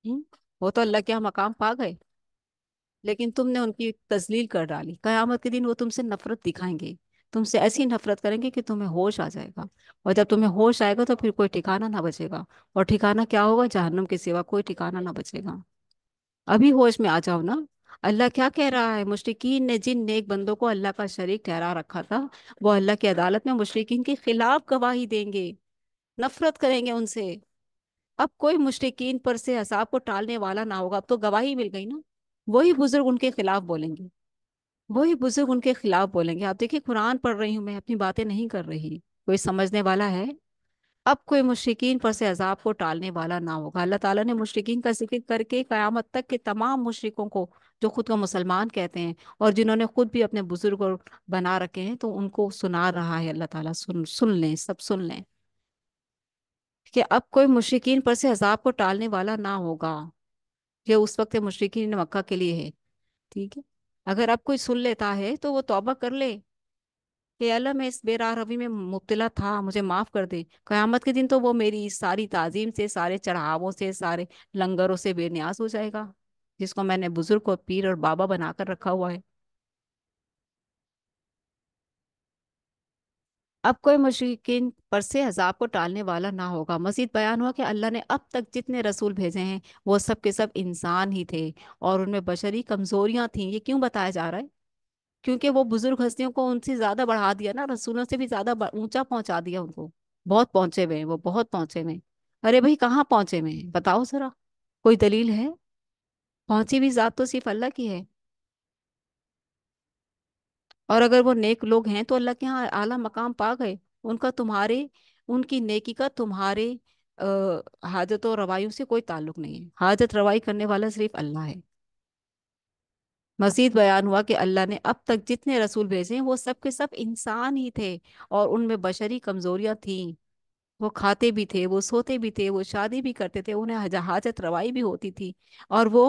हम्म? वो तो अल्लाह के यहाँ मकाम पा गए, लेकिन तुमने उनकी तजलील कर डाली। कयामत के दिन वो तुमसे नफरत दिखाएंगे, तुमसे ऐसी नफरत करेंगे कि तुम्हें होश आ जाएगा। और जब तुम्हें होश आएगा तो फिर कोई ठिकाना ना बचेगा। और ठिकाना क्या होगा? जहन्नुम के सिवा कोई ठिकाना ना बचेगा। अभी होश में आ जाओ ना। अल्लाह क्या कह रहा है? मुशरिकीन ने जिन नेक बंदों को अल्लाह का शरीक ठहरा रखा था वो अल्लाह की अदालत में मुशरिकीन के खिलाफ गवाही देंगे, नफरत करेंगे उनसे। अब कोई मुशरिकीन पर से अजाब को टालने वाला ना होगा, अब तो गवाही मिल गई ना। वही बुजुर्ग उनके खिलाफ बोलेंगे। वही बुजुर्ग उनके खिलाफ बोलेंगे। आप देखिए कुरान पढ़ रही हूँ मैं, अपनी बातें नहीं कर रही। कोई समझने वाला है? अब कोई मुशरिकीन पर से अजाब को टालने वाला ना होगा। अल्लाह ताला ने मुशरिकीन का जिक्र करके कयामत तक के तमाम मुशरिकों को, जो खुद को मुसलमान कहते हैं और जिन्होंने खुद भी अपने बुजुर्ग बना रखे हैं, तो उनको सुना रहा है अल्लाह ताला। सुन सुन लें, सब सुन लें कि अब कोई मुशरिकीन पर से अजाब को टालने वाला ना होगा। ये उस वक्त मुशरिकीन मक्का के लिए है। ठीक है, अगर अब कोई सुन लेता है तो वो तौबा कर ले कि अल्लाह मैं इस बेराह रवी में मुब्तला था, मुझे माफ कर दे। कयामत के दिन तो वो मेरी इस सारी ताजीम से, सारे चढ़ावों से, सारे लंगरों से बेनियाज हो जाएगा। جس کو میں نے بزرگ اور پیر اور بابا بنا کر رکھا ہوا ہے؟ اب کوئی مشرکین پر سے عذاب کو ٹالنے والا نہ ہوگا۔ مزید بیان ہوا کہ اللہ نے اب تک جتنے رسول بھیجے ہیں وہ سب کے سب انسان ہی تھے، اور ان میں بشری کمزوریاں تھیں۔ یہ کیوں بتایا جا رہا ہے؟ کیونکہ وہ بزرگ ہستیوں کو ان سے زیادہ بڑھا دیا نا، رسولوں سے بھی زیادہ اونچا پہنچا دیا ان کو۔ بہت پہنچے ہوئے ہیں وہ، بہت پہنچے ہوئے ہیں۔ ارے بھائی کہاں پہنچے ہوئے ہیں بتاؤ ذرا، کوئی دلیل ہے؟ پہنچی ہوئی ذات تو صرف اللہ کی ہے، اور اگر وہ نیک لوگ ہیں تو اللہ کے ہاں اعلیٰ مقام پا گئے۔ ان کا تمہارے ان کی نیکی کا تمہارے حاجت و روایوں سے کوئی تعلق نہیں ہے، حاجت روائی کرنے والا صرف اللہ ہے۔ مزید بیان ہوا کہ اللہ نے اب تک جتنے رسول بھیجے ہیں وہ سب کے سب انسان ہی تھے، اور ان میں بشری کمزوریاں تھیں۔ وہ کھاتے بھی تھے، وہ سوتے بھی تھے، وہ شادی بھی کرتے تھے، انہیں حاجت روائی بھی ہوتی تھی، اور وہ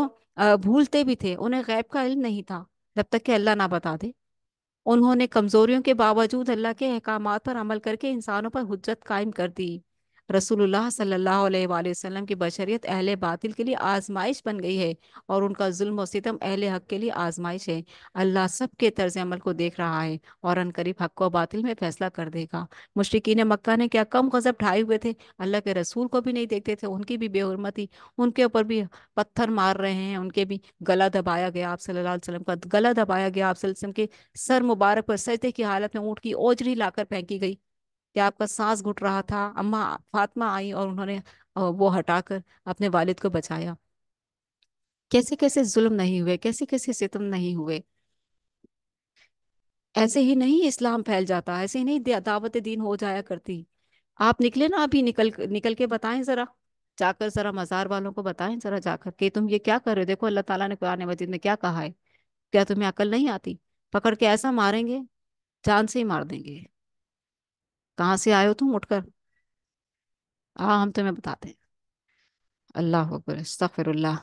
بھولتے بھی تھے، انہیں غیب کا علم نہیں تھا جب تک کہ اللہ نہ بتا دے۔ انہوں نے کمزوریوں کے باوجود اللہ کے احکامات پر عمل کر کے انسانوں پر حجت قائم کر دی۔ رسول اللہ صلی اللہ علیہ وآلہ وسلم کی بشریت اہل باطل کے لیے آزمائش بن گئی ہے، اور ان کا ظلم و ستم اہل حق کے لیے آزمائش ہے۔ اللہ سب کے طرز عمل کو دیکھ رہا ہے، اور ان قریب حق و باطل میں فیصلہ کر دے گا۔ مشرکین مکہ نے کیا کم غضب ڈھائے ہوئے تھے؟ اللہ کے رسول کو بھی نہیں دیکھتے تھے، ان کی بھی بے حرمتی، ان کے اوپر بھی پتھر مار رہے ہیں، ان کے بھی گلا دبایا گیا، آپ صلی اللہ علیہ وسلم کا گلا دبایا گیا، آپ صلی اللہ علیہ وسلم کے سر مبارک پر سجدے کی حالت میں اونٹ کی اوجری لا کر پھینکی گئی کہ آپ کا سانس گھٹ رہا تھا۔ اما فاطمہ آئی اور انہوں نے وہ ہٹا کر اپنے والد کو بچایا۔ کیسے کیسے ظلم نہیں ہوئے، کیسے کیسے ستم نہیں ہوئے۔ ایسے ہی نہیں اسلام پھیل جاتا، ایسے ہی نہیں دعوت دین ہو جایا کرتی۔ آپ نکلے نا ابھی، نکل نکل کے بتائیں ذرا، جا کر ذرا مزار والوں کو بتائیں ذرا جا کر کہ تم یہ کیا کر رہے ہو، دیکھو اللہ تعالیٰ نے قرآن مجید میں کیا کہا ہے۔ کیا تمہیں عقل نہیں آتی؟ پکڑ کے ایسا ماریں گے، جان سے ہی مار دیں گے۔ کہاں سے آئے ہو تم اٹھ کر؟ ہاں ہم تمہیں بتاتے ہیں۔ اللہ اکبر، استغفر اللہ،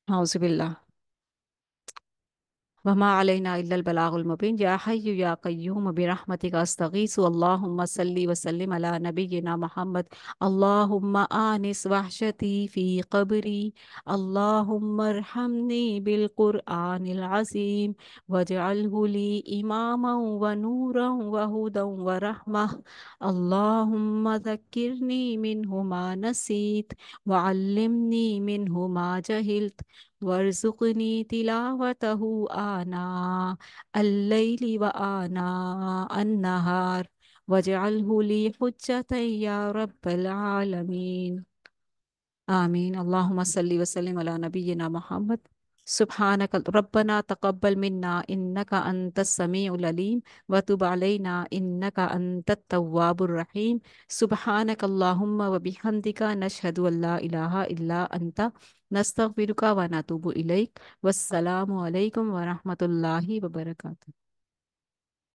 اعوذ باللہ۔ وما علینا الا البلاغ المبین۔ یا حی یا قیوم برحمتک استغیث، اللہم صلی وسلم علی نبینا محمد۔ اللہم آنس وحشتی فی قبری، اللہم ارحمنی بالقرآن العظیم، واجعلہ لی اماما ونورا وہدا ورحمہ، اللہم ذکرنی منہ ما نسیت، وعلمنی منہ ما جہلت، وارزقنی تلاوتہ آناء اللیل وآناء النہار، واجعلہ لی حجتا یا رب العالمین۔ آمین۔ اللہم صلی وسلم علی نبینا محمد۔ سبحانک ربنا تقبل منا انک انت السمیع العلیم، وتب علینا انک انت التواب الرحیم۔ سبحانک اللہم وبحمدک، نشہد ان لا الہ الا انت، نستغفرک ونتوب الیک۔ والسلام علیکم ورحمۃ اللہ وبرکاتہ۔